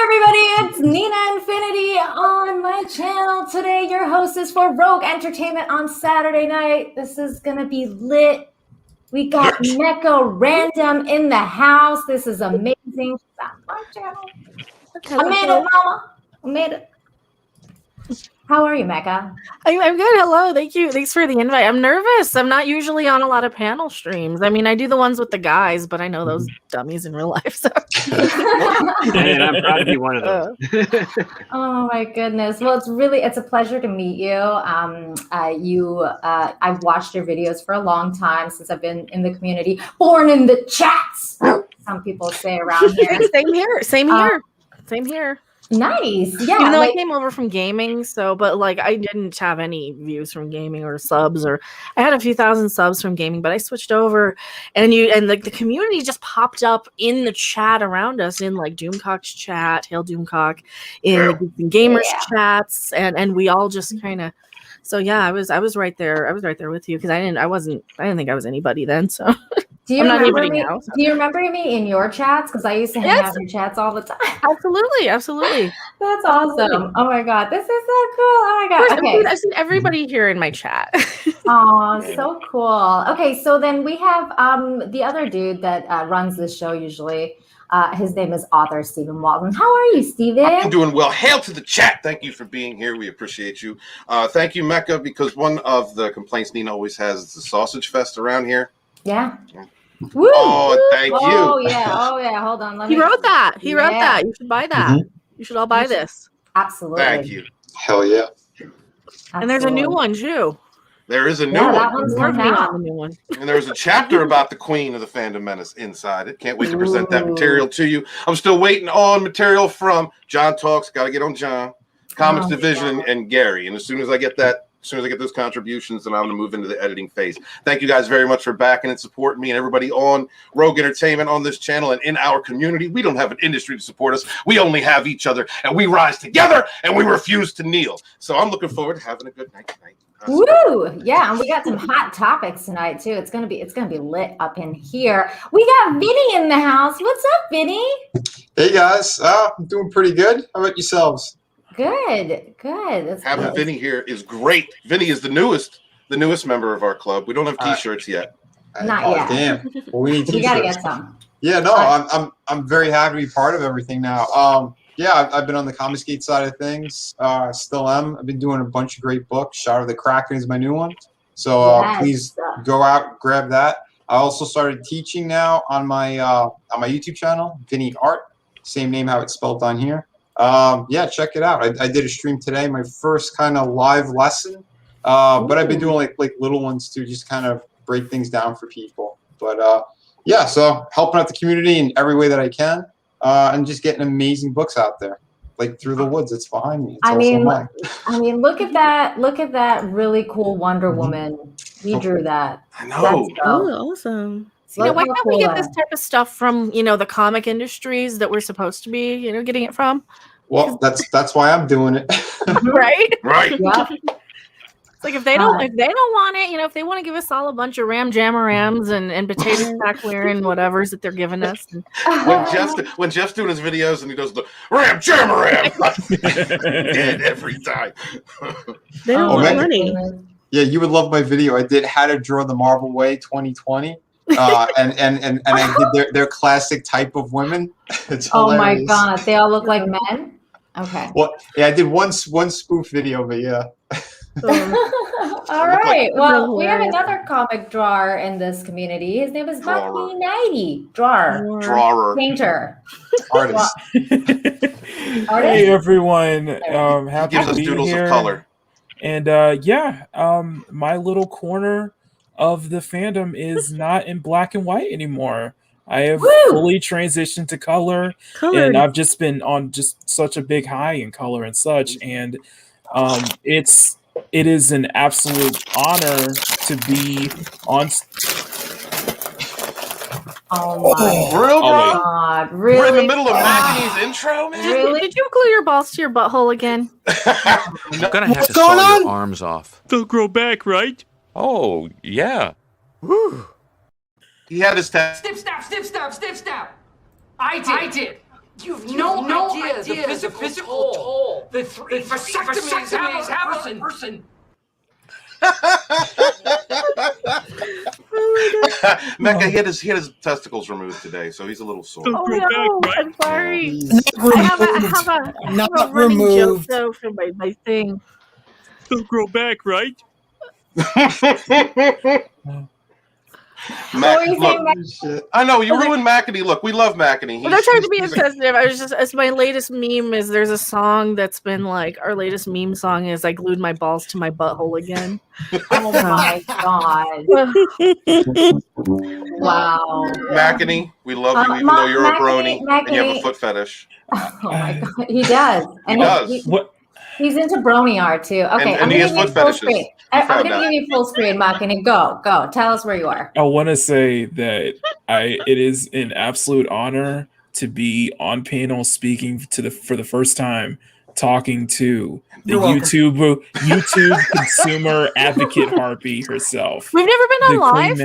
everybody, it's Nina Infinity on my channel. Today your host is for Rogue Entertainment on Saturday night. This is gonna be lit. We got Mecha Random in the house. This is amazing. I made it, mama. I made it. How are you, Mecha? I'm good. Hello. Thank you. Thanks for the invite. I'm nervous. I'm not usually on a lot of panel streams. I mean, I do the ones with the guys, but I know those dummies in real life. So. And I'm proud to be one of those. Oh my goodness. Well, it's a pleasure to meet you. I've watched your videos for a long time since I've been in the community, born in the chats. Some people say around here. Same here. Nice. Yeah. Even though I came over from gaming, but I didn't have any views from gaming or subs, or I had a few thousand subs from gaming, but I switched over and the community just popped up in the chat around us, in like Doomcock's chat, Hail Doomcock, in the gamers chats, and we all just kind of. So yeah, I was right there. I was right there with you because I didn't think I was anybody then. So do you remember me? Now, so. Do you remember me in your chats? Because I used to hang out in chats all the time. Absolutely. That's awesome. Oh my god, this is so cool. Oh my god. Okay, I've seen everybody here in my chat. Oh, so cool. Okay, so then we have the other dude that runs this show usually. His name is author Stephen Walton. How are you, Stephen? I'm doing well. Hail to the chat. Thank you for being here. We appreciate you. Thank you, Mecha, because one of the complaints Nina always has is the sausage fest around here. Yeah. Woo! Oh, thank you. Oh, yeah. Hold on. He wrote that. You should buy that. Mm-hmm. You should all buy this. Absolutely. Thank you. Hell yeah. Absolutely. And there's a new one, too. There is a new one. That one's coming out. The new one. And there's a chapter about the Queen of the Fandom Menace inside it. Can't wait to present that material to you. I'm still waiting on material from John Talks. Got to get on John, Comics Division, and Gary. And as soon as I get those contributions, then I'm going to move into the editing phase. Thank you guys very much for backing and supporting me and everybody on Rogue Entertainment on this channel and in our community. We don't have an industry to support us. We only have each other, and we rise together, and we refuse to kneel. So I'm looking forward to having a good night tonight. Woo! Yeah, and we got some hot topics tonight too. It's gonna be lit up in here. We got Vinny in the house. What's up, Vinny? Hey guys, I'm doing pretty good. How about yourselves? Good. Having Vinny here is great. Vinny is the newest member of our club. We don't have T-shirts yet. Not yet. Damn. Well, we need T-shirts. You gotta get some. Yeah, no, I'm very happy to be part of everything now. Yeah, I've been on the Comicsgate side of things. Still am. I've been doing a bunch of great books. Shadow of the Kraken is my new one. So please go out, grab that. I also started teaching now on my YouTube channel, Vinny Art. Same name how it's spelled on here. Yeah, check it out. I did a stream today, my first kind of live lesson. But I've been doing like little ones to just kind of break things down for people. But yeah, so helping out the community in every way that I can. And just getting amazing books out there, like Through the Woods. It's behind me. I mean, look at that! Look at that really cool Wonder Woman. You drew that. I know. Oh, awesome. So why can't we get this type of stuff from the comic industries that we're supposed to be getting it from? Well, that's why I'm doing it. Right. Yeah. Like if they don't want it, if they want to give us all a bunch of Jammerams and potato sack wearing whatevers that they're giving us. When Jeff's doing his videos and he does the Jammeram, dead every time. They don't want money. Yeah, you would love my video. I did How to Draw the Marvel Way 2020. And I did their classic type of women. It's hilarious. My god, they all look like men. Okay. Well, yeah, I did one spoof video, but yeah. All right. Well, we have another comic drawer in this community. His name is Bucky 90. Drawer. Painter. Artist. Hey everyone. Happy Gives to us be doodles here. of color. And my little corner of the fandom is not in black and white anymore. I have fully transitioned to color. And I've just been on just such a big high in color and such. And it is an absolute honor to be on. Oh my God! Really? We're in the middle of Maggie's intro, man. Really? Did you glue your balls to your butthole again? I'm gonna have to saw your arms off. They'll grow back, right? Oh yeah. He had his test. Snip, snap. I did. You've no idea the physical toll. The vasectomies have on a person. Mecca, he had his testicles removed today, so he's a little sore. Oh no, I'm sorry. Not I have a Not running joke removed. though for my thing. They'll grow back, right? Look, I know you ruined Mackety. Look, we love Mackety. I'm not trying to be insensitive. I was just, as my latest meme is, there's a song that's been like, our latest meme song is, I glued my balls to my butthole again. Oh my god! Wow. Mackety, we love you, even though you're a brony and you have a foot fetish. Oh my god, he does. And He does. He's into brony art too. Okay, And he has foot fetishes. screen. I'm going to give you full screen, Makini. Go. Tell us where you are. I want to say that it is an absolute honor to be on panel speaking for the first time, talking to the YouTube consumer advocate harpy herself. We've never been on live?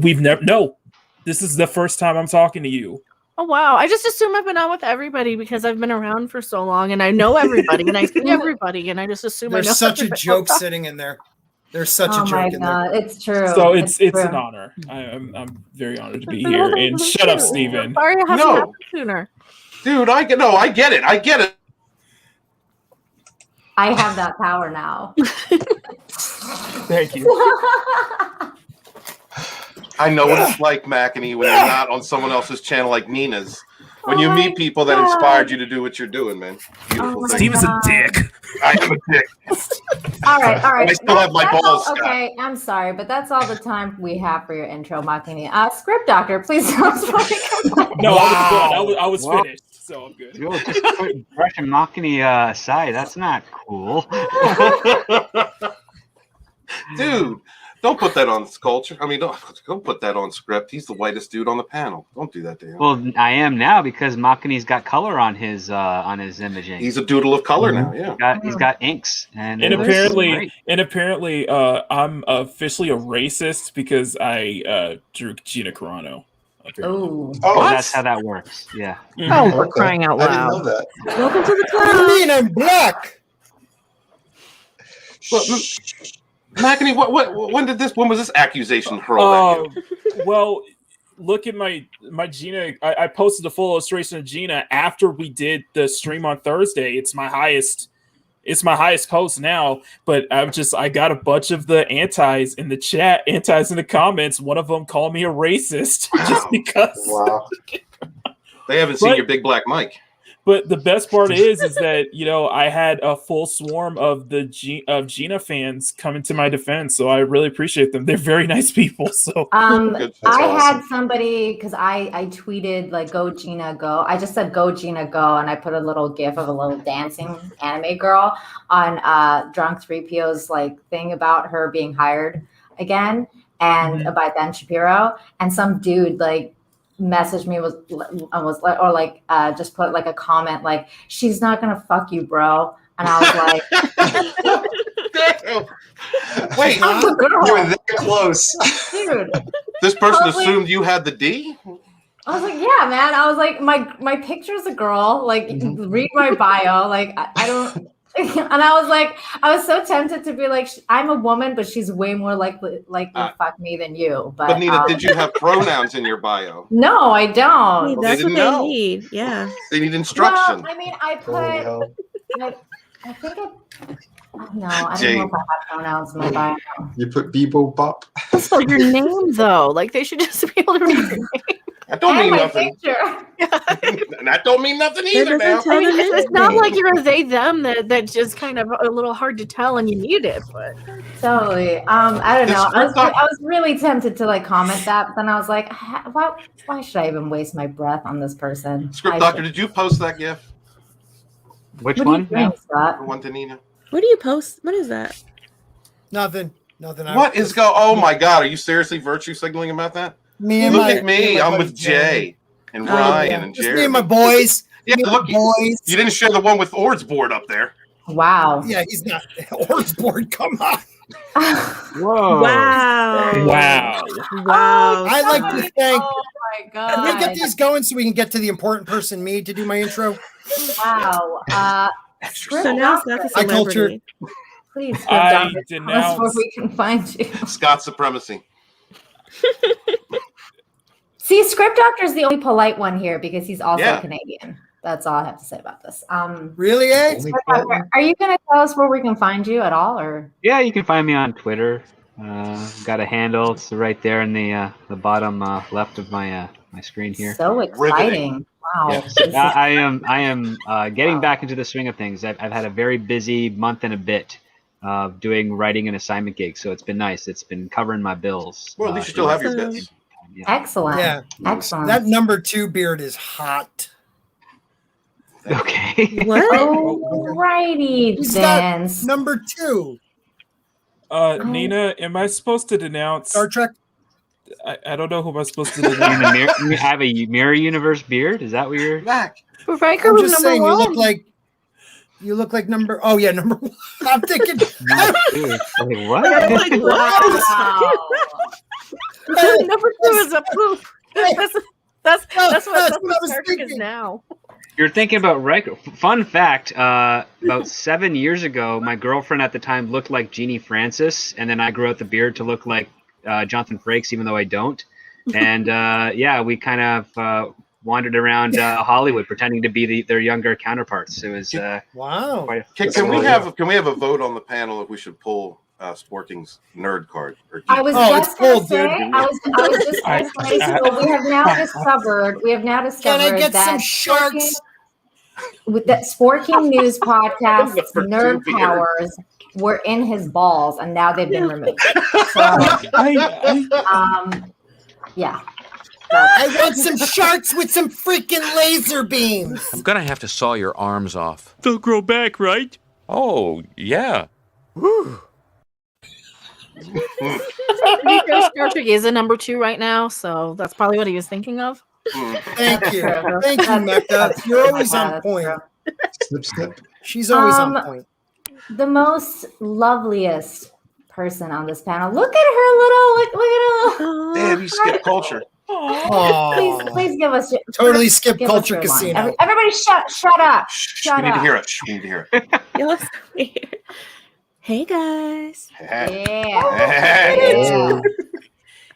We've never. No, this is the first time I'm talking to you. Oh wow! I just assume I've been on with everybody because I've been around for so long and I know everybody and I see everybody and I just assume There's I know such a everybody. joke sitting in there. There's such a joke in there. It's true. So it's true. an honor. I'm very honored to be here. And shut up, Steven. Sorry, I haven't happened sooner. Dude, I get it. I have that power now. Thank you. I know what it's like, Mackany, when you're not on someone else's channel like Nina's. When you meet people that inspired you to do what you're doing, man. Beautiful thing. Steven's a dick. I am a dick. All right. I still have my balls, Scott. Okay, I'm sorry, but that's all the time we have for your intro, Makini. Script doctor, please tell us what we got. No, I was finished, so I'm good. Yo, just quit brushing Makini aside. That's not cool. Dude, don't put that on culture. I mean, don't put that on script. He's the whitest dude on the panel. Don't do that to him. Well, I am now because Makini's got color on his imaging. He's a doodle of color now. Yeah, he's got inks, and apparently, I'm officially a racist because I drew Gina Carano. Oh, that's how that works. Yeah. Oh, we're crying out loud. I didn't know that. Welcome to the club. What do you mean I'm black? Mackany, when was this accusation hurled at you? Well, look at my Gina. I posted a full illustration of Gina after we did the stream on Thursday. It's my highest post now. But I got a bunch of the antis in the chat, antis in the comments. One of them called me a racist just because. Wow. They haven't seen your big black mic. But the best part is that I had a full swarm of Gina fans coming to my defense, so I really appreciate them. They're very nice people. So I had somebody because I tweeted like "Go Gina, go." I just said "Go Gina, go," and I put a little GIF of a little dancing anime girl on Drunk 3PO's like thing about her being hired again and by Ben Shapiro, and some dude like messaged me just put like a comment like she's not gonna fuck you, bro, and I was like wait, you're that close. Dude, this person assumed you had the D? I was like, yeah, man. I was like, my picture's a girl, like read my bio, like I don't. And I was so tempted to be like, I'm a woman, but she's way more likely to fuck me than you. But Nina, did you have pronouns in your bio? No, I don't. That's what they need. Yeah, they need instruction. Well, I mean, I put. I think it. No, I don't know if I have pronouns in my bio. You put Bebo Bop. Spell your name though. Like they should just be able to read your name. That don't mean nothing. Picture. That don't mean nothing either. Now I mean, it's not like you're a they them that just kind of a little hard to tell and you need it, but totally. I don't know. I was really tempted to like comment that, but then I was like, why should I even waste my breath on this person? Script doctor, did you post that GIF? Which one? One to Nina. What do you post? What is that? Nothing. Oh my God! Are you seriously virtue signaling about that? Look at me. I'm with Jay and Ryan and Jerry. Just me and my boys. Yeah, look, boys. You didn't share the one with Ord's board up there. Wow. Yeah, he's not Ord's board. Come on. Whoa. Wow. I'd like to thank my Can we get god! these going so we can get to the important person, me, to do my intro? Wow. So now it's not the I cultured. celebrity. Please, Script I Doctor, tell us where denounce. we can find you. Scott supremacy. See, Script Doctor is the only polite one here because he's also Yeah. Canadian. That's all I have to say about this. Really, eh? Script Doctor, are you going to tell us where we can find you at all, or? Yeah, you can find me on Twitter. Got a handle. It's right there in the bottom left of my my screen here. So exciting! Wow. Yes. I am getting back into the swing of things. I've had a very busy month and a bit doing writing and assignment gigs, so it's been nice. It's been covering my bills. Well, at least you still have your bits. Yeah. Excellent. Yeah. Excellent. That number 2 beard is hot. Okay. What? Alrighty He's then. got number 2. Nina, am I supposed to denounce? Star Trek. I don't know who am I supposed to In the denounce. I have a mirror universe beard. Is that what you're? Back. But Riker I'm was just number saying, one. you look like number. Oh yeah, number 1. I'm thinking. Dude, wait, what? Like, what? Wow. Number 2 is a poop. That's what what I was Star Trek is thinking. now. You're thinking about Riker. Fun fact: about 7 years ago, my girlfriend at the time looked like Jeannie Francis, and then I grew out the beard to look like Jonathan Frakes, even though I don't. And yeah, we kind of wandered around Hollywood pretending to be their younger counterparts. It was Wow. quite. Can we have a vote on the panel if we should pull Sporting's nerd card? Or I was Oh, just it's going to cold, say, dude. I was just going to say, so we have now discovered Can I get that some sharks? with that Sporking News podcast, Number 2 Nerd beard. Powers were in his balls, and now they've been removed. So, yeah. I want some sharks with some freaking laser beams. I'm gonna have to saw your arms off. They'll grow back, right? Oh, yeah. Star Trek is a number 2 right now, so that's probably what he was thinking of. Thank you, thank you, Mecca. You're always on point. Snip, snip. She's always on point. The most loveliest person on this panel. Look at her little. Look at her. Damn, you skipped culture. Oh, Please give us. totally skip give us Culture your line. Casino. Everybody, shut up. We need to hear it. We need to hear it. Y'all so weird. Hey guys. Hey. Yeah.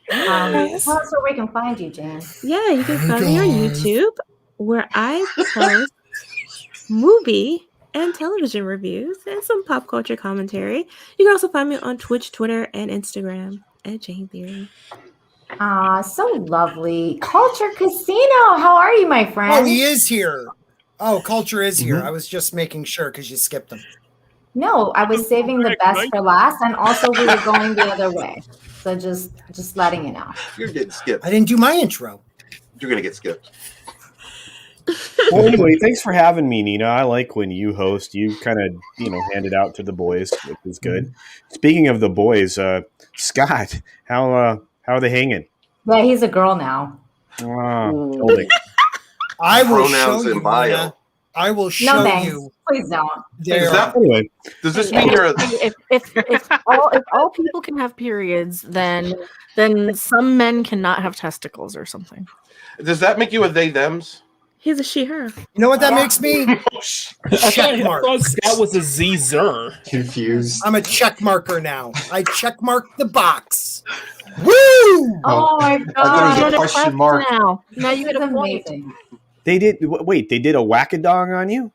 Tell us where we can find you, Jan. Yeah, you can find me on YouTube where I post movie and television reviews and some pop culture commentary. You can also find me on Twitch, Twitter, and Instagram at Jane Theory. So lovely. Culture Casino. How are you, my friend? Oh, he is here. Oh, Culture is here. I was just making sure because you skipped him. No, I was saving the best for last, and also we were going the other way. So just letting you know. You're getting skipped. I didn't do my intro. You're gonna get skipped. Well, anyway, thanks for having me, Nina. I like when you host. You kind of, hand it out to the boys, which is good. Speaking of the boys, Scott, how are they hanging? Yeah, he's a girl now. Holding. I will Pronouns show in you, bio. Nina. I will No show thanks. you. Please don't. Anyway, Does this mean you're a If all people can have periods, then some men cannot have testicles or something. Does that make you a they thems? He's a she her. You know what that makes me? Check I mark. thought Scott was a Z-zer. Confused. I'm a check marker now. I check mark the box. Woo! Oh my I thought it was god. a You get a question question mark. now you get That's a point. amazing. they did a whack-a-dong on you?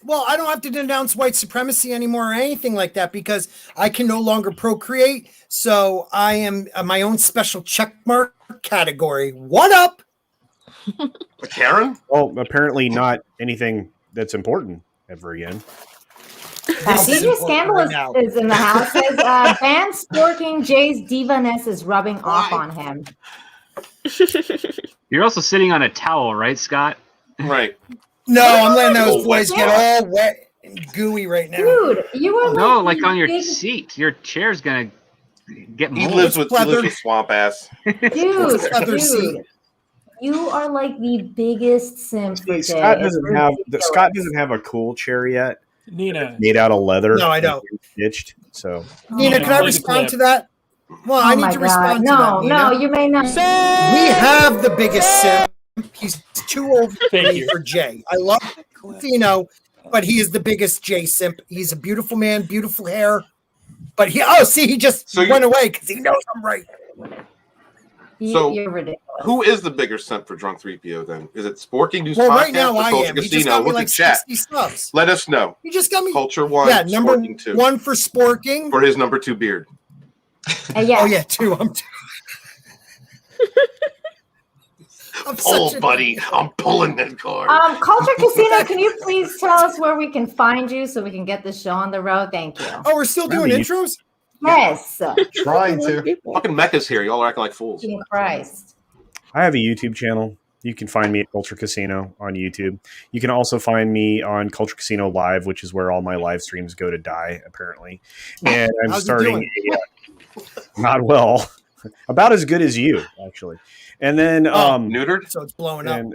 Well, I don't have to denounce white supremacy anymore or anything like that because I can no longer procreate. So I am my own special check mark category. What up? Karen? Well, apparently not anything that's important ever again. This is DJ important Scandal right now. is in the house. Says Van Sporking Jay's divaness is rubbing off on him. You're also sitting on a towel, right, Scott? Right. No, I'm letting those Oh, boys get all wet and gooey right now. Dude, you were No, like like on your big- seat. Your chair's gonna get He mold. lives with Leather. swamp ass. Leather seat. dude. You are like the biggest simp for Jay. Scott It's doesn't ridiculous. have a cool chair yet. Nina, Made out of leather. No, I don't. Stitched. So Nina, can I Play the respond clip. to that? Well, I need to respond to that, Nina. No, you may not. We have the biggest simp. He's too old for Jay. I love Fino, but he is the biggest Jay simp. He's a beautiful man, beautiful hair. But he just went away because he knows I'm right. You're ridiculous. Who is the bigger simp for Drunk 3PO then? Is it Sporking News Well, Podcast right now or I Culture am. He Casino? just got me Look like at chat. 60 subs. Let us know. You just got me Culture 1, yeah, number Sporking 2. 1 for Sporking. For his number 2 beard. Yeah. Oh yeah, 2. I'm 2. Pull, buddy. I'm pulling that card. Culture Casino, can you please tell us where we can find you so we can get this show on the road? Thank you. Oh, we're still doing intros? Yes. Trying to. Fucking Mecca's here. Y'all are acting like fools. Jesus Christ. I have a YouTube channel. You can find me at Culture Casino on YouTube. You can also find me on Culture Casino Live, which is where all my live streams go to die, apparently. And I'm How's it starting not well. About as good as you, actually. And then neutered? So it's blowing up.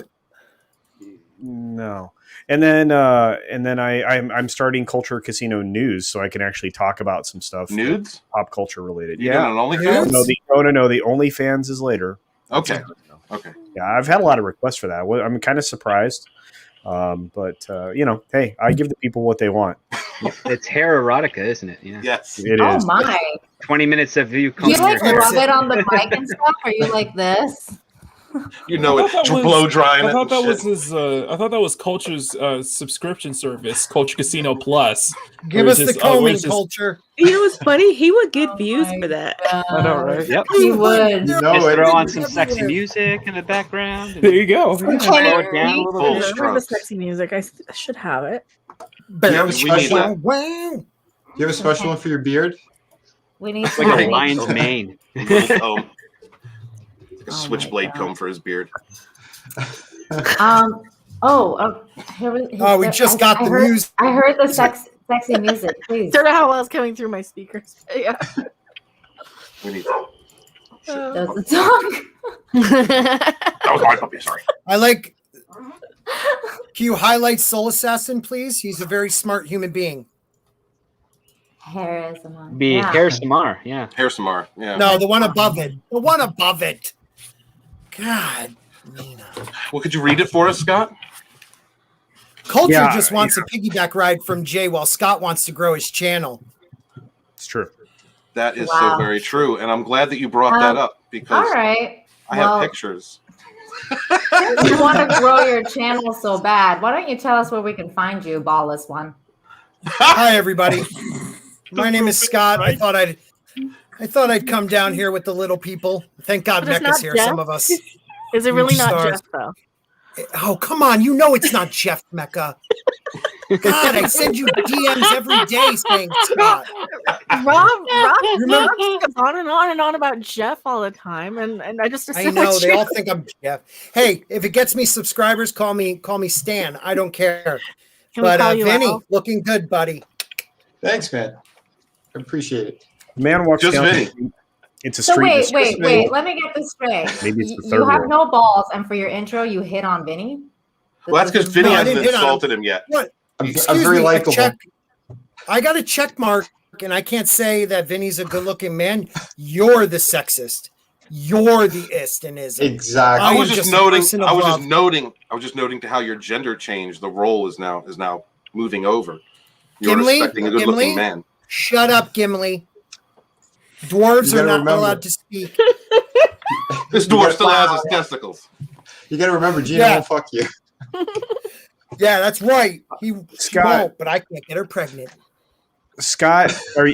No. And then I'm starting Culture Casino News, so I can actually talk about some stuff. Nudes? Pop culture related. You got an OnlyFans? No, the OnlyFans is later. Okay. Okay. Yeah, I've had a lot of requests for that. I'm kind of surprised. But hey, I give the people what they want. It's hair erotica, isn't it? Yeah. Yes. It is. Oh my. 20 minutes of you. Do you like rub it on the mic and stuff? Are you like this? You know it. Blow drying I it. thought and that was shit. his. I thought that was Culture's subscription service, Culture Casino Plus. Give Where us it's the just, where combing it's just- culture. You know what's funny? He would get views for that. I know, right? Yep. He would. You Just know throw it. on some sexy music in the background. And There you go. slow it down a little Full bit. I remember the strokes. sexy music. I should have it. Do you have a We need special? that. Wow. Do you have a special one for your beard? We need It's like a lion's mane. Little comb. Like a switchblade comb for his beard. We just got the music. I heard the sexy music. Please. Don't know how well it's coming through my speakers. Yeah. We need Does the song? That was my puppy, sorry. I like. Can you highlight Soul Assassin, please? He's a very smart human being. Hair is among. Be Hair Samar, yeah. Hair Samar, yeah. No, the one above it. The one above it. God, Nina. Well, could you read it for us, Scott? Culture Yeah, just wants a piggyback ride from Jay while Scott wants to grow his channel. It's true. That is Wow. so very true. And I'm glad that you brought that up because All right. I have pictures. Since you want to grow your channel so bad, why don't you tell us where we can find you, ballless one? Hi, everybody. My name is Scott. I thought I'd come down here with the little people. Thank God But it's Mecca's not here. Jeff? Some of us. Is it really Huge not stars. Jeff though? Oh, come on. You know it's not Jeff Mecca. God, I send you DMs every day saying Scott. Rob Remember- goes on and on about Jeff all the time, and I just I assume know it's they you. all think I'm Jeff. Hey, if it gets me subscribers, call me Stan. I don't care. Can we But call you Vinny, Al? looking good, buddy. Thanks, man. I appreciate it. The man walks Just down. Vinny. It's a So street. wait. Let me get this straight. Maybe it's the You third have one. no balls, and for your intro, you hit on Vinny. Well, that's because Vinny No, I hasn't didn't hit on him. insulted him yet. What? I'm Excuse very me, likable. I got a check mark, and I can't say that Vinny's a good-looking man. You're the sexist. You're the ist-and-ism. Exactly. I I am was just just a noting. person I was above. just noting to how your gender changed. The role is now moving over. You're Gimli? respecting a good-looking Gimli? man. Shut up, Gimli. Dwarves You are gotta not remember. allowed to speak. This dwarf still has his testicles. You got to remember, Gina Yeah. won't fuck you. Yeah, that's right. He Scott. won't, but I can't get her pregnant. Scott, are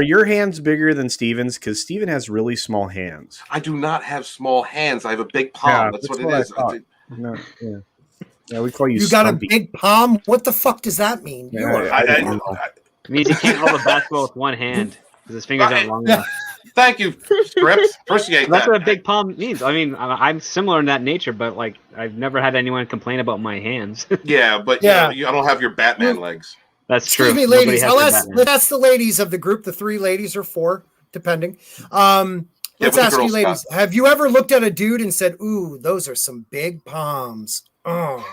your hands bigger than Steven's? Because Steven has really small hands. I do not have small hands. I have a big palm. Yeah, that's that's what what it I is. thought. No, yeah, we call you. You got a Stumpy. big palm? What the fuck does that mean? Yeah, You are- I don't know. It means he can't hold a basketball with one hand because his fingers aren't long enough. Thank you, Scripps. Appreciate That's that. what a big palm means. I mean, I'm similar in that nature, but like I've never had anyone complain about my hands. Yeah, but Yeah. I don't have your Batman legs. That's Excuse true. me, Nobody ladies. has I'll their ask, Batman. let's ask the ladies of the group, the 3 ladies or 4, depending. Let's with the ask you girls, ladies. Scott. Have you ever looked at a dude and said, ooh, those are some big palms? Oh.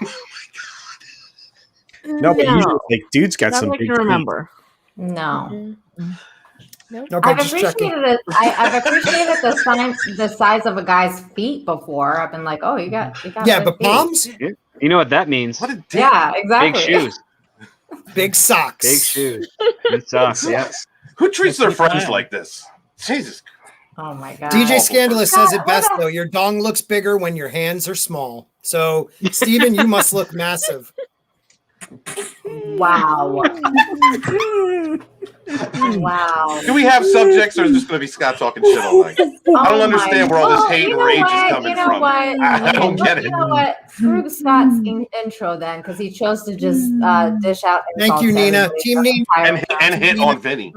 No, but usually, like, dude's got Not some that I big can feet. remember. No. Okay, I've just checking. appreciated it. I've appreciated the size of a guy's feet before. I've been like, oh, you got Yeah, big but feet. moms, You know what that means? What a dick. Yeah, exactly. Big shoes. big socks. Big shoes. Good socks. Yeah. Who treats their That's friends fine. like this? Jesus. Oh my god. DJ Scandalous says it best What a- though. Your dong looks bigger when your hands are small. So, Steven, you must look massive. Wow. Wow. Do we have subjects, or is this going to be Scott talking shit all night? I don't understand where all this hate and rage is coming from. I don't get it. You know what? Screw Scott's intro then, because he chose to just dish out. Thank you, insults to Nina. everybody Team the Nina. entire time. And hit on Vinny.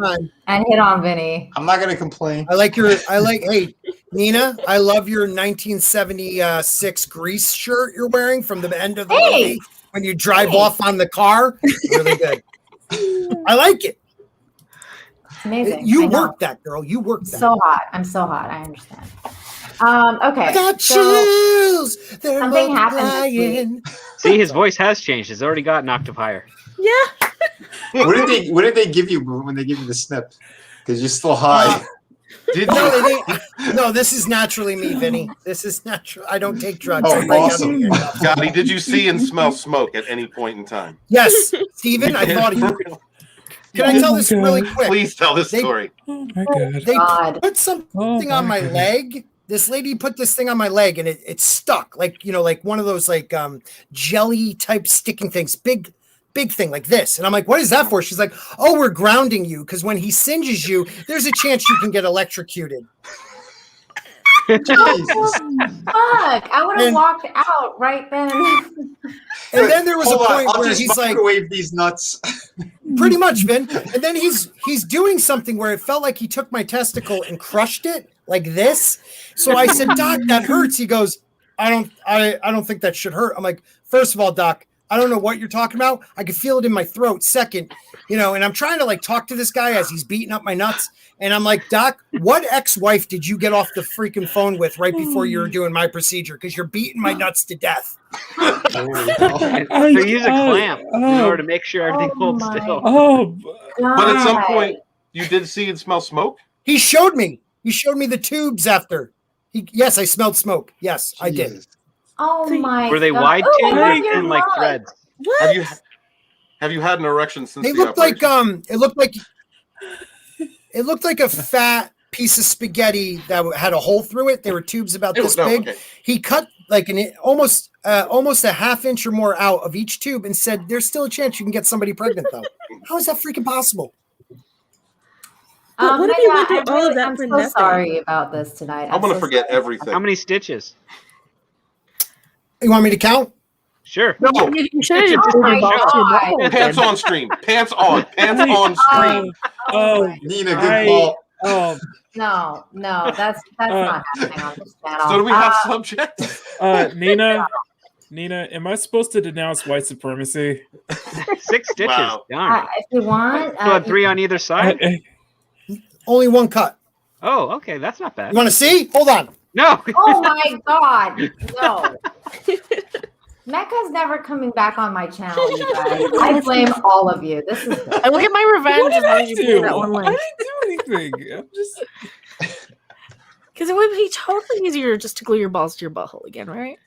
And hit on Vinny. I'm not gonna complain. Hey, Nina, I love your 1976 Grease shirt you're wearing from the end of the movie when you drive off on the car. Really good. I like it. It's amazing. You I know. worked that, girl. You worked that. So hot. I'm so hot. I understand. Okay. I got so chills. They're something happened this week. multiplying. See, his voice has changed. It's already got an octave higher. Yeah. What did they give you when they give you the snip? Because you're still high. No, this is naturally me, Vinny. This is natural. I don't take drugs. Oh, I break out awesome. of here. Scotty, did you see and smell smoke at any point in time? Yes, Steven, I thought of you. Can I tell this really quick? Please tell this story. Oh my god. They put something on my leg. This lady put this thing on my leg and it stuck like one of those jelly type sticking things, big thing like this. And I'm like, what is that for? She's like, oh, we're grounding you because when he singes you, there's a chance you can get electrocuted. Jesus. Fuck! I would have walked out right then. And then there was Hold a on, point I'll where just he's like, microwave these nuts. pretty much, Vin. And then he's doing something where it felt like he took my testicle and crushed it like this. So I said, Doc, that hurts. He goes, I don't think that should hurt. I'm like, first of all, Doc, I don't know what you're talking about. I can feel it in my throat. Second, and I'm trying to talk to this guy as he's beating up my nuts. And I'm like, Doc, what ex-wife did you get off the freaking phone with right before you were doing my procedure? Because you're beating my nuts to death. So use a clamp in order to make sure everything holds still. But at some point, you did see and smell smoke? He showed me. He showed me the tubes after. Yes, I smelled smoke. Yes, I did. Oh my! Were they God. wide Oh, tubes I and love like your threads? mug. Have you had an erection since They the looked operation? it looked like a fat piece of spaghetti that had a hole through it. There were tubes about this big. Okay. He cut almost a half inch or more out of each tube and said, "There's still a chance you can get somebody pregnant, though." How is that freaking possible? What if you went through all of that I'm for so nothing? sorry about this tonight. I'm going to so forget sorry. everything. How many stitches? You want me to count? Sure. No. You should have just Oh my pulled off your God. butthole. Pants on stream. Pants on. Pants on stream. Oh, Nina, good call. oh, No, that's not happening on this channel. So do we have subjects? Nina, am I supposed to denounce white supremacy? 6 stitches. Wow. Darn. If you want, So on 3 on either side? Only one cut. Oh, okay. That's not bad. You want to see? Hold on. No. oh my God, no. Mecca's never coming back on my channel, you guys. I blame all of you. This is I will get my revenge What as did long I as you pay do? that one I link. didn't do anything. I'm just. Because it would be totally easier just to glue your balls to your butthole again, right?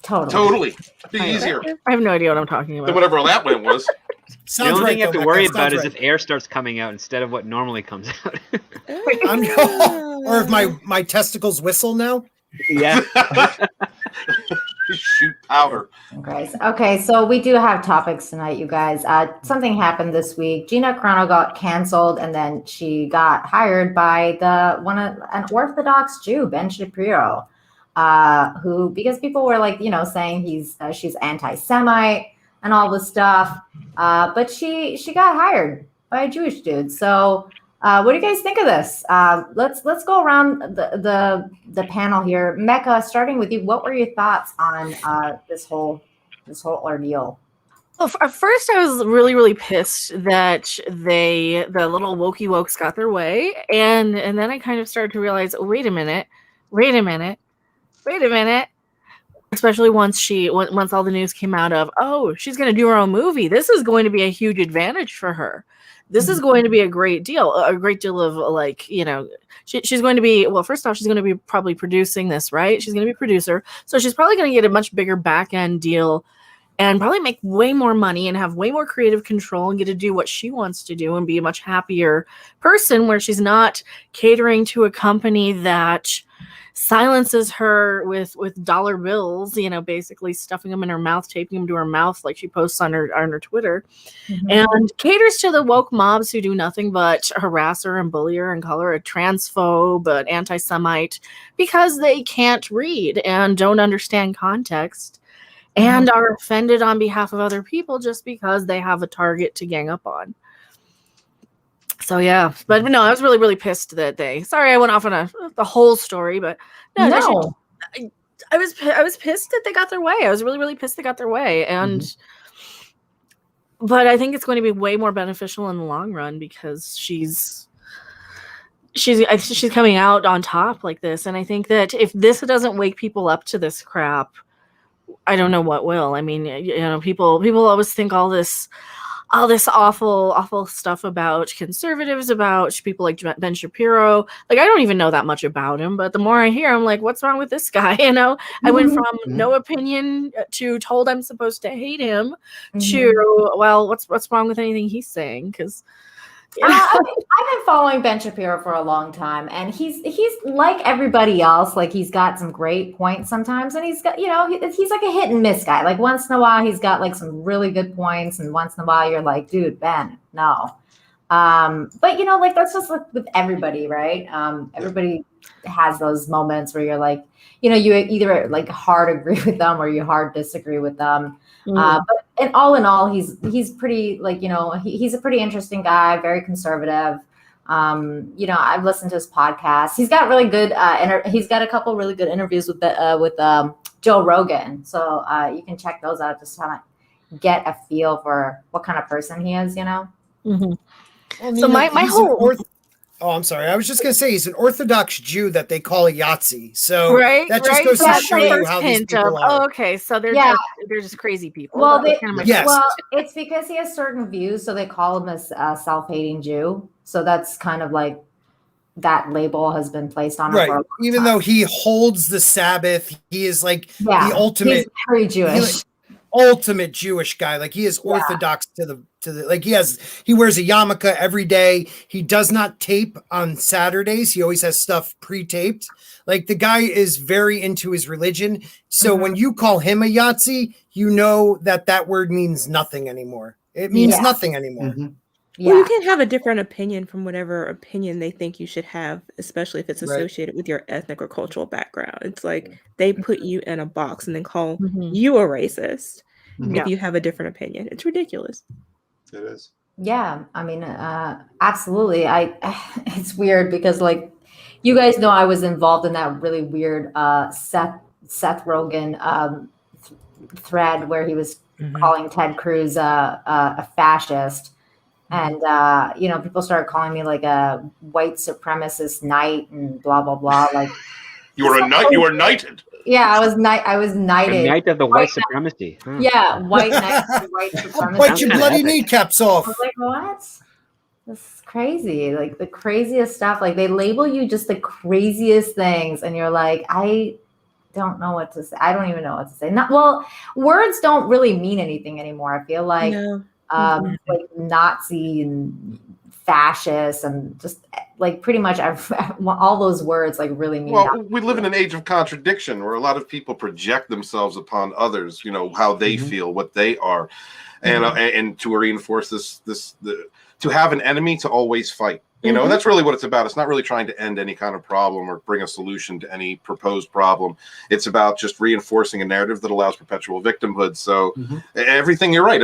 Totally. Be easier I have no idea what I'm talking than about. whatever that one was. The Sounds only right, thing you have though, to Becca. worry Sounds about is right. if air starts coming out instead of what normally comes out. Or if my testicles whistle now. Yeah. Shoot powder. Guys. Okay, so we do have topics tonight, you guys. Something happened this week. Gina Carano got canceled, and then she got hired by an Orthodox Jew, Ben Shapiro, who, because people were saying she's anti-Semite and all this stuff, but she got hired by a Jewish dude. So what do you guys think of this? Let's go around the panel here. Mecca, starting with you, what were your thoughts on this whole ordeal? Well, at first I was really, really pissed that the little wokey wokes got their way, and then I kind of started to realize, wait a minute. especially once all the news came out of, oh, she's going to do her own movie. This is going to be a huge advantage for her. This is going to be a great deal of like, you know, she's going to be, well, first off, she's going to be probably producing this, right? She's going to be a producer. So she's probably going to get a much bigger back end deal and probably make way more money and have way more creative control and get to do what she wants to do and be a much happier person, where she's not catering to a company that silences her with dollar bills, you know, basically stuffing them in her mouth, taping them to her mouth like she posts on her Twitter, and caters to the woke mobs who do nothing but harass her and bully her and call her a transphobe, an anti-Semite, because they can't read and don't understand context and are offended on behalf of other people just because they have a target to gang up on. So yeah, but no, I was really, really pissed that sorry, I went off on the whole story, but no. I was pissed that they got their way. I was really, really pissed they got their way. And, but I think it's going to be way more beneficial in the long run because she's coming out on top like this. And I think that if this doesn't wake people up to this crap, I don't know what will. I mean, you know, people always think all this awful stuff about conservatives, about people like Ben Shapiro. Like, I don't even know that much about him, but the more I hear, I'm like, what's wrong with this guy? You know, I went from no opinion to told I'm supposed to hate him to, well, what's wrong with anything he's saying? Because I've been following Ben Shapiro for a long time, and he's like everybody else. Like, he's got some great points sometimes, and he's got, you know, he's like a hit and miss guy. Like, once in a while he's got like some really good points, and once in a while you're like, dude, Ben, no. But you know, like, that's just like with everybody, right? Everybody has those moments where you're like, you know, you either like hard agree with them or you hard disagree with them. But in all, he's pretty, like, you know, he's a pretty interesting guy, very conservative. You know, I've listened to his podcast. He's got really good, he's got a couple really good interviews with Joe Rogan. So you can check those out, just kind of get a feel for what kind of person he is, you know? Well, so my whole... Oh, I'm sorry. I was just going to say he's an Orthodox Jew that they call a Yahtzee. So that just goes to show you how these people are. Oh, okay. So they're just crazy people. Well, yes. Well, it's because he has certain views, so they call him a self-hating Jew. So that's kind of like that label has been placed on him. Right. Even though he holds the Sabbath, he is like the ultimate. He's very Jewish. Ultimate Jewish guy. Like, he is Orthodox to the like, he wears a yarmulke every day. He does not tape on Saturdays. He always has stuff pre-taped. Like, the guy is very into his religion. So when you call him a Yahtzee, you know that word means nothing anymore. It means nothing anymore. Well, you can have a different opinion from whatever opinion they think you should have, especially if it's associated with your ethnic or cultural background. It's like they put you in a box and then call you a racist if you have a different opinion. It's ridiculous. It is. Yeah, I mean, absolutely. It's weird because, like, you guys know I was involved in that really weird Seth Rogen thread where he was calling Ted Cruz a fascist. And, you know, people started calling me like a white supremacist knight and blah, blah, blah. Like, you were a knight. You were knighted. Yeah, I was knighted. A knight of the white supremacy. Huh. Yeah, white knight of the white supremacy. Bite your bloody kneecaps off. I was like, what? This is crazy. Like, the craziest stuff. Like, they label you just the craziest things. And you're like, I don't know what to say. I don't even know what to say. Well, words don't really mean anything anymore. I feel like. No. Like Nazi and fascist and just like pretty much all those words like really mean. Well, we live in an age of contradiction where a lot of people project themselves upon others. You know how they feel, what they are, and to reinforce to have an enemy to always fight. You know, and that's really what it's about. It's not really trying to end any kind of problem or bring a solution to any proposed problem. It's about just reinforcing a narrative that allows perpetual victimhood. So everything, you're right.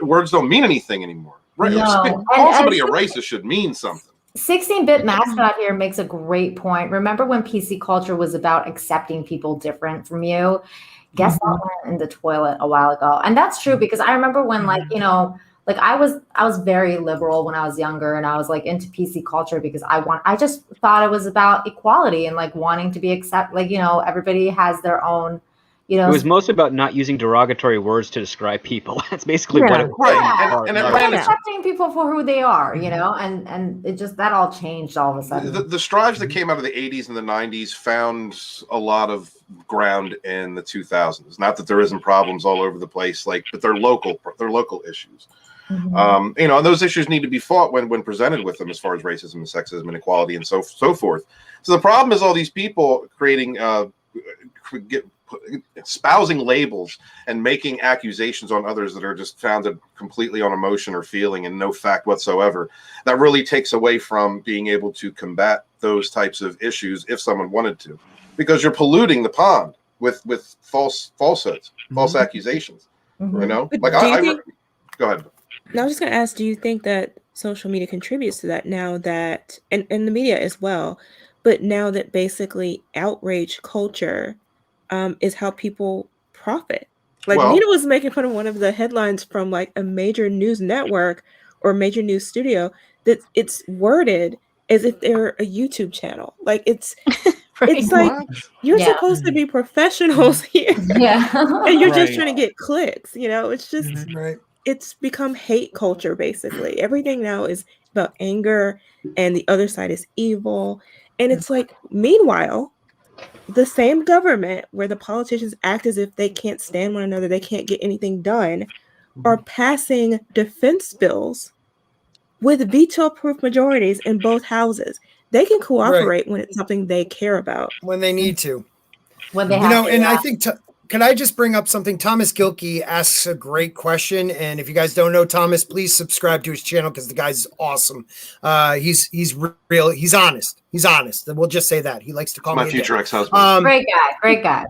Words don't mean anything anymore. Right. No. Calling somebody a racist should mean something. 16-bit mascot here makes a great point. Remember when PC culture was about accepting people different from you? Guess that went in the toilet a while ago. And that's true because I remember when, like, you know, like I was very liberal when I was younger, and I was like into PC culture because I just thought it was about equality and like wanting to be accepted. Like, you know, everybody has their own, You know, It was mostly about not using derogatory words to describe people. That's basically what it was. Right. And accepting people for who they are, you know, and it just that all changed all of a sudden. The strives that came out of the 80s and the 90s found a lot of ground in the 2000s. Not that there isn't problems all over the place, but they're local issues. Mm-hmm. You know, and those issues need to be fought when presented with them, as far as racism and sexism and equality and so forth. So the problem is all these people creating espousing labels and making accusations on others that are just founded completely on emotion or feeling and no fact whatsoever. That really takes away from being able to combat those types of issues if someone wanted to, because you're polluting the pond with falsehoods, false accusations. Mm-hmm. You know, But go ahead. No, I was just going to ask, do you think that social media contributes to that now that, and the media as well, but now that basically outrage culture is how people profit? Like, Nina was making fun of one of the headlines from like a major news network or major news studio that it's worded as if they're a YouTube channel. Like it's it's like you're supposed to be professionals here. Yeah. And you're just trying to get clicks, you know? It's just it's become hate culture basically. Everything now is about anger and the other side is evil. And it's like, meanwhile, the same government where the politicians act as if they can't stand one another, they can't get anything done, are passing defense bills with veto-proof majorities in both houses. They can cooperate when it's something they care about. When they need to. When they you have know, to, and I think can I just bring up something? Thomas Gilkey asks a great question, and if you guys don't know Thomas, please subscribe to his channel because the guy's awesome. He's real. He's honest. He's honest. We'll just say that. He likes to call me my future ex-husband. Great guy.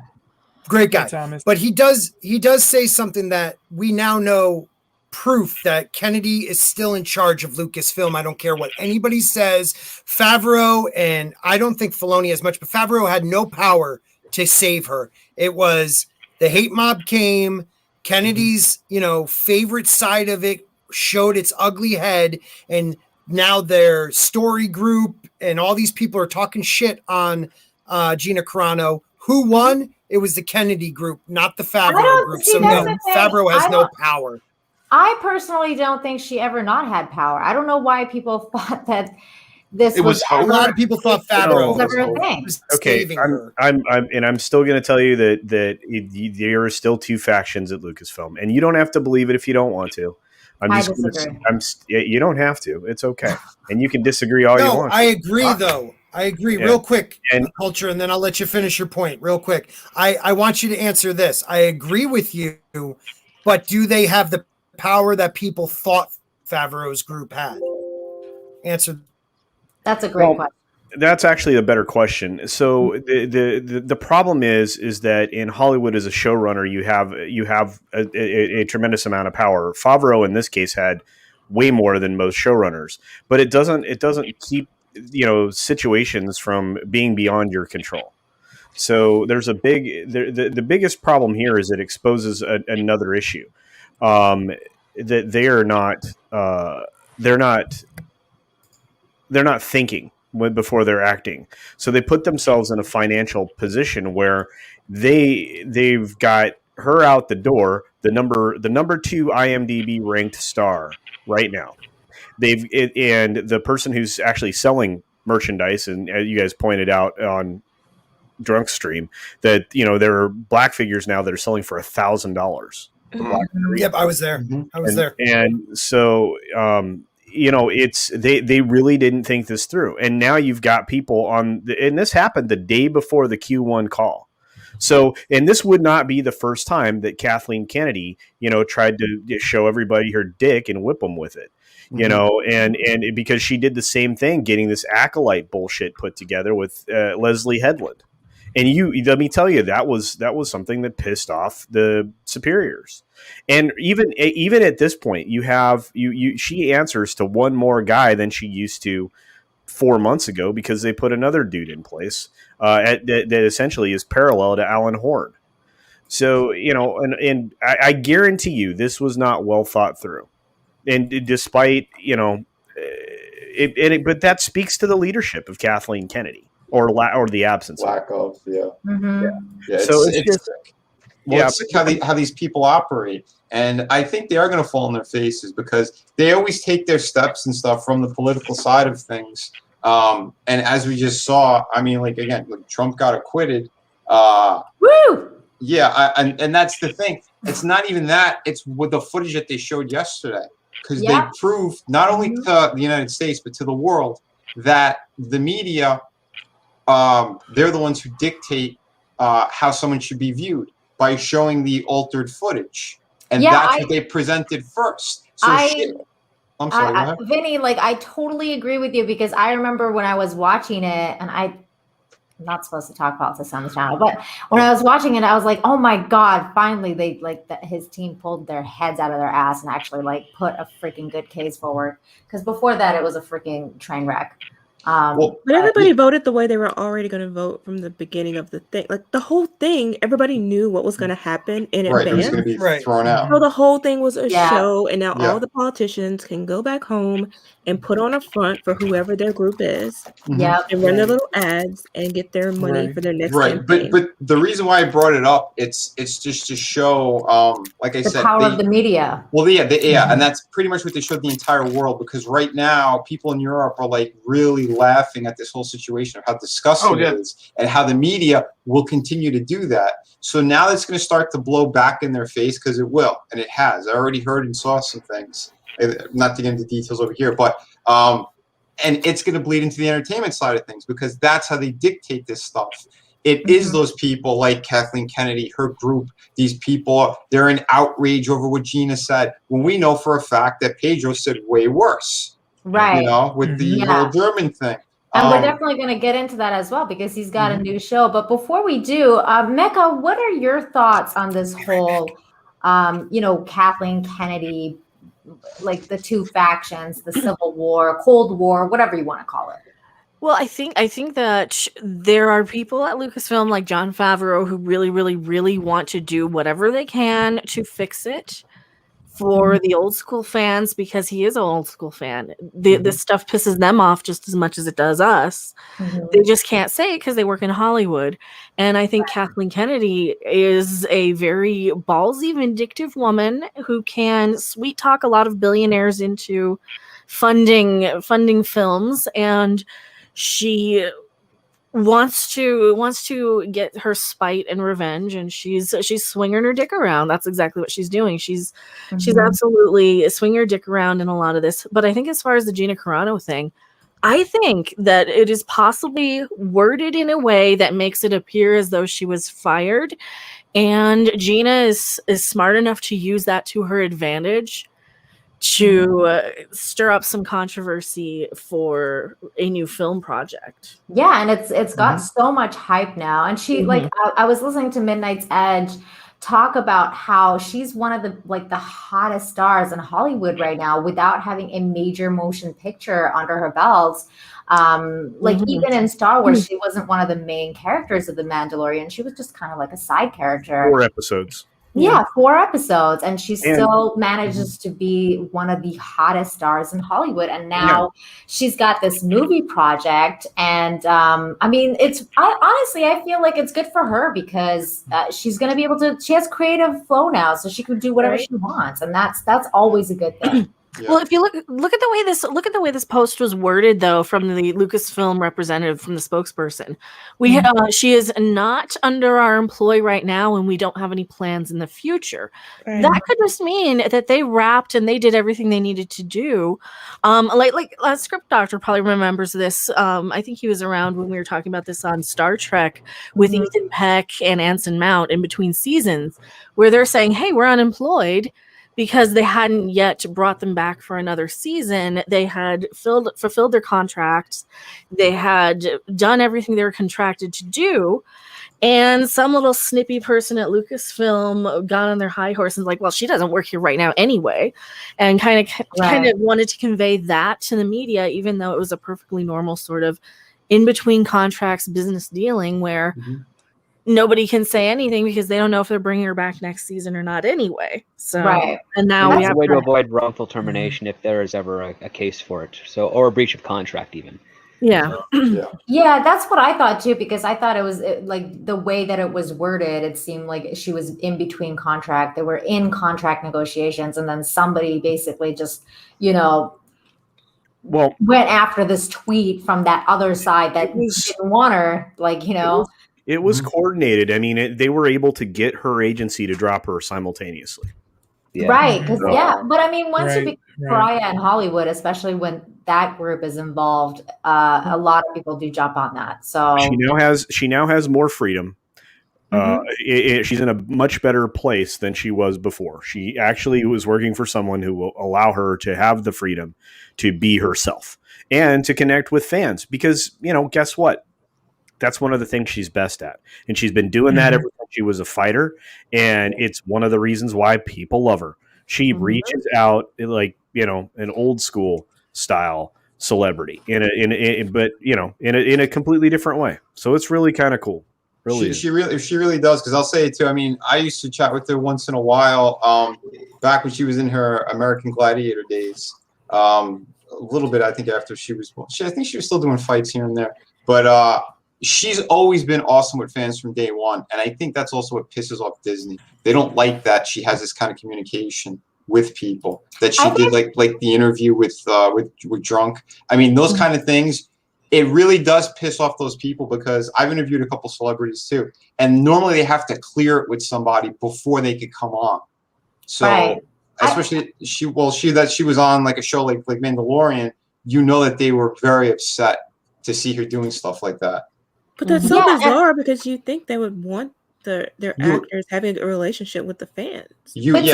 Great guy. Thomas. But he does say something that we now know, proof that Kennedy is still in charge of Lucasfilm. I don't care what anybody says. Favreau, and I don't think Filoni as much, but Favreau had no power to save her. It was the hate mob came, Kennedy's, favorite side of it showed its ugly head, and now their story group and all these people are talking shit on Gina Carano. Who won? It was the Kennedy group, not the Favreau group. So no, Favreau has no power. I personally don't think she ever not had power. I don't know why people thought that this was a lot of people thought Favreau was ever a thing. Okay, I'm still going to tell you that there are still two factions at Lucasfilm, and you don't have to believe it if you don't want to. I disagree. You don't have to. It's okay, and you can disagree all you want. I agree, though. I agree. Real quick, Culture, and then I'll let you finish your point. Real quick, I want you to answer this. I agree with you, but do they have the power that people thought Favreau's group had? Answer. That's a great question. That's actually a better question. So the problem is that in Hollywood as a showrunner, you have a tremendous amount of power. Favreau in this case had way more than most showrunners, but it doesn't keep situations from being beyond your control. So there's the biggest problem here is it exposes another issue. That they're not thinking before they're acting. So they put themselves in a financial position where they've got her out the door, the number 2 IMDb ranked star right now. And the person who's actually selling merchandise, and as you guys pointed out on Drunk Stream, that there are black figures now that are selling for $1,000. Yep, I was there. And so it's they really didn't think this through, and now you've got people and this happened the day before the Q1 call. So, and this would not be the first time that Kathleen Kennedy, tried to show everybody her dick and whip them with it, and because she did the same thing, getting this acolyte bullshit put together with Leslie Headland. And let me tell you, that was something that pissed off the superiors. And even at this point, she answers to one more guy than she used to 4 months ago, because they put another dude in place that essentially is parallel to Alan Horn. So, and I guarantee you this was not well thought through. And despite, but that speaks to the leadership of Kathleen Kennedy. Or the absence, lack of, yeah. Mm-hmm. Yeah, so it's just Well, it's like how these people operate. And I think they are going to fall on their faces because they always take their steps and stuff from the political side of things. And as we just saw, I mean, like, again, like Trump got acquitted. Woo! Yeah, and that's the thing. It's not even that. It's with the footage that they showed yesterday. Because they proved not only to the United States, but to the world that the media, they're the ones who dictate how someone should be viewed by showing the altered footage. And that's what they presented first. So I'm sorry, go ahead. Vinny, like, I totally agree with you because I remember when I was watching it, and I'm not supposed to talk politics on the channel, but when I was watching it, I was like, oh my God, finally they his team pulled their heads out of their ass and actually like put a freaking good case forward. Because before that, it was a freaking train wreck. But everybody voted the way they were already going to vote from the beginning of the thing. Like the whole thing, everybody knew what was going to happen in advance. It was going to be thrown out. So the whole thing was a show, and now all the politicians can go back home and put on a front for whoever their group is, and run their little ads and get their money for their next campaign. But the reason why I brought it up, it's just to show, like I said, the power of the media. Well, and that's pretty much what they showed the entire world. Because right now, people in Europe are like really laughing at this whole situation of how disgusting it is, and how the media will continue to do that. So now it's going to start to blow back in their face, because it will, and it has. I already heard and saw some things. Not to get into details over here, but and it's going to bleed into the entertainment side of things, because that's how they dictate this stuff. It is those people like Kathleen Kennedy, her group, these people, they're in outrage over what Gina said, when we know for a fact that Pedro said way worse. Right. You know, with the whole German thing. And we're definitely going to get into that as well, because he's got a new show. But before we do, Mecca, what are your thoughts on this whole, Kathleen Kennedy, like the two factions, the Civil War, Cold War, whatever you want to call it? Well, I think that there are people at Lucasfilm like Jon Favreau who really, really, really want to do whatever they can to fix it for the old school fans, because he is an old school fan. This stuff pisses them off just as much as it does us. They just can't say it because they work in Hollywood. And I think Kathleen Kennedy is a very ballsy, vindictive woman who can sweet talk a lot of billionaires into funding films, and she wants to get her spite and revenge, and she's swinging her dick around. That's exactly what she's doing. She's absolutely swinging her dick around in a lot of this. But I think as far as the Gina Carano thing, I think that it is possibly worded in a way that makes it appear as though she was fired, and Gina is smart enough to use that to her advantage to stir up some controversy for a new film project. Yeah, and it's got so much hype now. And she I was listening to Midnight's Edge talk about how she's one of the hottest stars in Hollywood right now without having a major motion picture under her belt. Even in Star Wars, she wasn't one of the main characters of The Mandalorian. She was just kind of like a side character. 4 episodes. Yeah, 4 episodes, and she still manages to be one of the hottest stars in Hollywood. And now she's got this movie project, and honestly, I feel like it's good for her, because she's going to be able to. She has creative flow now, so she can do whatever she wants, and that's always a good thing. Yeah. Well, if you look at the way this post was worded, though, from the Lucasfilm representative, from the spokesperson, she is not under our employ right now, and we don't have any plans in the future. That could just mean that they wrapped and they did everything they needed to do. Script Doctor probably remembers this. I think he was around when we were talking about this on Star Trek with Ethan Peck and Anson Mount in between seasons, where they're saying, "Hey, we're unemployed." Because they hadn't yet brought them back for another season. They had fulfilled their contracts. They had done everything they were contracted to do. And some little snippy person at Lucasfilm got on their high horse and was like, well, she doesn't work here right now anyway. And kind of wanted to convey that to the media, even though it was a perfectly normal sort of in between contracts business dealing where nobody can say anything because they don't know if they're bringing her back next season or not anyway. So, and now we have a way to avoid wrongful termination if there is ever a case for it. So, or a breach of contract even. Yeah. Yeah, that's what I thought too, because I thought it was like the way that it was worded, it seemed like she was in between contract. They were in contract negotiations, and then somebody basically just, Well, went after this tweet from that other side that didn't want her, It was coordinated. I mean, they were able to get her agency to drop her simultaneously. Right, because but I mean, once you become right. pariah in Hollywood, especially when that group is involved, a lot of people do jump on that. So she now has more freedom. She's in a much better place than she was before. She actually was working for someone who will allow her to have the freedom to be herself and to connect with fans. Because, guess what? That's one of the things she's best at. And she's been doing that ever since she was a fighter. And it's one of the reasons why people love her. She reaches out like, an old school style celebrity in a completely different way. So it's really kind of cool. She really does, because I'll say it too. I mean, I used to chat with her once in a while, back when she was in her American Gladiator days. A little bit, I think, after she was. I think she was still doing fights here and there, but she's always been awesome with fans from day one, and I think that's also what pisses off Disney. They don't like that she has this kind of communication with people. That she did like the interview with Drunk. I mean, those kind of things. It really does piss off those people, because I've interviewed a couple celebrities too, and normally they have to clear it with somebody before they could come on. So especially she was on like a show like Mandalorian, that they were very upset to see her doing stuff like that. But that's so bizarre, because you think they would want their actors having a relationship with the fans. That's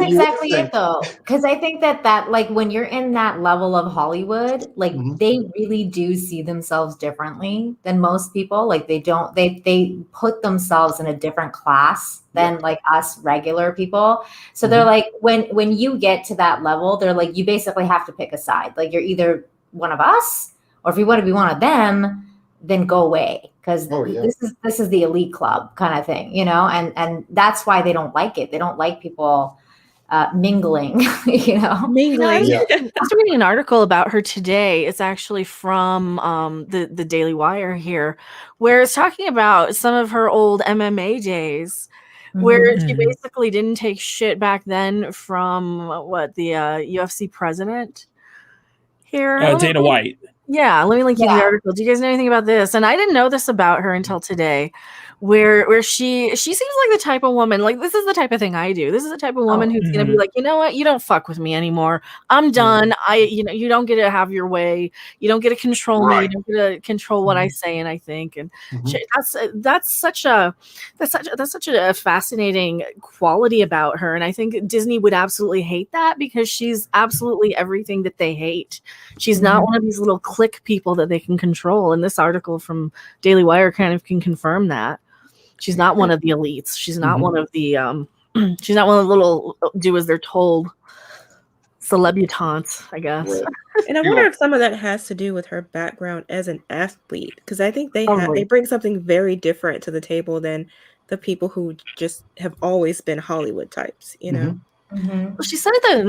exactly it though. Because I think that like when you're in that level of Hollywood, like they really do see themselves differently than most people. Like they put themselves in a different class than like us regular people. So they're like, when you get to that level, they're like, you basically have to pick a side. Like you're either one of us, or if you want to be one of them, then go away, because this is the elite club kind of thing, and that's why they don't like it. They don't like people mingling, Mingling. I was reading an article about her today. It's actually from the Daily Wire here, where it's talking about some of her old MMA days, where she basically didn't take shit back then from the UFC president here, Dana White. Yeah, let me link you the article. Do you guys know anything about this? And I didn't know this about her until today, where she seems like the type of woman, like this is the type of thing I do. This is the type of woman who's gonna be like, you know what, you don't fuck with me anymore. I'm done. You don't get to have your way. You don't get to control me. You don't get to control what I say and I think. And that's such a fascinating quality about her. And I think Disney would absolutely hate that, because she's absolutely everything that they hate. She's not one of these little clique people that they can control. And this article from Daily Wire kind of can confirm that. She's not one of the elites. She's not one of the she's not one of the little do as they're told celebutantes, I guess. Right. And I wonder if some of that has to do with her background as an athlete, because I think they bring something very different to the table than the people who just have always been Hollywood types, Well, she said that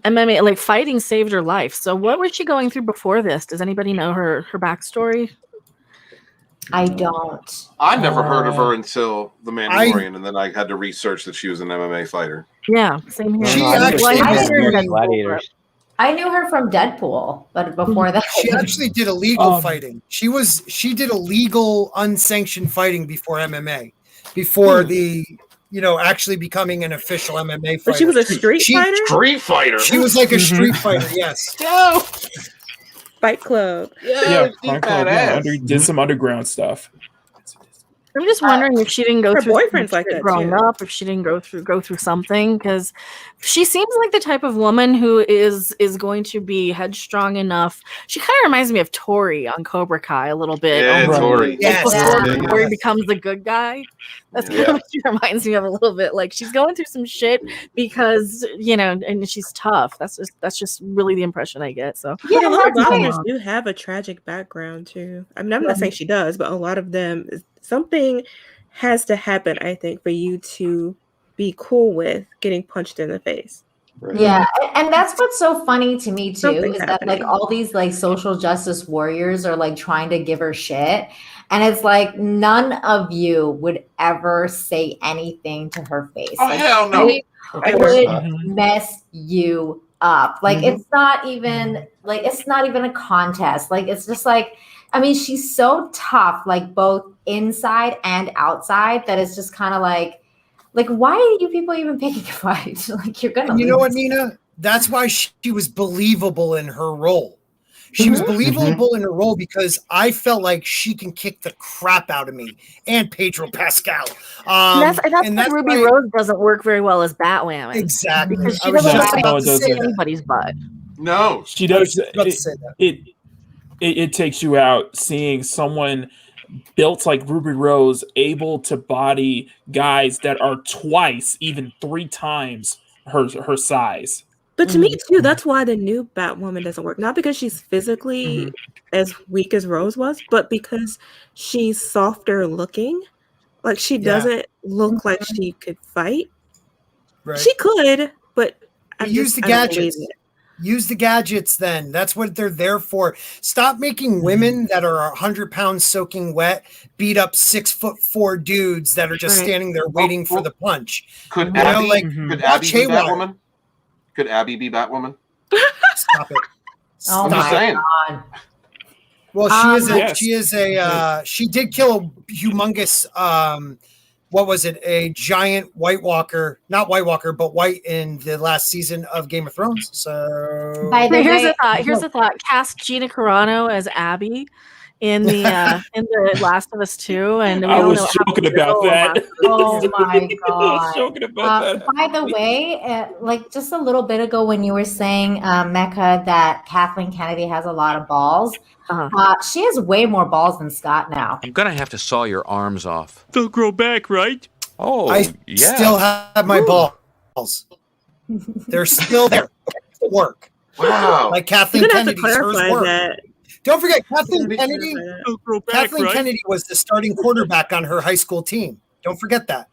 MMA, like fighting, saved her life. So what was she going through before this? Does anybody know her backstory? I don't. I never heard of her until The Mandalorian, and then I had to research that she was an MMA fighter. Yeah, same here. I knew her from Deadpool, but before that, she actually did illegal fighting. She did illegal, unsanctioned fighting before MMA, before the actually becoming an official MMA fighter. But she was a street fighter. Street fighter. She was like a street fighter. Yes. No. Fight Club. Fight Club. Yeah, did some underground stuff. I'm just wondering if she didn't go through boyfriends like that growing up, if she didn't go through something, because she seems like the type of woman who is going to be headstrong enough. She kind of reminds me of Tori on Cobra Kai a little bit. Yeah, Tori. Before Tori becomes the good guy. That's kind of what she reminds me of a little bit. Like she's going through some shit because and she's tough. That's just really the impression I get. So a lot of boxers do have a tragic background too. I mean, I'm not saying she does, but a lot of them, something has to happen, I think, for you to be cool with getting punched in the face. Right. Yeah, and that's what's so funny to me too Something's is that like happening. all these like social justice warriors are like trying to give her shit, and it's like none of you would ever say anything to her face. Oh, Like hell no. she Of course would not. mess you up. Like Mhm. it's not even a contest. Like it's just like I mean she's so tough, like both inside and outside, that it's just kind of like, why are you people even picking a fight? Like, you're gonna And you lose. know what, Nina? That's why she was believable in her role. She was believable in her role because I felt like she can kick the crap out of me and Pedro Pascal. That's And why that's Ruby why Rose doesn't work very well as Batwoman. exactly. Because I she was doesn't just like about it to say doesn't. that. anybody's butt. No. She I was does. just about to say that. It takes you out seeing someone built like Ruby Rose able to body guys that are twice, even 3 times her size. But to me too, that's why the new Batwoman doesn't work. Not because she's physically as weak as Rose was, but because she's softer looking. Like she doesn't look like she could fight. Right. She could, but I use the don't believe gadgets. it. Use the gadgets then. That's what they're there for. Stop making women that are 100 pounds soaking wet beat up 6'4" dudes that are just Right. standing there waiting for the punch. Could You know, Abby, like, could watch Abby be Haywire. Batwoman? Could Abby be Batwoman? Stop it. Oh I'm just my saying. god. Well, Yes. she did kill a humongous what was it? A giant White Walker, not White Walker, but white in the last season of Game of Thrones. So By the Here's way, a thought. Here's a thought. Cast Gina Carano as Abby in the Last of Us 2, and we I all was know how joking about that. oh my I was god. joking about that. By the way, like just a little bit ago when you were saying, Mecca, that Kathleen Kennedy has a lot of balls, she has way more balls than Scott now. I'm gonna have to saw your arms off. They'll grow back, right? Oh, I yeah. still have my balls. They're still there. They work. Wow. Like You're Kathleen gonna have to Kennedy's, hers clarify work. that. Don't forget, Kathleen Kennedy. They'll grow back, Kathleen right? Kennedy was the starting quarterback on her high school team. Don't forget that.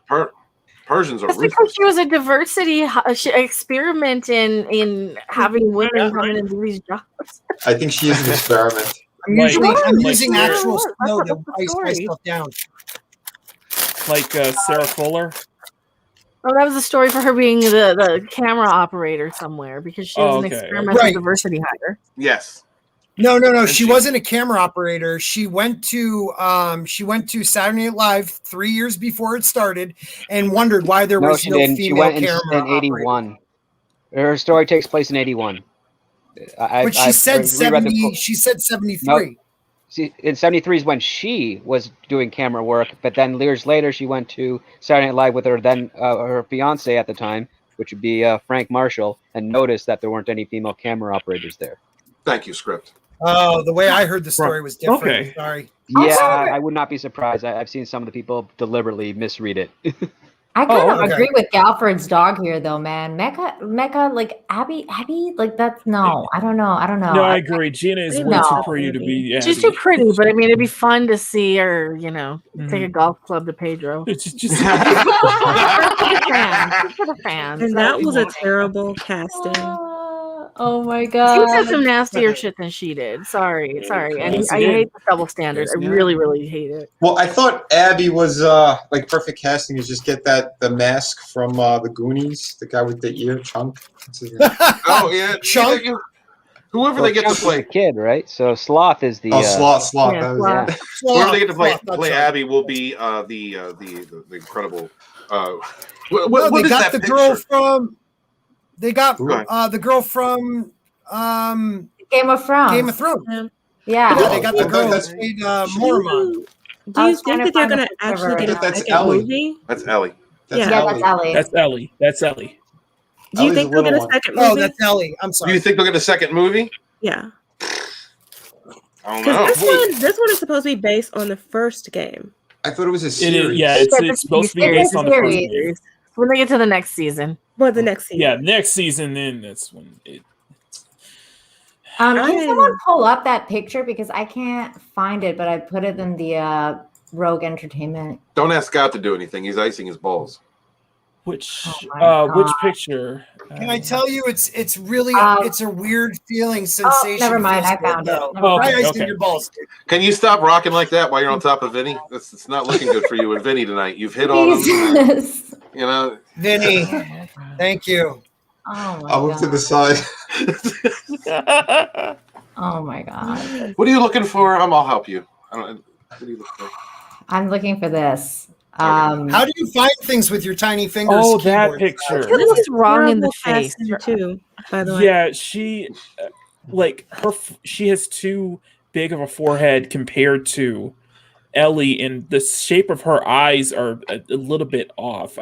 Persians are That's because ruthless. she was a diversity experiment in having women come in and do these jobs. I think she is an experiment. I'm Like- using like actual That's snow what- to that's the ice story. myself down. Like Sarah Fuller. Oh, that was a story for her being the camera operator somewhere because she was an Okay. experimental Right. diversity hire. Yes. No. And She wasn't a camera operator. She went to Saturday Night Live 3 years before it started and wondered why there No, was she no didn't. She female went in camera operator. 81. Her story takes place in 81. But she said reread the 70. book. She said 73. See, in 73 is when she was doing camera work, but then years later she went to Saturday Night Live with her then her fiance at the time, which would be Frank Marshall, and noticed that there weren't any female camera operators there. Thank you, script. Oh, the way I heard the story was different. Okay. Sorry. Yeah, I would not be surprised. I've seen some of the people deliberately misread it. I kind of okay. agree with Galford's dog here, though, man. Mecca, like Abby, like that's no. I don't know. No, I agree. Gina is way No. too pretty to be Abby. She's too pretty, but I mean, it'd be fun to see her, take a golf club to Pedro. It's just For the fans. For the fans. And that was a terrible casting. Oh my He god. said some nastier shit than she did. Sorry. And Yes, I he did. hate the double standard. Yes, I he did. really, really hate it. Well, I thought Abby was like perfect casting is just get the mask from the Goonies, the guy with the ear chunk. What's his name? Oh yeah, Chunk. Whoever they get to play, the kid, right? So Sloth is the Sloth. Yeah, that was Sloth. it. whoever they get to play That's right. Abby will be the incredible. What No, they is got that the picture? girl from. They got Go ahead. the girl from Game of Thrones. Game of Thrones. Yeah. Yeah, they got the Oh, girl that's- that played Mormont. Do I you was trying think to that they're find a going to picture of actually her get a right now. That's second Ellie. movie? That's Ellie. That's Yeah. Yeah, Ellie. that's Ellie. That's Ellie. That's Ellie. Do you Ellie's think the they'll get a little one. second movie? Oh, that's Ellie. I'm Do sorry. you think they'll get a second movie? Yeah. I don't Because know. this one is supposed to be based on the first game. I thought it was a It series. is, yeah, it's supposed to be It's based a on the first series. game. When they get to the next season. Well, the next season. Yeah, next season, then that's when it. Can someone pull up that picture because I can't find it, but I put it in the Rogue Entertainment. Don't ask Scott to do anything. He's icing his balls. Which God. picture? Can I tell you, it's really it's a weird feeling Oh, sensation. never mind. Feels I found good, it. though. Never Oh, mind. Try icing okay. your balls. Can you stop rocking like that while you're on top of Vinny? It's not looking good for you and Vinny tonight. You've hit on him. Jesus. You know, Vinny, thank you. Oh my I'll move to the God. side. Oh my God. what are you looking for? I'll help you. What are you looking for? I'm looking for this. How do you find things with your tiny fingers? Oh, that keyboard? picture. This is wrong in the Terrible face. casting, too, by the way. Yeah, she she has too big of a forehead compared to Ellie, and the shape of her eyes are a little bit off. She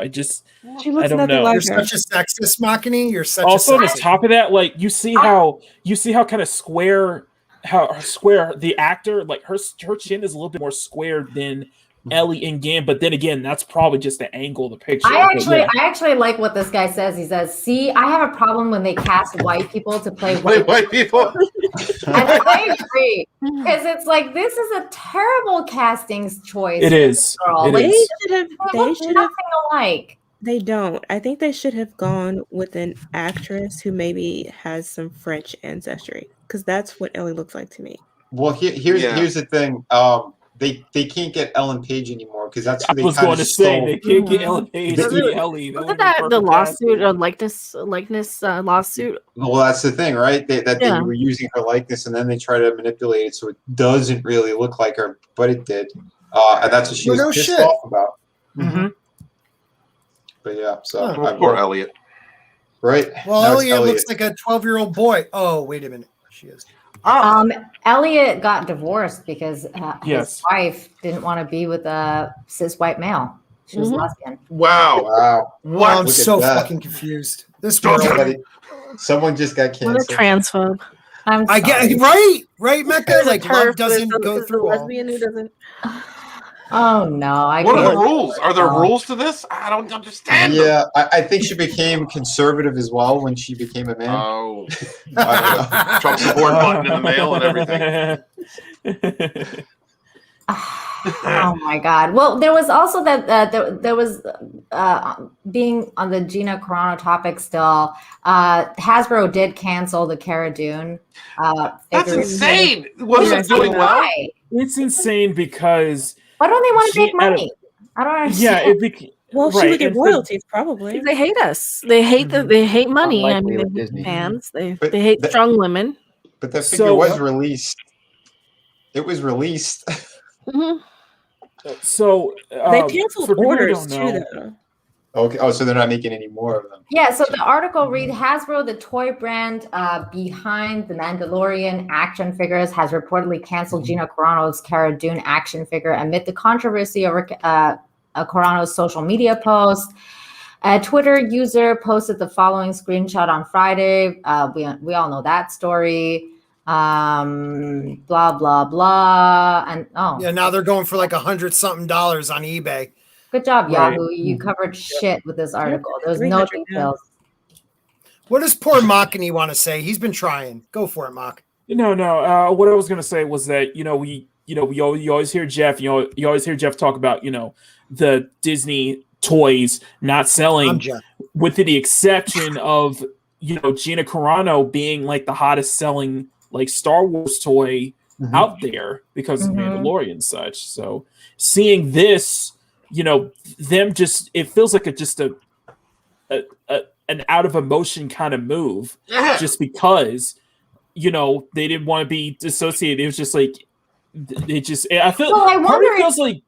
looks don't nothing know. like You're her. such a sexist, Makini. You're such Also, a on sexist. top of that, like you see how kind of square the actor, like her chin is a little bit more squared than Ellie in game, but then again, that's probably just the angle of the picture. I But yeah. actually like what this guy says. He says, "See, I have a problem when they cast white people to play White people. And I agree because it's like this is a terrible casting choice. It is. Girl. It Like, is. they look nothing alike. They don't. I think they should have gone with an actress who maybe has some French ancestry, because that's what Ellie looks like to me. Well, here's the thing. They can't get Ellen Page anymore because that's who they I was kind going of to say stole. they can't get Ellen Page to be Ellie. Wasn't that the lawsuit or likeness lawsuit? Well, that's the thing, right? They were using her likeness, and then they try to manipulate it so it doesn't really look like her, but it did, and that's what she was pissed off about. Mm-hmm. But yeah, so Poor Elliot. Right. Well, Now it's Elliot looks like a 12-year-old boy. Oh, wait a minute. She is. Elliot got divorced because Yes. his wife didn't want to be with a cis white male. She was lesbian. Wow. What? I'm Look at so that. fucking confused. This world. Someone just got What a canceled. transphobe. I get right, Mecca. There's a Like turf, love doesn't there's a- go there's a through all. lesbian who doesn't. Oh no! What are the rules? Are there rules to this? I don't understand. Yeah, I think she became conservative as well when she became a man. Oh, I don't know. Trump support button in the mail and everything. Oh my God! Well, there was also that there was being on the Gina Carano topic still. Hasbro did cancel the Cara Dune. That's figure. insane. Wasn't it doing well? Why? It's insane because Why don't they want to make She- out of- money? I don't yeah, understand. Well, she right, would get and for- royalties, probably. They hate us. They hate they hate money. I Unlikely mean, with they hate Disney. fans. They But hate that- strong women. But that figure So- was released. It was released. Mhm. So They for canceled people who orders don't know- too, though. Okay. Oh, so they're not making any more of them. Yeah, so the article reads Hasbro, the toy brand behind the Mandalorian action figures, has reportedly canceled Gina Carano's Cara Dune action figure amid the controversy over Carano's social media post. A Twitter user posted the following screenshot on Friday. We all know that story. Blah, blah, blah. And Yeah, now they're going for like $100-something on eBay. good job, Right. Yahoo. You covered shit with this article. There's no 300 now. details. What does poor Makini want to say? He's been trying. Go for it, Mock. No. What I was gonna say was that you always hear Jeff. You always hear Jeff talk about the Disney toys not selling, I'm Jeff. with the exception of Gina Carano being like the hottest selling like Star Wars toy out there because of Mandalorian and such. So seeing this, them just it feels like an out of emotion kind of move, just because they didn't want to be dissociated. It was just like they just. I feel. Well, I part of wonder me feels like.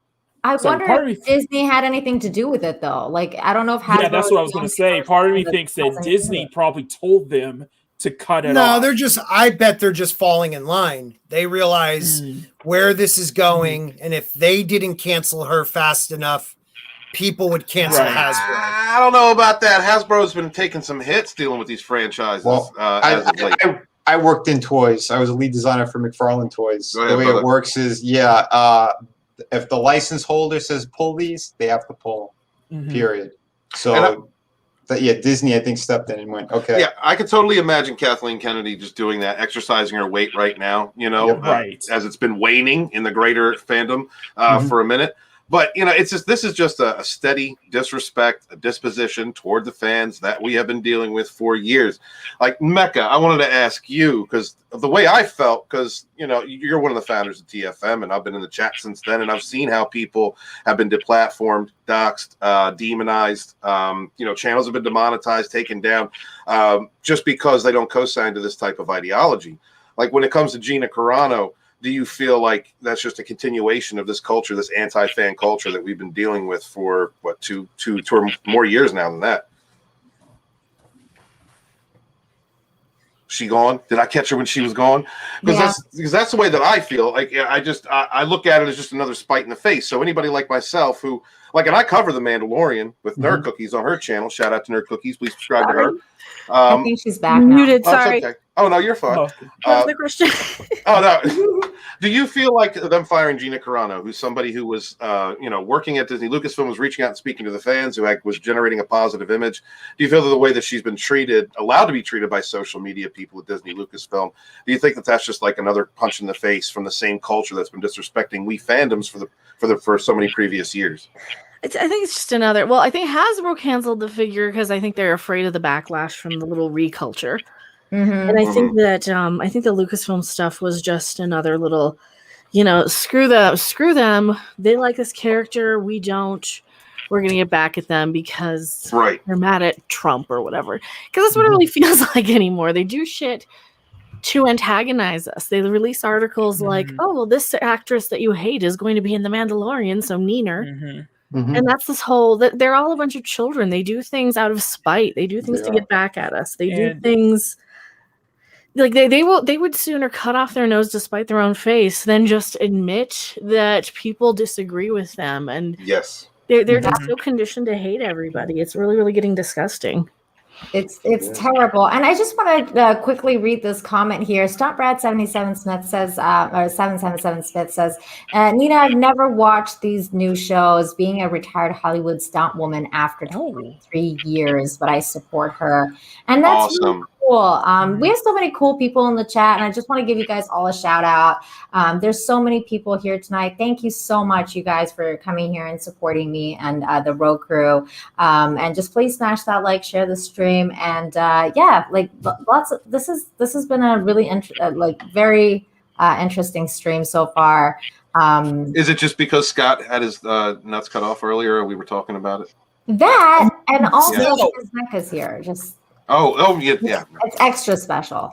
I Sorry, wonder part of if me- Disney had anything to do with it, though. Like, I don't know if Hasbro Yeah, that's what I was going to say. Part of me thinks that Disney probably told them to cut it No, off. I bet they're just falling in line. They realize where this is going, and if they didn't cancel her fast enough, people would cancel Right. Hasbro. I don't know about that. Hasbro's been taking some hits dealing with these franchises. Well, as of late. I worked in toys. I was a lead designer for McFarlane Toys. Go ahead, The way brother. it works is, if the license holder says pull these, they have to pull. Mhm. Period. And So, Disney I think stepped in and went, okay. Yeah, I could totally imagine Kathleen Kennedy just doing that, exercising her weight right now, Yeah, right. as it's been waning in the greater fandom Mhm. for a minute. But it's just this is just a steady disrespect, a disposition toward the fans that we have been dealing with for years. Like Mecca, I wanted to ask you because the way I felt, because you're one of the founders of TFM, and I've been in the chat since then, and I've seen how people have been deplatformed, doxxed, demonized. Channels have been demonetized, taken down, just because they don't co-sign to this type of ideology. Like when it comes to Gina Carano, do you feel like that's just a continuation of this culture, this anti-fan culture that we've been dealing with for two or more years now than that? She gone? Did I catch her when she was gone? Because that's the way that I feel. Like I look at it as just another spite in the face. So anybody like myself who and I cover The Mandalorian with Nerd Cookies on her channel. Shout out to Nerd Cookies. Please subscribe to her. I think she's back now. Muted. Sorry. Okay. Oh no, you're fine. What was the question? Oh no. Do you feel like them firing Gina Carano, who's somebody who was, working at Disney Lucasfilm, was reaching out and speaking to the fans, who was generating a positive image? Do you feel that the way that she's been allowed to be treated by social media people at Disney Lucasfilm, do you think that that's just like another punch in the face from the same culture that's been disrespecting we fandoms for so many previous years? I think it's just another. Well, I think Hasbro canceled the figure because I think they're afraid of the backlash from the little reculture. And I think that the Lucasfilm stuff was just another little, screw them. They like this character. We don't. We're gonna get back at them because they're mad at Trump or whatever. Because that's what it really feels like anymore. They do shit to antagonize us. They release articles like, "Oh, well, this actress that you hate is going to be in The Mandalorian, so meaner." And that's this whole. They're all a bunch of children. They do things out of spite. They do things to get back at us. They do things. Like they would sooner cut off their nose to spite their own face than just admit that people disagree with them, and they're just so conditioned to hate everybody. It's really, really getting disgusting. It's terrible. And I just want to quickly read this comment here. Stuntbrad77 Smith says, or 777 Smith says, Nina, I've never watched these new shows, being a retired Hollywood stunt woman after 23 years, but I support her. And that's awesome. Really cool. We have so many cool people in the chat, and I just want to give you guys all a shout out. There's so many people here tonight. Thank you so much, you guys, for coming here and supporting me and the Row Crew. And just please smash that like, share the stream, and lots of this has been a really very interesting stream so far. Is it just because Scott had his nuts cut off earlier? We were talking about it. That and also because Mecca's here. Just yeah. It's extra special.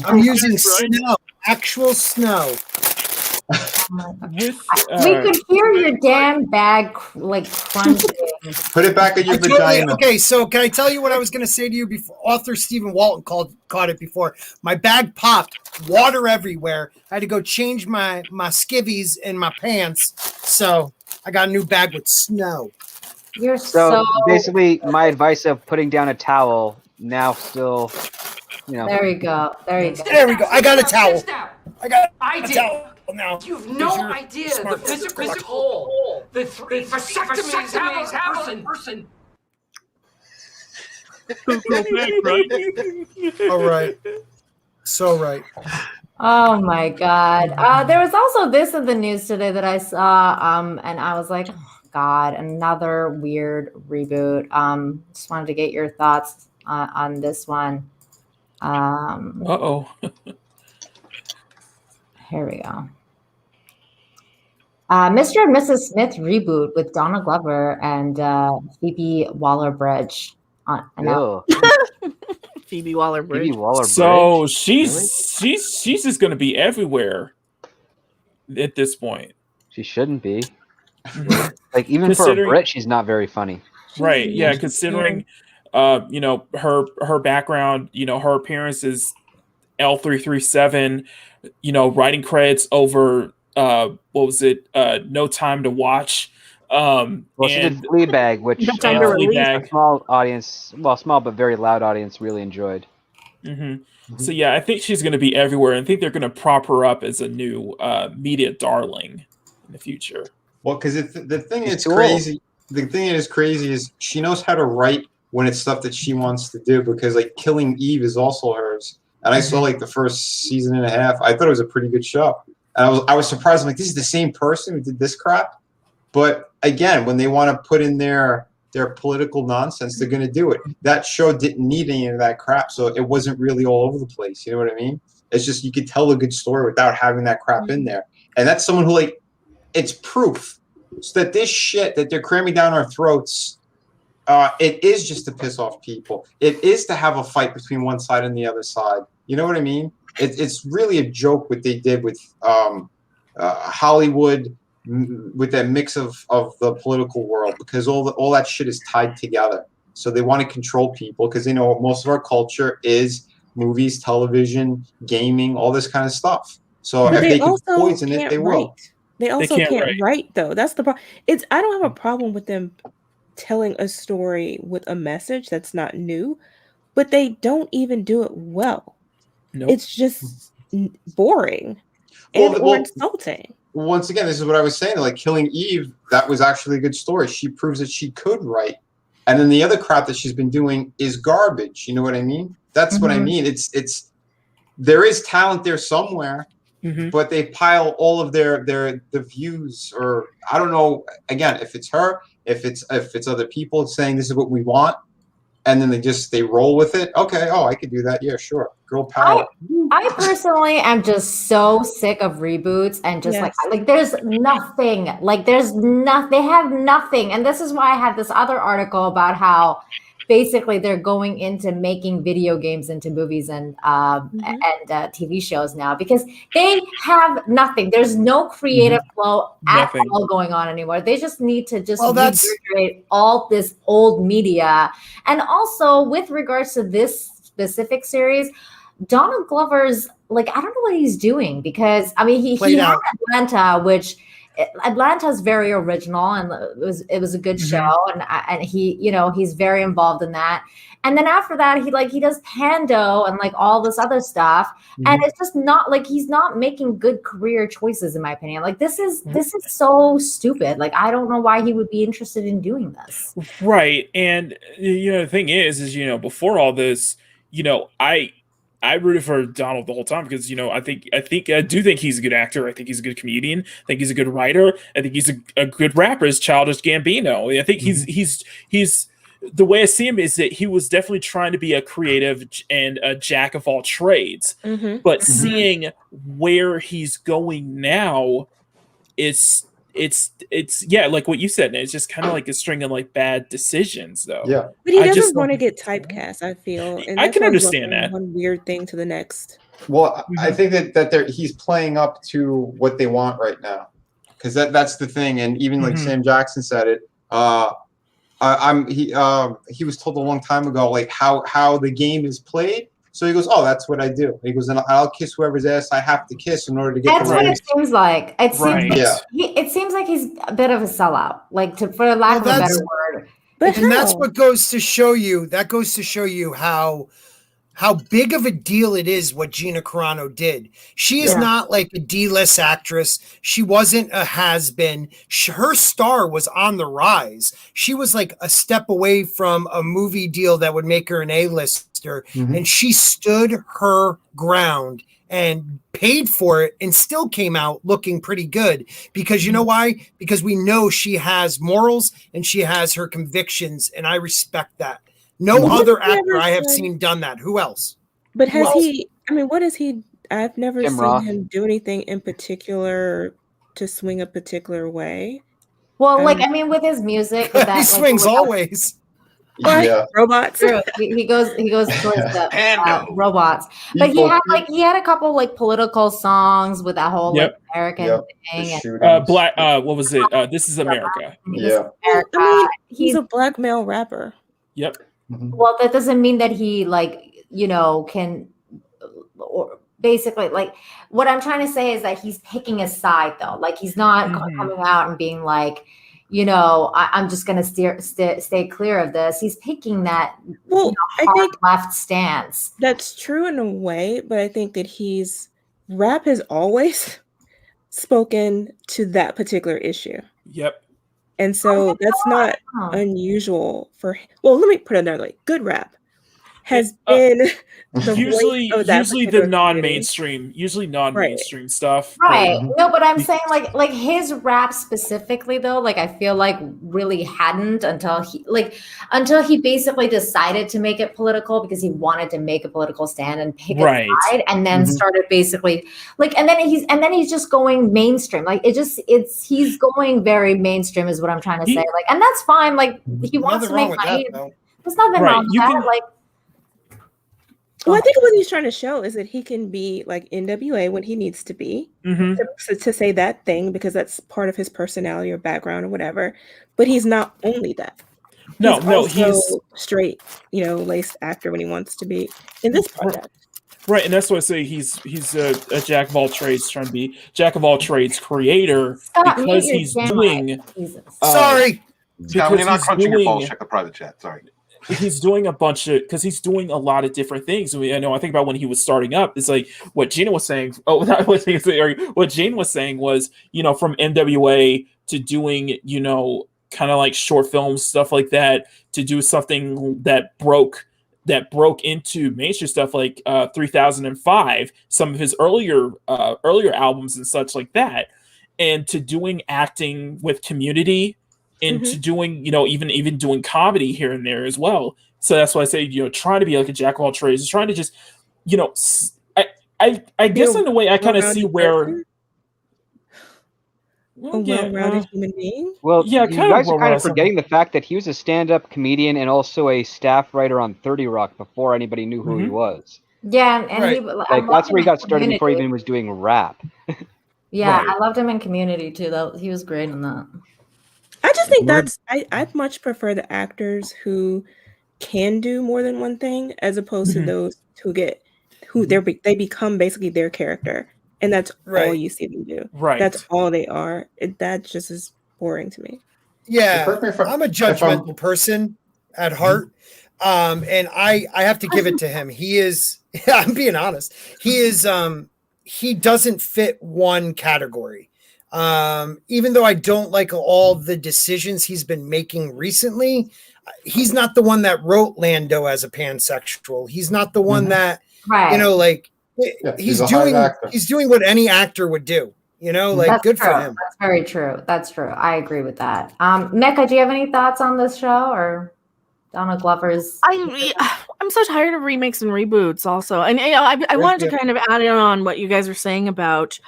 I'm using snow, actual snow. We could hear your damn bag crunching. Put it back in your vagina. Okay, so can I tell you what I was going to say to you before? Author Stephen Walton caught it before. My bag popped, water everywhere. I had to go change my skivvies in my pants. So I got a new bag with snow. You're so basically my advice of putting down a towel now still, There you go. There we go. I got a towel. I got a towel. Now. You've no idea the physical toll the vasectomies have on person. All right. So right. Oh my God. There was also this in the news today that I saw, and I was like, oh God, another weird reboot. Just wanted to get your thoughts on this one. Here we go. Mr. and Mrs. Smith reboot with Donald Glover and Phoebe Waller-Bridge. Phoebe Waller-Bridge. So she's just going to be everywhere at this point. She shouldn't be. Like even for a Brit, she's not very funny. Right? Yeah, considering her background, her appearance is L337. Writing credits over. What was it? No Time to Watch. Well, she did Fleabag, which a small audience, small but very loud audience, really enjoyed. So yeah, I think she's going to be everywhere, and I think they're going to prop her up as a new media darling in the future. Well, because the thing that's crazy, the thing that is crazy is she knows how to write when it's stuff that she wants to do. Because like Killing Eve is also hers, and I saw the first season and a half. I thought it was a pretty good show. And I was surprised. I'm like, this is the same person who did this crap. But again, when they want to put in their political nonsense, they're going to do it. That show didn't need any of that crap, so it wasn't really all over the place. You know what I mean? It's just you could tell a good story without having that crap in there. And that's someone who, like, it's proof so that this shit that they're cramming down our throats, it is just to piss off people. It is to have a fight between one side and the other side. You know what I mean? It's really a joke what they did with Hollywood, with that mix of the political world, because all that shit is tied together. So they want to control people because they know most of our culture is movies, television, gaming, all this kind of stuff. So But if they can also poison it, can't they will. write. They also can't write, though. That's the problem. I don't have a problem with them telling a story with a message that's not new, but they don't even do it well. Nope. It's just boring or insulting. Once again, this is what I was saying. Like Killing Eve, that was actually a good story. She proves that she could write. And then the other crap that she's been doing is garbage. You know what I mean? That's what I mean. It's there is talent there somewhere, but they pile all of the views, or I don't know. Again, if it's her, if it's other people saying this is what we want, and then they roll with it. Okay, I could do that. Yeah, sure. Girl power. I personally am just so sick of reboots and just like there's nothing. Like they have nothing. And this is why I had this other article about how basically they're going into making video games into movies and TV shows now, because they have nothing. There's no creative flow at all going on anymore. They just need to recreate all this old media. And also with regards to this specific series, Donald Glover's like, I don't know what he's doing, because I mean he had Atlanta, which Atlanta's very original and it was a good show, and he, you know, he's very involved in that. And then after that, he does Pando and like all this other stuff, and it's just not like he's not making good career choices, in my opinion. Like this is so stupid. Like I don't know why he would be interested in doing this. Right, and you know the thing is you know before all this, you know I rooted for Donald the whole time because, you know, I do think he's a good actor. I think he's a good comedian. I think he's a good writer. I think he's a good rapper. As Childish Gambino, I think he's the way I see him is that he was definitely trying to be a creative and a jack of all trades. But seeing where he's going now, it's like what you said. It's just kind of like a string of like bad decisions, though. Yeah, but he doesn't want to get typecast. I feel, and I can understand that. One weird thing to the next. Well, I think that he's playing up to what they want right now, because that's the thing. And even like Sam Jackson said it. He was told a long time ago like how the game is played. So he goes, "Oh, that's what I do." He goes, "And I'll kiss whoever's ass I have to kiss in order to get." That's what it seems like. It seems like it seems like he's a bit of a sellout, like for lack of a better word. And that's what goes to show you. That goes to show you how big of a deal it is what Gina Carano did. She is not like a D-list actress. She wasn't a has-been. Her star was on the rise. She was like a step away from a movie deal that would make her an A-lister. And she stood her ground and paid for it and still came out looking pretty good. Because you know why? Because we know she has morals and she has her convictions, and I respect that. No other actor I have seen done that. Who else? But he? I mean, what is he? I've never seen him do anything in particular to swing a particular way. Well, like I mean, with his music, with that, he swings always. Robots. True. He goes towards the robots. But he had a couple like political songs with that whole like, American thing. Black. What was it? This is America. America. I mean, he's a black male rapper. Yep. Well, that doesn't mean that he like, you know, can, or basically like what I'm trying to say is that he's picking a side though. Like he's not coming out and being like, you know, I'm just going to stay clear of this. He's picking that I think left stance. That's true in a way, but I think that rap has always spoken to that particular issue. Yep. And so that's not unusual for. Well, let me put it another way. Good rap. has been the usually voice of that the particular non-mainstream, non-mainstream stuff. Right. No, but I'm saying like his rap specifically though, like I feel like really hadn't until he basically decided to make it political because he wanted to make a political stand and pick a side, and then started basically like and then he's just going mainstream. Like he's going very mainstream is what I'm trying to say. Like, and that's fine. Like he wants to make money. There's nothing wrong with that. Like well, I think what he's trying to show is that he can be like NWA when he needs to be to say that thing because that's part of his personality or background or whatever. But he's not only that. He's straight, laced actor when he wants to be in this project. Right, and that's why I say he's a jack of all trades, trying to be jack of all trades creator because he's doing. Sorry, Scott, when you're not crunching your balls, check the private chat. Sorry. He's doing a bunch of because he's doing a lot of different things. I know. I think about when he was starting up. It's like what Gina was saying. What Jane was saying was, from NWA to doing, kind of like short films, stuff like that, to do something that broke into mainstream stuff like 3005, some of his earlier albums and such like that, and to doing acting with Community. Into doing, even doing comedy here and there as well. So that's why I say, trying to be like a jack of all trades, trying to just, I guess in a way I kind of see where. Well-rounded human being. Well, yeah, you guys are kind of forgetting the fact that he was a stand-up comedian and also a staff writer on 30 Rock before anybody knew who he was. Yeah, and that's where he got started before he even was doing rap. Yeah, I loved him in Community too. Though he was great in that. I just think I'd much prefer the actors who can do more than one thing as opposed to those who they become basically their character, and that's all you see them do. Right, that's all they are. That just is boring to me. Yeah, I'm a judgmental person at heart, and I have to give it to him. He is. I'm being honest. He is. He doesn't fit one category. Even though I don't like all the decisions he's been making recently, he's not the one that wrote Lando as a pansexual. He's not the one that, he's doing what any actor would do, That's good true. for him. That's very true. That's true. I agree with that. Mecca, do you have any thoughts on this show or Donald Glover's? I'm so tired of remakes and reboots also. And I wanted to kind of add in on what you guys were saying about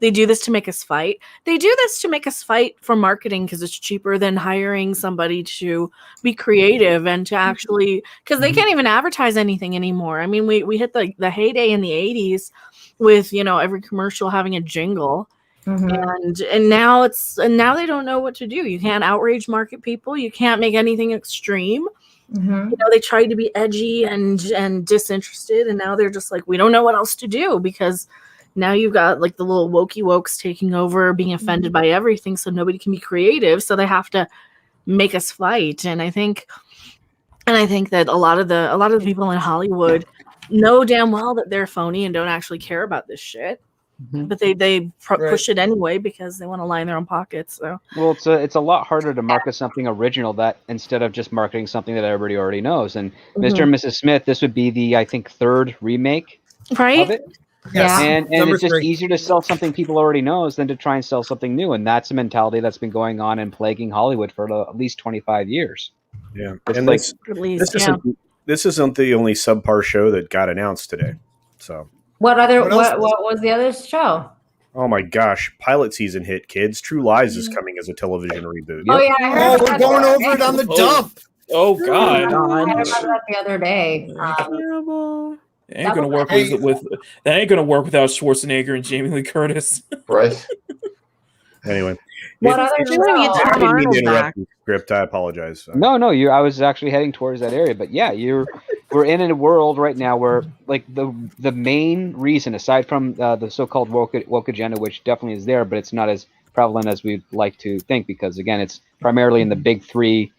they do this to make us fight. They do this to make us fight for marketing because it's cheaper than hiring somebody to be creative and to actually, because they can't even advertise anything anymore. I mean, we hit the heyday in the 80s with, every commercial having a jingle. And now they don't know what to do. You can't outrage market people. You can't make anything extreme. They tried to be edgy and disinterested, and now they're just like, we don't know what else to do because now you've got like the little wokes taking over, being offended by everything, so nobody can be creative. So they have to make us fight. And I think that a lot of the people in Hollywood know damn well that they're phony and don't actually care about this shit. But they push it anyway because they want to line their own pockets. So well, it's a lot harder to market something original that instead of just marketing something that everybody already knows. And Mr. and Mrs. Smith, this would be the third remake of it. Yeah, and it's just easier to sell something people already knows than to try and sell something new, and that's a mentality that's been going on and plaguing Hollywood for at least 25 years. Yeah, it's and like this isn't the only subpar show that got announced today. So what was the other show? Oh my gosh, pilot season hit, kids! True Lies is coming as a television reboot. Oh yeah, I heard we're going over it on the dump. Oh God! I heard about that the other day. Terrible. That ain't gonna work that ain't gonna work without Schwarzenegger and Jamie Lee Curtis. Right. Anyway, what other script? I apologize. No, I was actually heading towards that area, but yeah, we're in a world right now where like the main reason, aside from the so-called woke agenda, which definitely is there, but it's not as prevalent as we'd like to think, because again, it's primarily in the big three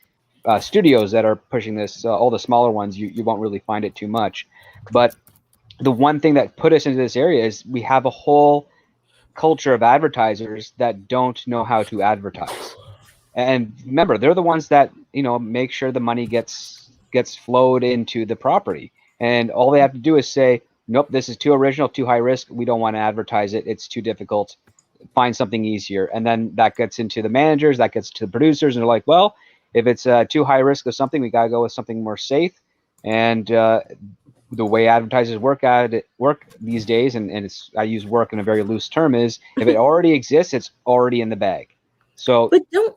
studios that are pushing this. All the smaller ones, you won't really find it too much. But the one thing that put us into this area is we have a whole culture of advertisers that don't know how to advertise. And remember, they're the ones that make sure the money gets flowed into the property. And all they have to do is say, nope, this is too original, too high risk. We don't want to advertise it. It's too difficult. Find something easier. And then that gets into the managers, that gets to the producers, and they're like, well, if it's too high risk of something, we got to go with something more safe. And the way advertisers work these days, and I use work in a very loose term, is if it already exists, it's already in the bag. So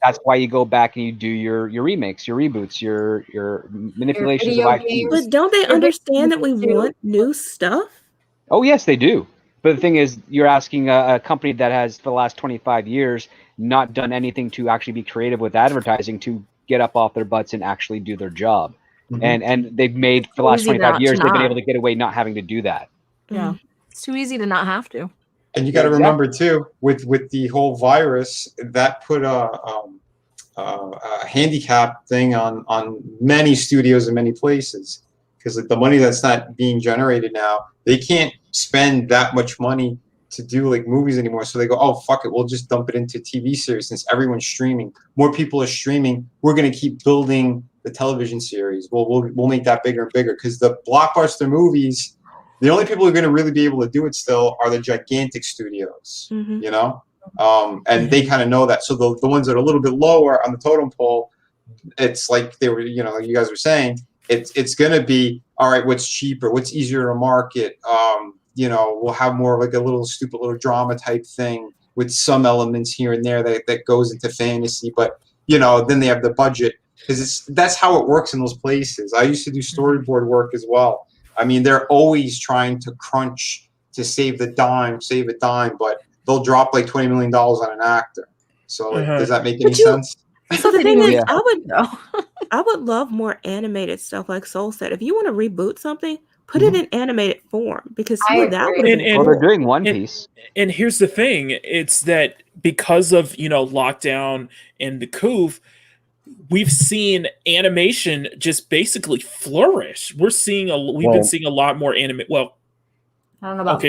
that's why you go back and you do your remakes, your reboots, your manipulations of IP. But don't they understand that we want new stuff? Oh, yes, they do. But the thing is, you're asking a company that has, for the last 25 years, not done anything to actually be creative with advertising to get up off their butts and actually do their job. Mhm. And they've made, for the last 25 years, they've been able to get away not having to do that. Yeah. It's too easy to not have to. And you got to remember too, with the whole virus, that put a handicap thing on many studios in many places, because like the money that's not being generated now, they can't spend that much money to do like movies anymore. So they go, oh fuck it, we'll just dump it into TV series since everyone's streaming. More people are streaming. We're gonna keep building the television series. We'll make that bigger and bigger, because the blockbuster movies, the only people who are going to really be able to do it still are the gigantic studios, you know? And they kind of know that. So the ones that are a little bit lower on the totem pole, it's like they were, you know, like you guys were saying, it's going to be, all right, what's cheaper, what's easier to market? You know, we'll have more of like a little stupid little drama type thing with some elements here and there that goes into fantasy. But, you know, then they have the budget, because that's how it works in those places. I used to do storyboard work as well. I mean, they're always trying to crunch to save a dime, but they'll drop like $20 million on an actor. So like, does that make any sense? So the thing is, I would love more animated stuff like Soul said. If you want to reboot something, put it in animated form, because that would have been cool. They're doing One Piece. And here's the thing: it's that because of lockdown and the coup, we've seen animation just basically flourish. We've been seeing a lot more anime. Well, I don't know about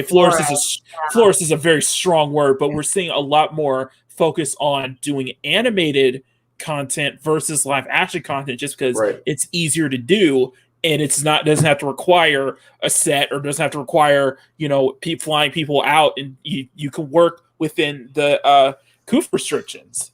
flourish is a very strong word, but we're seeing a lot more focus on doing animated content versus live action content, just because it's easier to do, and doesn't have to require a set, or doesn't have to require flying people out, and you can work within the COOF restrictions.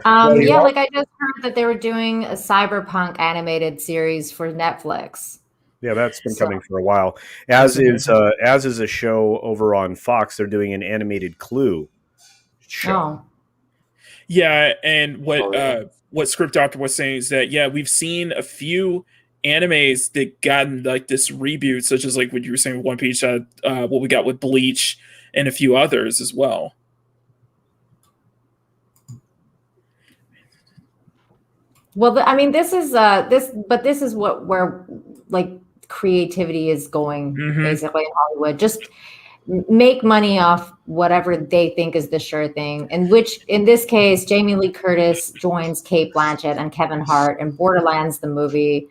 Yeah, like I just heard that they were doing a cyberpunk animated series for Netflix. Yeah, that's been coming for a while. As is a show over on Fox. They're doing an animated Clue show. Yeah, and what Script Doctor was saying is that we've seen a few animes that gotten like this reboot, such as like what you were saying with One Piece, what we got with Bleach, and a few others as well. Well, I mean, this is where like creativity is going, basically in Hollywood. Just make money off whatever they think is the sure thing. And which, in this case, Jamie Lee Curtis joins Cate Blanchett and Kevin Hart in Borderlands, the movie.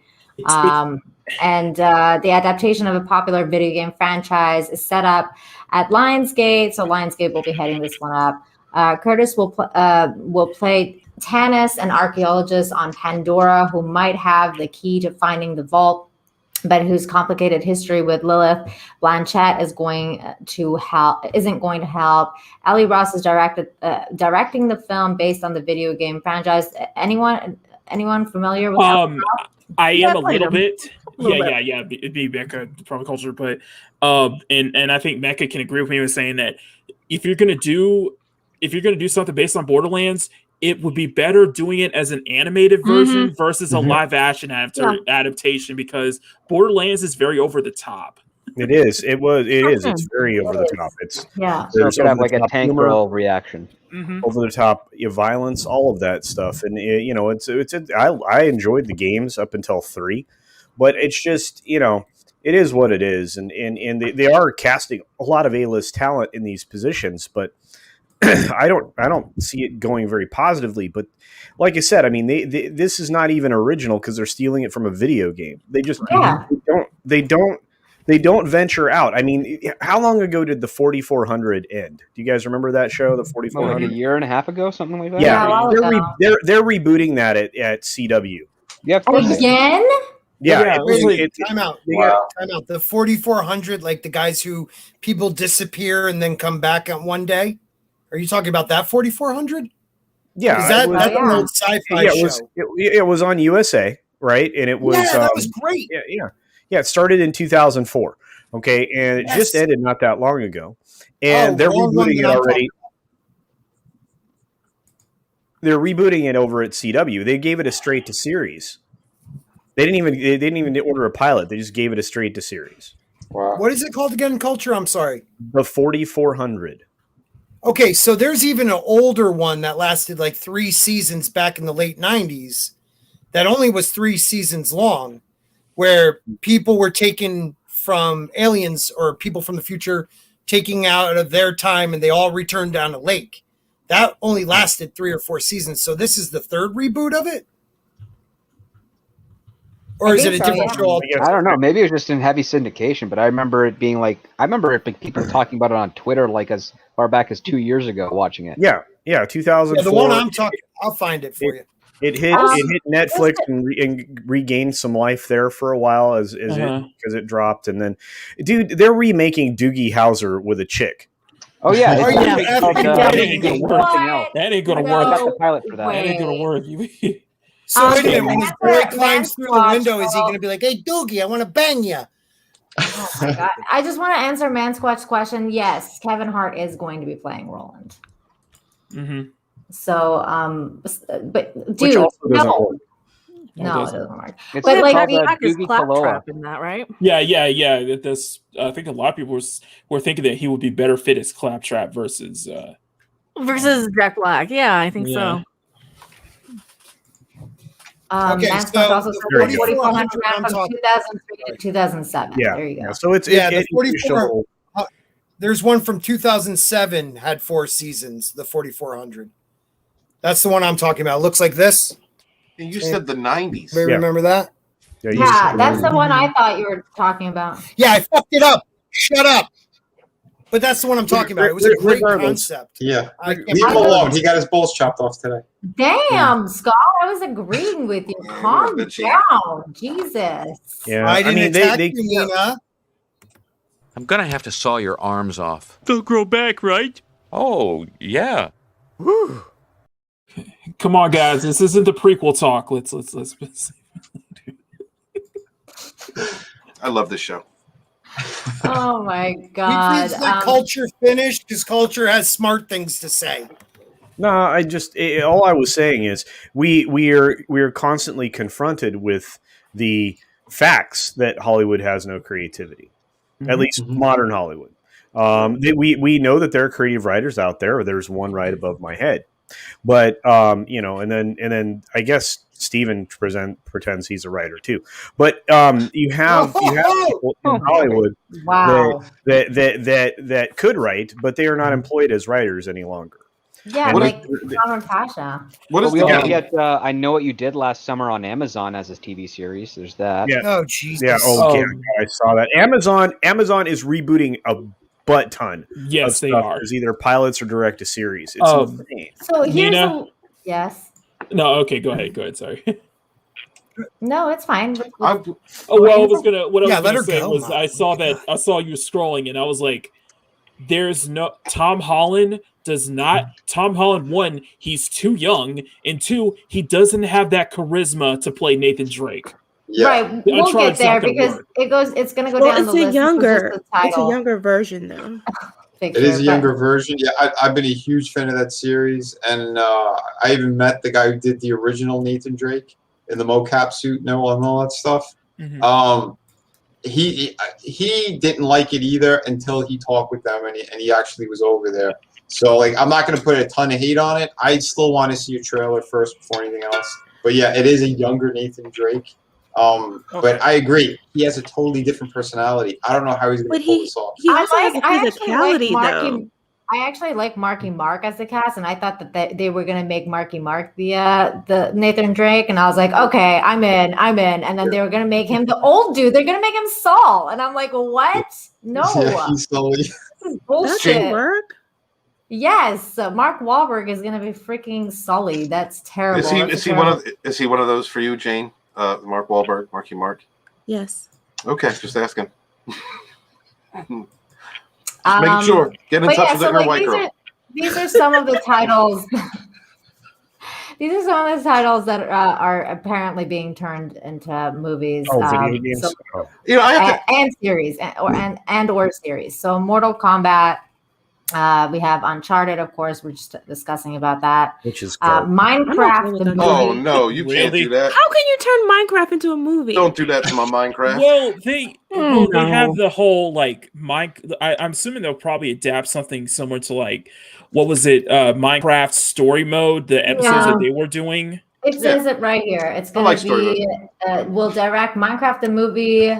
And the adaptation of a popular video game franchise is set up at Lionsgate. So Lionsgate will be heading this one up. Curtis will play Tanis, an archaeologist on Pandora who might have the key to finding the vault, but whose complicated history with Lilith Blanchett isn't going to help. Ali Ross is directing the film based on the video game franchise. Anyone familiar with that? I am a little bit. Yeah. It'd be Becca from culture, but and I think Mecca can agree with me with saying that if you're gonna do something based on Borderlands, it would be better doing it as an animated version versus a live action adaptation, because Borderlands is very over the top. It is. It is. It's very over the top. There's have like a tank girl reaction. Over the top violence, all of that stuff, and I enjoyed the games up until 3, but it's just it is what it is, and they are casting a lot of A-list talent in these positions, but I don't see it going very positively. But like I said, I mean, this is not even original because they're stealing it from a video game. They just they don't venture out. I mean, how long ago did the 4400 end? Do you guys remember that show, the 4400? Like a year and a half ago, something like that. Yeah, they're rebooting that at CW. Yeah, again. Yeah, Time out. Time out. The 4,400, like the guys who people disappear and then come back on one day. Are you talking about that 4,400? Yeah, that's an old sci-fi show. It was on USA, right? And it was that was great. Yeah. It started in 2004. Okay, and it just ended not that long ago, and they're rebooting it already. They're rebooting it over at CW. They gave it a straight to series. They didn't even order a pilot. They just gave it a straight to series. Wow. What is it called again? Culture. I'm sorry. The 4,400. Okay, so there's even an older one that lasted like 3 seasons back in the late 90s. That only was 3 seasons long, where people were taken from aliens or people from the future taking out of their time, and they all returned down a lake. That only lasted 3 or 4 seasons. So this is the 3rd reboot of it? Or is it a different show? I don't know. Maybe it was just in heavy syndication, but I remember it being like, people talking about it on Twitter like as far back as 2 years ago watching it. Yeah, 2004. Yeah, the one I'm talking, I'll find it for you. It hit Netflix and regained some life there for a while as because it dropped, and then, dude, they're remaking Doogie Howser with a chick. Oh yeah, that ain't gonna work. That ain't gonna work. I got the pilot for that. That ain't gonna work. So wait a minute, when his boy climbs through the window, is he going to be like, "Hey, Doogie, I want to bang you"? Oh my God. I just want to answer Mansquatch's question. Yes, Kevin Hart is going to be playing Roland. Mm-hmm. So, but dude, no, it doesn't work. No, it doesn't work. It's but like is Claptrap in that, right? Yeah. This, I think a lot of people were thinking that he would be better fit as Claptrap versus Jack Black. Yeah, I think so. Okay, Mansquatch also said 4,400 from 2003 to 2007. Yeah, there you go. So it's the 44. There's one from 2007 had 4 seasons. The 4,400. That's the one I'm talking about. It looks like this. And you said the 90s. Remember that? Yeah, that's the one I thought you were talking about. Yeah, I fucked it up. Shut up. But that's the one I'm talking about. It was a great concept. Yeah. Leave him alone. He got his balls chopped off today. Damn, Scott, I was agreeing with you. Calm down. Jesus. Yeah, I didn't attack you, Nina. I'm going to have to saw your arms off. They'll grow back, right? Oh, yeah. Whew. Come on, guys. This isn't the prequel talk. Let's. I love this show. Oh my God. We please let Culture finish because Culture has smart things to say. No, all I was saying is we are constantly confronted with the facts that Hollywood has no creativity, at least modern Hollywood. We know that there are creative writers out there. There's one right above my head, but and then I guess Steven pretends he's a writer too. But you have people in Hollywood that could write, but they are not employed as writers any longer. Yeah, like Tom and Pasha. What is we also get I Know What You Did Last Summer on Amazon as a TV series. There's that. Yeah. Oh, Jesus. Yeah. Okay. I saw that. Amazon is rebooting a butt ton. Yes, they are. There's either pilots or direct to series. It's insane. So here's Nina? Yes. No. Okay. Go ahead. Sorry. No, it's fine. I was gonna say was I saw you scrolling and I was like, there's no Tom Holland. Tom Holland, 1, he's too young, and 2, he doesn't have that charisma to play Nathan Drake. Yeah. Right, we'll get there because it's going to go down the list. It's a younger version, though. It is a younger version. Yeah, I've been a huge fan of that series, and I even met the guy who did the original Nathan Drake in the mocap suit and all that stuff. Mm-hmm. He didn't like it either until he talked with them, and he actually was over there. So, I'm not going to put a ton of hate on it. I still want to see a trailer first before anything else. But yeah, it is a younger Nathan Drake. But I agree. He has a totally different personality. I don't know how he's going to pull this off. He also has a physicality, though. I actually like Marky Mark as the cast, and I thought that they were going to make Marky Mark the Nathan Drake, and I was like, okay, I'm in. And then they were going to make him the old dude. They're going to make him Saul. And I'm like, what? No. Yeah, he's Sully. This is bullshit. Yes, Mark Wahlberg is going to be freaking Sully. That's terrible. Is he one of those for you, Jane? Mark Wahlberg, Marky Mark. Yes. Okay, just asking. Just making sure. Get in touch with the inner white girl. These are some of the titles. These are some of the titles that are apparently being turned into movies. Video games. So, I have and series or series. So Mortal Kombat. We have Uncharted, of course. We're just discussing about that. Which is Minecraft. The movie. Oh no, you can't do that. How can you turn Minecraft into a movie? Don't do that to my Minecraft. Well, they have the whole I'm assuming they'll probably adapt something similar to what was it? Minecraft Story Mode, the episodes that they were doing. It says it right here. It's going to be, will direct Minecraft the movie,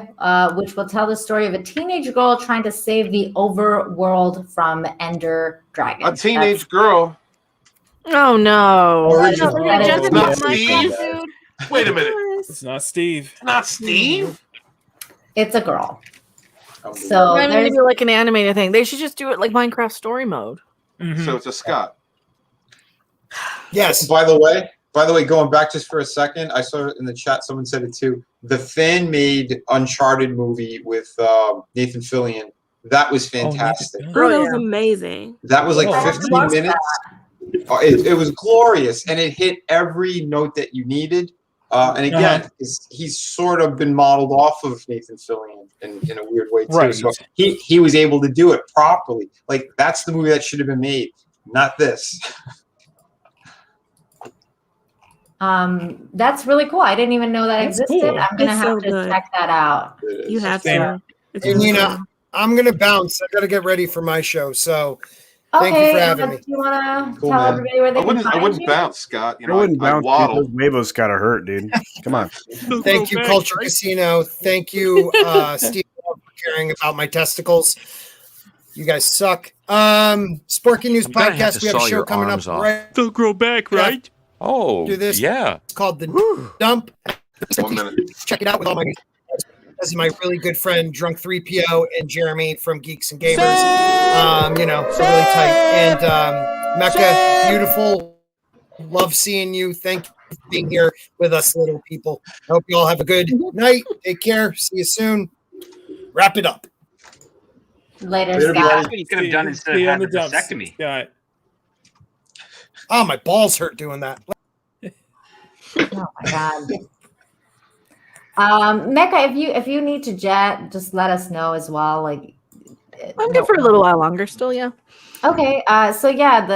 which will tell the story of a teenage girl trying to save the overworld from Ender dragons. A teenage girl? Oh, no. It's not Steve? Wait a minute. It's not Steve. It's not Steve? It's a girl. So I mean, do like an animated thing. They should just do it like Minecraft Story Mode. So it's a Scott. Yes. By the way, going back just for a second, I saw in the chat someone said it too. The fan-made Uncharted movie with Nathan Fillion, that was fantastic. That was amazing. That was 15 minutes. It was glorious, and it hit every note that you needed. And again, he's sort of been modeled off of Nathan Fillion in a weird way too. Right. So he was able to do it properly. That's the movie that should have been made, not this. That's really cool. I didn't even know that existed. Cool. I'm gonna have to check that out. You have to. And I'm gonna bounce. I gotta get ready for my show. So thank you for having me. Do you want to tell everybody where they can find I wouldn't you? bounce, Scott. I wouldn't bounce. Waddle. Those got to hurt, dude. Come on. Thank you, Culture Casino. Thank you, Steve, for caring about my testicles. You guys suck. Sporky News Podcast. We have a show coming up right. They'll grow back, right? Oh, Do this. yeah. It's called The Dump. 1 minute. Check it out with all my. This is my really good friend Drunk 3PO and Jeremy from Geeks and Gamers. So really tight. And Mecca, beautiful. Love seeing you. Thank you for being here with us, little people. I hope you all have a good night. Take care. See you soon. Wrap it up. Later, That's Scott. what you could have done instead of having a vasectomy. Yeah. Oh, my balls hurt doing that. Oh my god. Mecca, if you need to jet, just let us know as well. I'm good for a little while longer still, yeah. Okay, so yeah,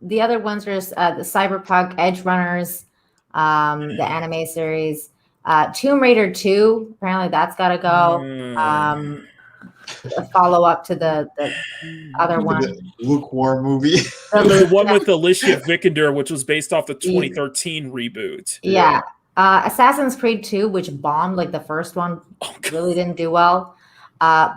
the other ones are just, the Cyberpunk Edge Runners, the anime series, Tomb Raider 2. Apparently, that's got to go. A follow up to the other one, The lukewarm movie. The one with Alicia Vikander, which was based off the 2013 reboot. Yeah. Assassin's Creed 2, which bombed like the first one, really didn't do well.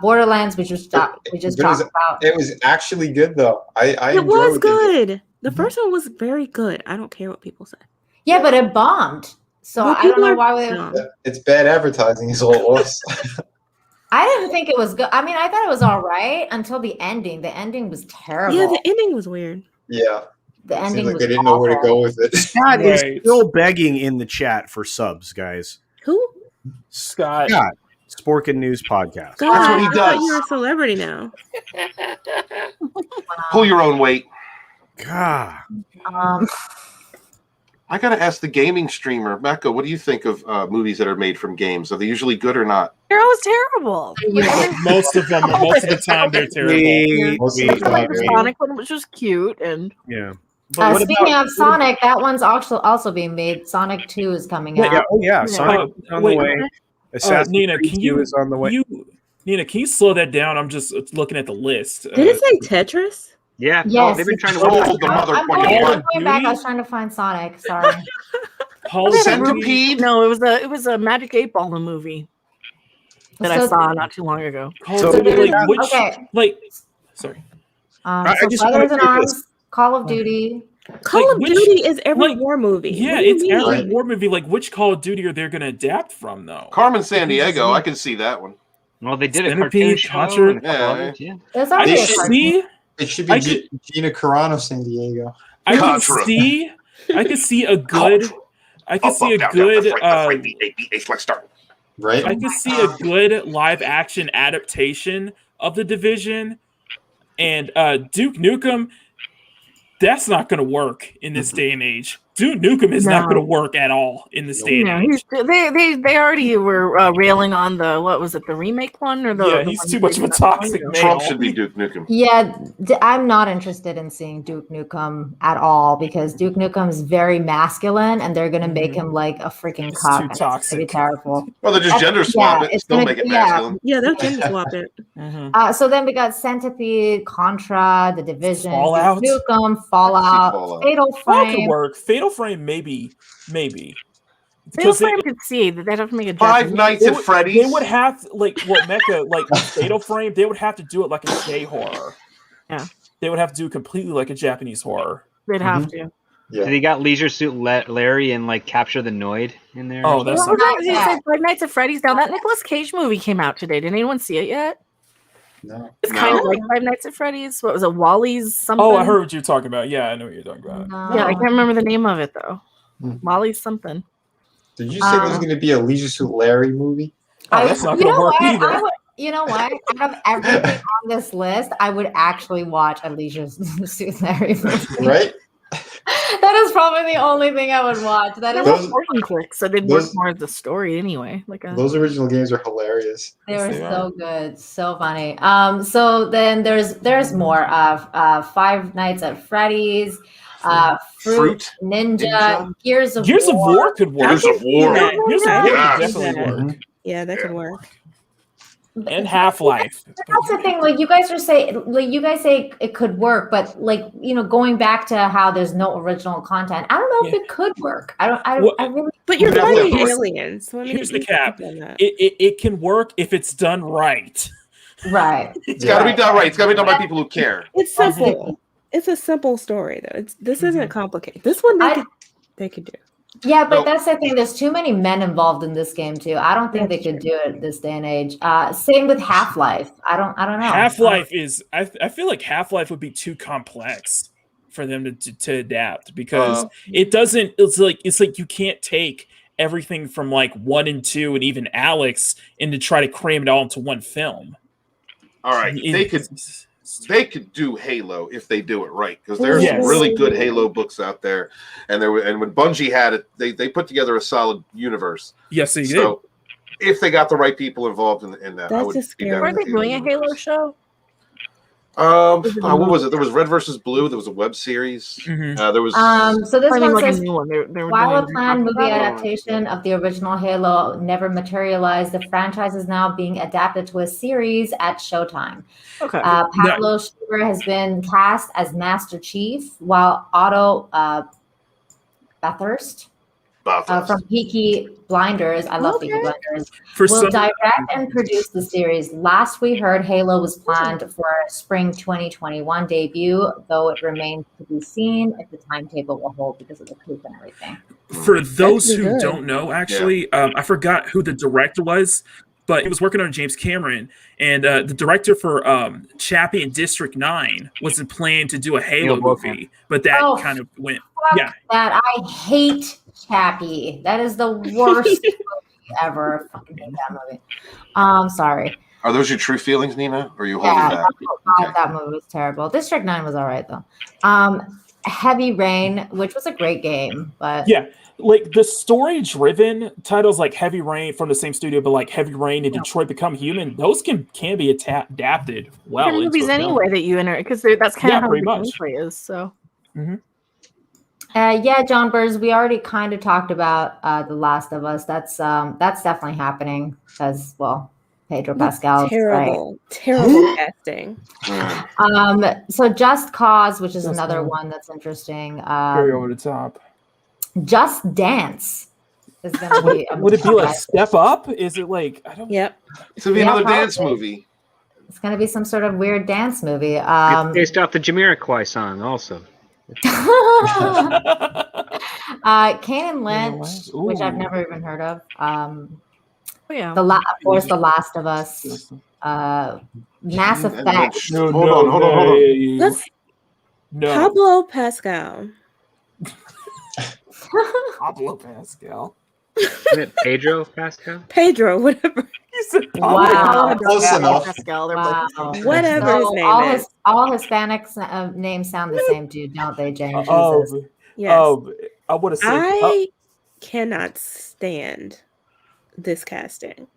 Borderlands, we just talked about. It was actually good though. It was good. The first one was very good. I don't care what people say. Yeah, but it bombed. So I don't know why It's bad advertising. Is all it was. I didn't think it was good. I mean, I thought it was all right until the ending. The ending was terrible. Yeah, the ending was weird. Yeah. The ending Seems was they didn't know where to go with it. Scott is still begging in the chat for subs, guys. Who? Scott. Sporkin News Podcast. God, That's what he I thought does. you're a celebrity now. Pull your own weight. God. I gotta ask the gaming streamer, Mecca, what do you think of movies that are made from games? Are they usually good or not? They're always terrible. Most of the time, they're terrible. Like the Sonic one, which was cute, and yeah. Speaking of Sonic, that one's also being made. Sonic 2 is coming out. Yeah, Sonic is on the way. Assassin's Nina, Creed 2 is on the way. Nina, can you slow that down? I'm just looking at the list. Did it say Tetris? Yeah. Yes. They've been trying to hold the mother I'm going back. I was trying to find Sonic. Sorry. Centipede? No, it was a Magic 8 Ball movie that I saw not too long ago. Sorry. Brothers in Arms, Call of Duty. Call of Duty is every war movie. Yeah, it's every war movie. Like, which Call of Duty are they going to adapt from, though? Carmen Sandiego, I can see that one. Well, they did a Centipede, cartoon show. Contra. It should be Gina Carano, San Diego. I could see a good Right. I could see a good live action adaptation of The Division, and Duke Nukem. That's not going to work in this day and age. Duke Nukem is not going to work at all in this day and age. They already were railing on what was it, the remake one or the? Yeah, the he's one too that much they of a did toxic that male. Trump should be Duke Nukem. Yeah, I'm not interested in seeing Duke Nukem at all because Duke Nukem is very masculine, and they're gonna make him like a freaking It's cuck. too and toxic. It's gonna be terrible. Well, they just gender swap it. it's Still gonna make it be- masculine. Yeah, they'll gender swap it. So then we got Centipede, Contra, The Division, Fallout. Duke Nukem, Fallout, Fallout. Fatal Fallout could Frame. work. Fatal Frame, maybe. Fatal Because Frame could see that they'd have to make a Five Japanese. Nights at Freddy's. They would have like what Mecca like with Fatal Frame. They would have to do it like a J horror. Yeah, they would have to do it completely like a Japanese horror. They'd have to. Yeah. They got Leisure Suit Larry and like Capture the Noid in there. Oh, that's Well, not you said Five Nights at Freddy's. Now that Nicolas Cage movie came out today. Did anyone see it yet? No. It's kind of like Five Nights at Freddy's. What was it, Wally's something? Oh, I heard what you're talking about. Yeah, I know what you're talking about. Yeah, I can't remember the name of it though. Wally's something. Did you say there was going to be a Leisure Suit Larry movie? Oh, that's not going to work either. You know what? Out of everything on this list, I would actually watch a Leisure Suit Larry movie. Right? That is probably the only thing I would watch. That is Important clicks, so they'd work more of the story anyway. Those original games are hilarious. They were so good, so funny. So then there's more. Five Nights at Freddy's, Fruit Ninja, Gears of War could work. Gears of War. Gears of War could definitely work. Yeah, that could work. And Half-Life. That's the thing. Like you guys are saying, you guys say it could work, but going back to how there's no original content, I don't know if it could work. I really. But you're Yeah, fighting here's- aliens. So I mean, Here's the you cap. can do that. It can work if it's done right. Right. It's got to be done right. It's got to be done by people who care. It's simple. It's a simple story though. This isn't complicated. This one they could do. Yeah, but that's the thing. There's too many men involved in this game too. I don't think they could do it this day and age. Same with Half-Life. I don't know. Half-Life is. I feel like Half-Life would be too complex for them to adapt because it doesn't. It's like you can't take everything from like 1 and 2 and even Alex and to try to cram it all into one film. All right, they could do Halo if they do it right because there's some really good Halo books out there, and when Bungie had it, they put together a solid universe. Yes, they did. So if they got the right people involved in that, I would be down Were with they doing a Halo show? What was it? There was Red versus Blue. There was a web series. There was. So this one like a says, new one. while a planned movie adaptation of the original Halo never materialized, the franchise is now being adapted to a series at Showtime. Okay. Pablo Schreiber has been cast as Master Chief, while Otto Bathurst from Peaky Blinders, I love Peaky Blinders, will direct and produce the series. Last we heard, Halo was planned for a spring 2021 debut, though it remains to be seen if the timetable will hold because of the coup and everything. For those who don't know, actually, I forgot who the director was, but he was working on James Cameron, and the director for Chappie and District 9 wasn't planning to do a Halo movie, but that kind of went. That I hate Chappie. That is the worst movie ever. I fucking hate that movie. Sorry. Are those your true feelings, Nina? Or are you holding back? That movie was terrible. District 9 was all right though. Heavy Rain, which was a great game, but like the story-driven titles like Heavy Rain from the same studio, but like Heavy Rain and Detroit Become Human, those can be adapted well. They're movies anyway that you enter because that's kind of how the gameplay is. So. John Burrs, we already kind of talked about The Last of Us. That's definitely happening because, Pedro Pascal. Terrible casting. So Just Cause, which is another one that's interesting. Very over the top. Just Dance is going to be. Would it be like Step Up? Is it like I don't? Yep. It's gonna be another dance movie. It's going to be some sort of weird dance movie. It's based off the Jamiroquai song, also. Kane and Lynch, which I've never even heard of. Oh, Of course, The Last of Us. Mass Effect. Hold on. Let's Pablo Pascal. Pablo Pascal. Isn't it Pedro Pascal? Pedro, whatever. Wow. Close enough. Pascal, they're Wow. both Whatever his So name all is. all Hispanics names sound the same, dude, don't they, Jane? Jesus. Yes. I want to say. I cannot stand this casting.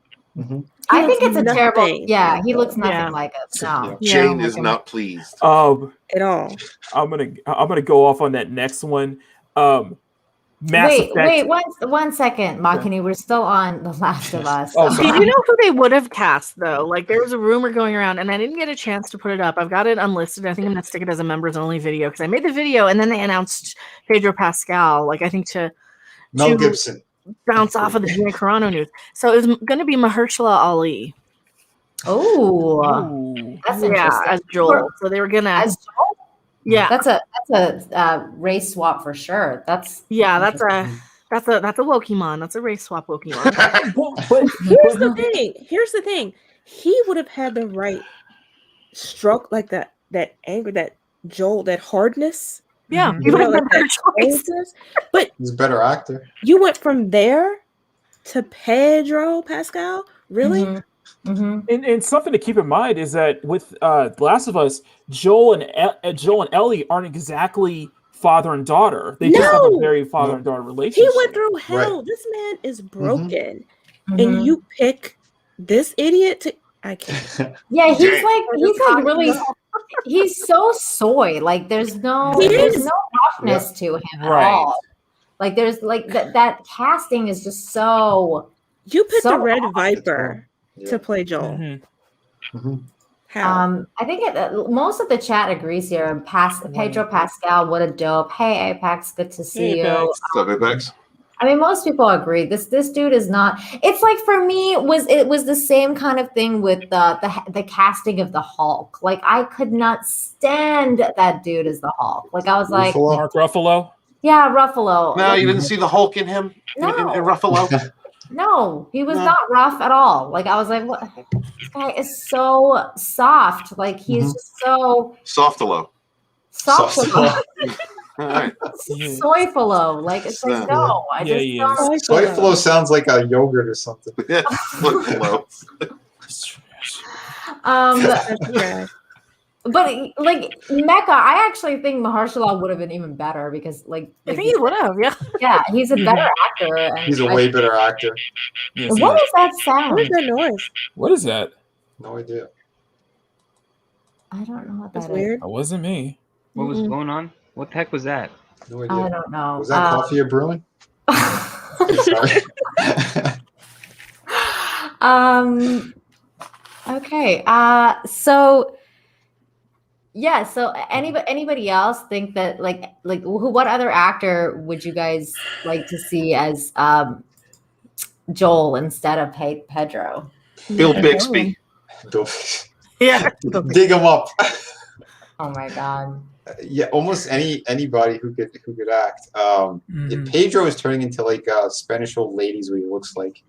I think it's a nothing terrible. Yeah, he like looks it. nothing like us. No. Jane is not pleased. At all. I'm gonna go off on that next one. Mass Wait, Effect. one second, Makini. We're still on The Last of Us. Do you know who they would have cast though? Like there was a rumor going around, and I didn't get a chance to put it up. I've got it unlisted. I think I'm gonna stick it as a members only video because I made the video, and then they announced Pedro Pascal. Like I think to Mel Gibson. Bounce off of the Gina Carano news. So it was going to be Mahershala Ali. Oh, that's interesting. As Joel. So they were gonna as Joel. Yeah, that's a race swap for sure. That's that's a Pokemon. That's a race swap Pokemon. Here's the thing. He would have had the right stroke, like that anger, that Joel, that hardness. Yeah, you know, like but he's a better actor. You went from there to Pedro Pascal, really? And something to keep in mind is that with The Last of Us, Joel and Ellie aren't exactly father and daughter. They just have a very father and daughter relationship. He went through hell. Right. This man is broken, and you pick this idiot to. I can't. Yeah, he's like really. He's so soy. Like there's no roughness to him at all. Like there's like that casting is just so. You picked the Red Viper to play Joel. How? I think most of the chat agrees here. Pedro Pascal, what a dope. Hey Apex, good to see you. What's up, Apex? I mean, most people agree. This dude is not. It's like for me, it was the same kind of thing with the casting of the Hulk. Like I could not stand that dude as the Hulk. Like I was like Mark Ruffalo. Yeah, Ruffalo. No, you didn't see the Hulk in him. No. in Ruffalo. No, he was not rough at all. Like I was like, what? This guy is so soft. Like he's just so Softalo. All right. Soyfalo. Like it's like no. I just don't. Soyfalo sounds like a yogurt or something. Yeah, Soyfalo. But like Mecca, I actually think Mahershala would have been even better because like I think he would have, yeah, he's a better actor. And he's a way better actor. Yes, what is that sound? What is that noise? What is that? No idea. I don't know what That's that weird. That wasn't me. What was going on? What the heck was that? No idea. I don't know. Was that coffee you're brewing? Sorry. Okay. So yeah. So anybody else think that like what other actor would you guys like to see as Joel instead of Pedro? Bill Bixby. Yeah. Dig him up. Oh my god. Yeah, almost anybody who could act. Pedro is turning into like Spanish old ladies what he looks like.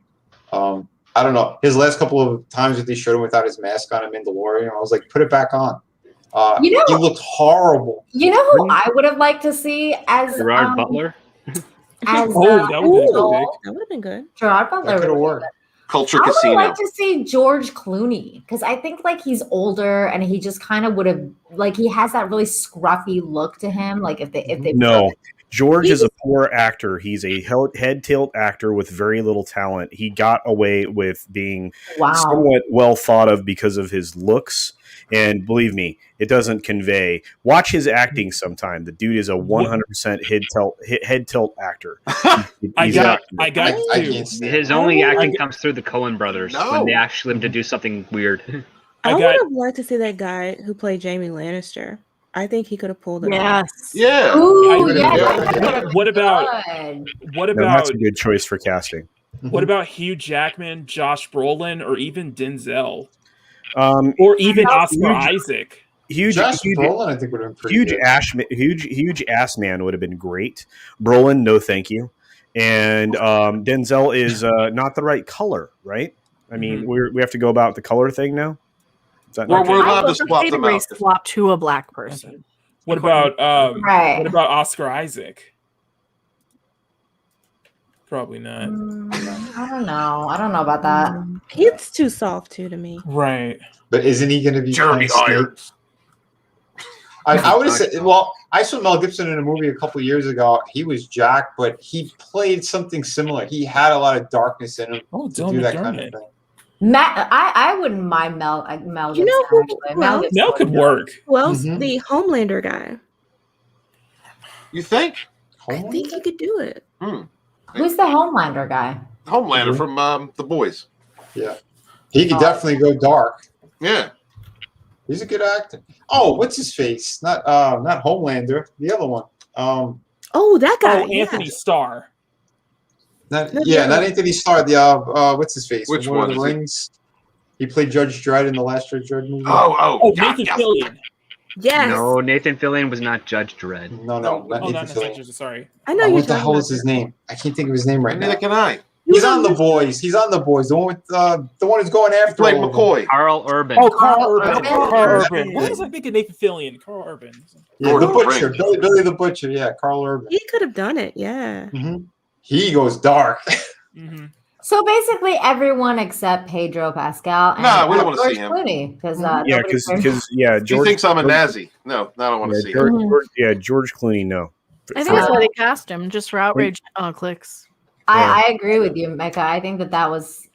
I don't know. His last couple of times that they showed him without his mask on in Mandalorian, I was like, put it back on. He looked horrible. You know who I would have liked to see as Gerard Butler? As, that would have been good. Gerard Butler That could have would worked. Culture I would Casino. like to see George Clooney because I think like he's older and he just kind of would have like he has that really scruffy look to him. Like if they no. George is a poor actor. He's a head tilt actor with very little talent. He got away with being somewhat well thought of because of his looks. And believe me, it doesn't convey. Watch his acting sometime. The dude is a 100% head tilt actor. His only acting comes through the Coen brothers when they ask him to do something weird. I would have liked to see that guy who played Jaime Lannister. I think he could have pulled it off. Yeah. Ooh, What about that's a good choice for casting. What about Hugh Jackman, Josh Brolin, or even Denzel? Or even Oscar Isaac. Josh Brolin, I think, would have been pretty good. Huge ass man would have been great. Brolin, no thank you. And Denzel is not the right color, right? I mean, we have to go about the color thing now. We're allowed to swap them out. Swap to a black person. What about Oscar Isaac? Probably not. I don't know. I don't know about that. He's too soft too to me. Right. But isn't he going to be Jeremy playing Snake? Irons. I would have said, well, I saw Mel Gibson in a movie a couple of years ago. He was Jack, but he played something similar. He had a lot of darkness in him to do that kind of thing. I wouldn't mind Mel Gibson. You know who actually. else? Gibson Mel could work. Who else? The Homelander guy. You think? I think he could do it. Who's the Homelander guy? Homelander from The Boys. Yeah. He could definitely go dark. Yeah. He's a good actor. Oh, what's his face? Not Homelander. The other one. Oh, that guy. Oh, Anthony Starr. Not Anthony Starr. The what's his face? Which Lord one of the is it? Rings. He played Judge Dredd in the last Judge Dredd movie. Oh, Nathan Fillion. Yes. No, Nathan Fillion was not Judge Dredd. No, not Nathan Fillion. Sorry. I know you're What the talking hell about is his name? I can't think of his name right now. Neither can I. He's on The Boys. He's on The Boys. The one with the one who's going after Played all of them. McCoy. Carl Urban. Oh, Carl Urban. Urban. Carl Urban. Why was I thinking Nathan Fillion? Carl Urban. Yeah, Lord the of the Butcher. Rings. Billy the Butcher. Yeah, Carl Urban. He could have done it. Yeah. He goes dark. So basically, everyone except Pedro Pascal and Nah, we don't wanna George see him. Clooney, because Yeah, because He George thinks I'm a Nazi. No, I don't want to see him. George Clooney. No, I think that's why they cast him, just for outrage clicks. I agree with you, Mecca. I think that was.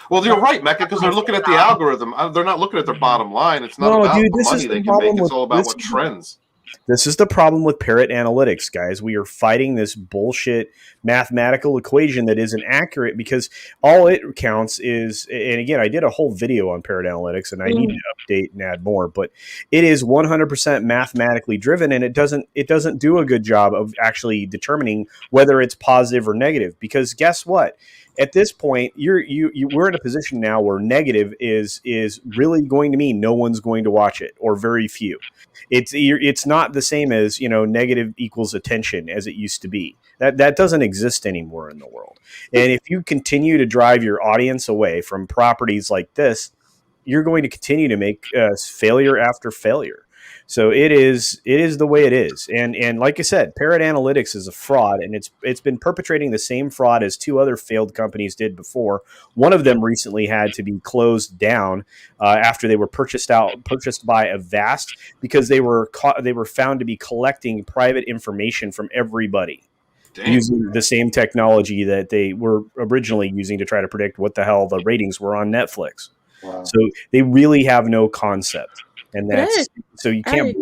Well, you're right, Mecca, because they're looking at the algorithm. They're not looking at their bottom line. It's not about the money they can make. It's all about what trends. This is the problem with parrot analytics, guys. We are fighting this bullshit mathematical equation that isn't accurate because all it counts is, and again, I did a whole video on parrot analytics and I need to update and add more, but it is 100% mathematically driven and it doesn't do a good job of actually determining whether it's positive or negative because guess what? At this point, we're in a position now where negative is really going to mean no one's going to watch it or very few. It's not the same as negative equals attention as it used to be. That doesn't exist anymore in the world. And if you continue to drive your audience away from properties like this, you're going to continue to make failure after failure. So it is the way it is. And like I said, Parrot Analytics is a fraud, and it's been perpetrating the same fraud as two other failed companies did before. One of them recently had to be closed down after they were purchased by Avast because they were found to be collecting private information from everybody. Damn. Using the same technology that they were originally using to try to predict what the hell the ratings were on Netflix. Wow. So they really have no concept. And that's so you can't.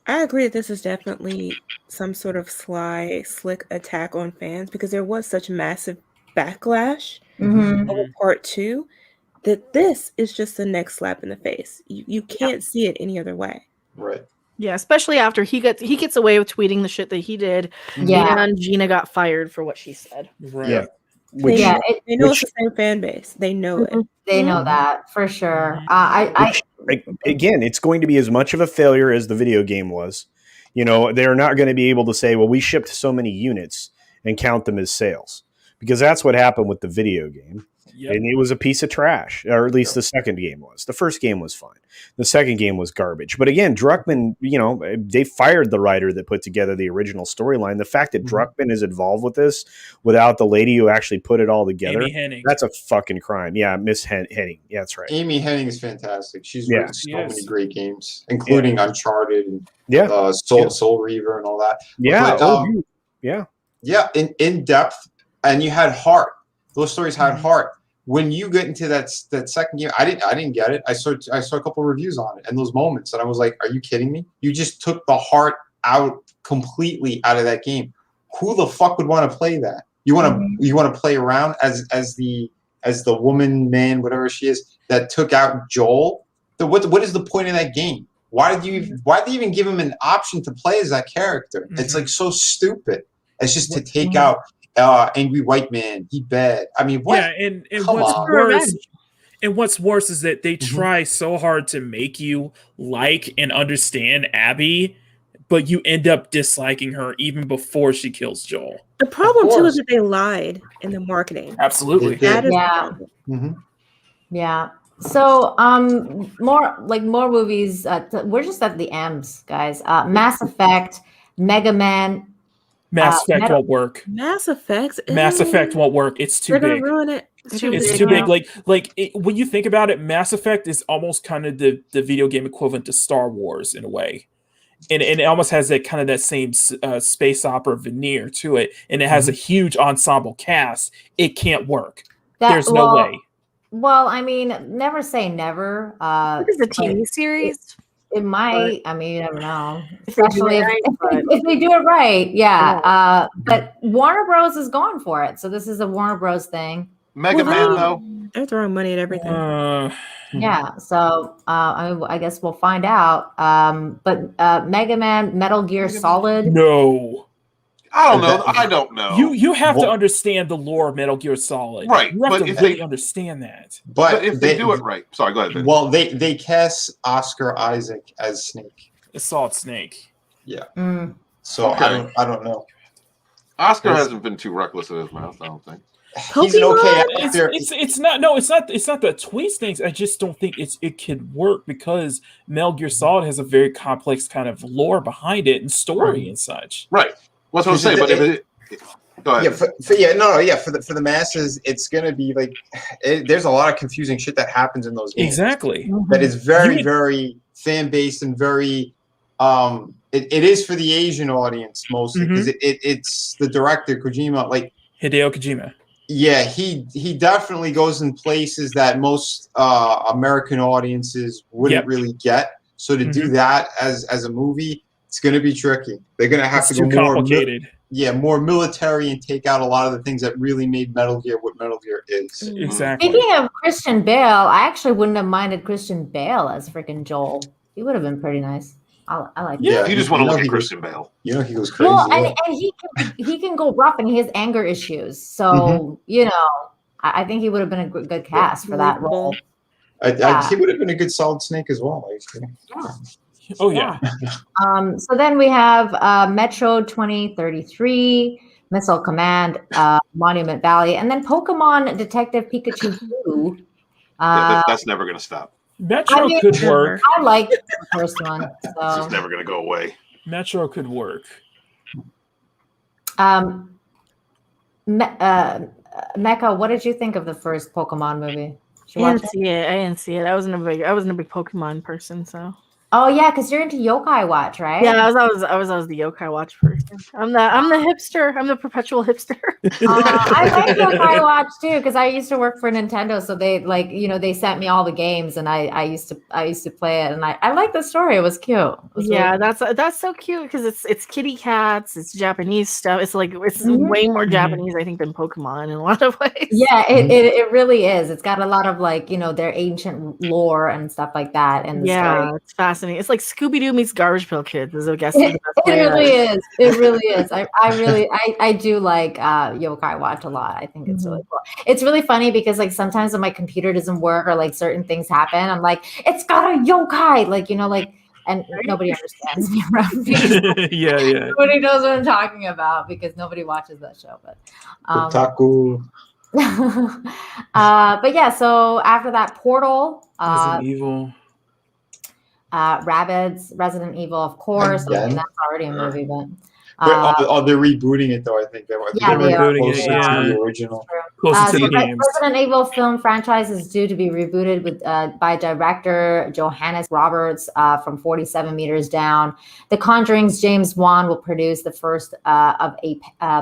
I agree that this is definitely some sort of slick attack on fans because there was such massive backlash over part 2 that this is just the next slap in the face. You can't see it any other way. Right. Yeah, especially after he gets away with tweeting the shit that he did. Yeah. And Gina got fired for what she said. Right. Yeah. They know it's the same fan base. They know it. They know that for sure. Again, it's going to be as much of a failure as the video game was. They're not going to be able to say, well, we shipped so many units and count them as sales because that's what happened with the video game. Yep. And it was a piece of trash, or at least the second game was. The first game was fine. The second game was garbage. But again, Druckmann, they fired the writer that put together the original storyline. The fact that Druckmann is involved with this without the lady who actually put it all together, that's a fucking crime. Yeah, Miss Henning. Yeah, that's right. Amy Henning is fantastic. She's written so many great games, including Uncharted and Soul Reaver and all that. Yeah. Yeah, in depth. And you had Hart. Those stories had Hart. When you get into that second game, I didn't get it. I saw a couple of reviews on it and those moments, and I was like, "Are you kidding me? You just took the heart completely out of that game. Who the fuck would want to play that? You want to play around as the woman, man, whatever she is, that took out Joel? What is the point of that game? Why did you even give him an option to play as that character? It's like so stupid. It's just to take out angry white man. He bad. I mean, what? Yeah, and what's worse is that they try so hard to make you like and understand Abby, but you end up disliking her even before she kills Joel. The problem too is that they lied in the marketing. Absolutely. That is Yeah. So, more movies. We're just at the M's, guys. Mass Effect, Mega Man, Mass Effect won't work. Mass Effect. Mass Effect won't work. It's too They're big. gonna ruin it. It's too It's big too now. big. When you think about it, Mass Effect is almost kind of the video game equivalent to Star Wars in a way, and it almost has that same space opera veneer to it, and it has a huge ensemble cast. It can't work. There's no way. Well, I mean, never say never. It's a TV series. It might. I mean, you never know. If they do Especially it right, if they do it right. Yeah. But Warner Bros. Is going for it. So this is a Warner Bros. Thing. Mega Man, though. They're throwing money at everything. Yeah. So I guess we'll find out. But Mega Man, Metal Gear Solid. No. I don't know. You have to understand the lore of Metal Gear Solid. Right, You have but to if really they- understand that. But if they do it right. Sorry, go ahead, Ben. Well, they cast Oscar Isaac as Snake. A Solid Snake. Yeah. Mm. So Okay. I don't know. Oscar hasn't been too reckless in his mouth, I don't think. He's an okay It's, actor. it's not the twist things. I just don't think it could work because Metal Gear Solid has a very complex kind of lore behind it and story and such. Right. That's what I'm saying. But if it, go ahead. For the masses, it's gonna be like there's a lot of confusing shit that happens in those games. Exactly. That is very fan based and very it is for the Asian audience mostly because it's the director Kojima, like Hideo Kojima. Yeah, he definitely goes in places that most American audiences wouldn't really get. So to do that as a movie, it's going to be tricky. They're going to have to go more complicated. More military and take out a lot of the things that really made Metal Gear what Metal Gear is. Exactly. Speaking of Christian Bale, I actually wouldn't have minded Christian Bale as freaking Joel. He would have been pretty nice. I like Yeah, that. you just want to look at Christian Bale. You know he goes crazy. Well, and he can go rough and he has anger issues. So, I think he would have been a good cast for that role. He would have been a good solid Snake as well. Oh, yeah. So then we have Metro 2033, Missile Command, Monument Valley, and then Pokemon Detective Pikachu 2. That's never going to stop. Metro could work. I like the first one. So. It's never going to go away. Metro could work. Mecca, what did you think of the first Pokemon movie? I didn't see it. I wasn't a big Pokemon person, so. Oh yeah, because you're into Yokai Watch, right? Yeah, I was the Yokai Watch person. I'm the hipster. I'm the perpetual hipster. I like Yokai Watch too because I used to work for Nintendo, so they they sent me all the games, and I used to play it, and I like the story. It was cute. Yeah, that's so cute because it's kitty cats, it's Japanese stuff. It's way more Japanese, I think, than Pokemon in a lot of ways. Yeah, it really is. It's got a lot of their ancient lore and stuff like that, and it's fascinating. It's like Scooby-Doo meets Garbage Pail Kids, as I guess. It really is. It really is. I do like Yokai Watch a lot. I think it's really cool. It's really funny because sometimes when my computer doesn't work or certain things happen, I'm like, it's got a yokai, and nobody understands me around me. Yeah. Nobody knows what I'm talking about because nobody watches that show. But Otaku. but yeah, so after that, Portal, Resident Evil. Rabbids, Resident Evil, of course. I mean, that's already a movie, but they're rebooting it though. I think they're rebooting it. To the original. Closer to the games. Resident Evil film franchise is due to be rebooted by director Johannes Roberts from 47 Meters Down. The Conjuring's James Wan will produce the first of a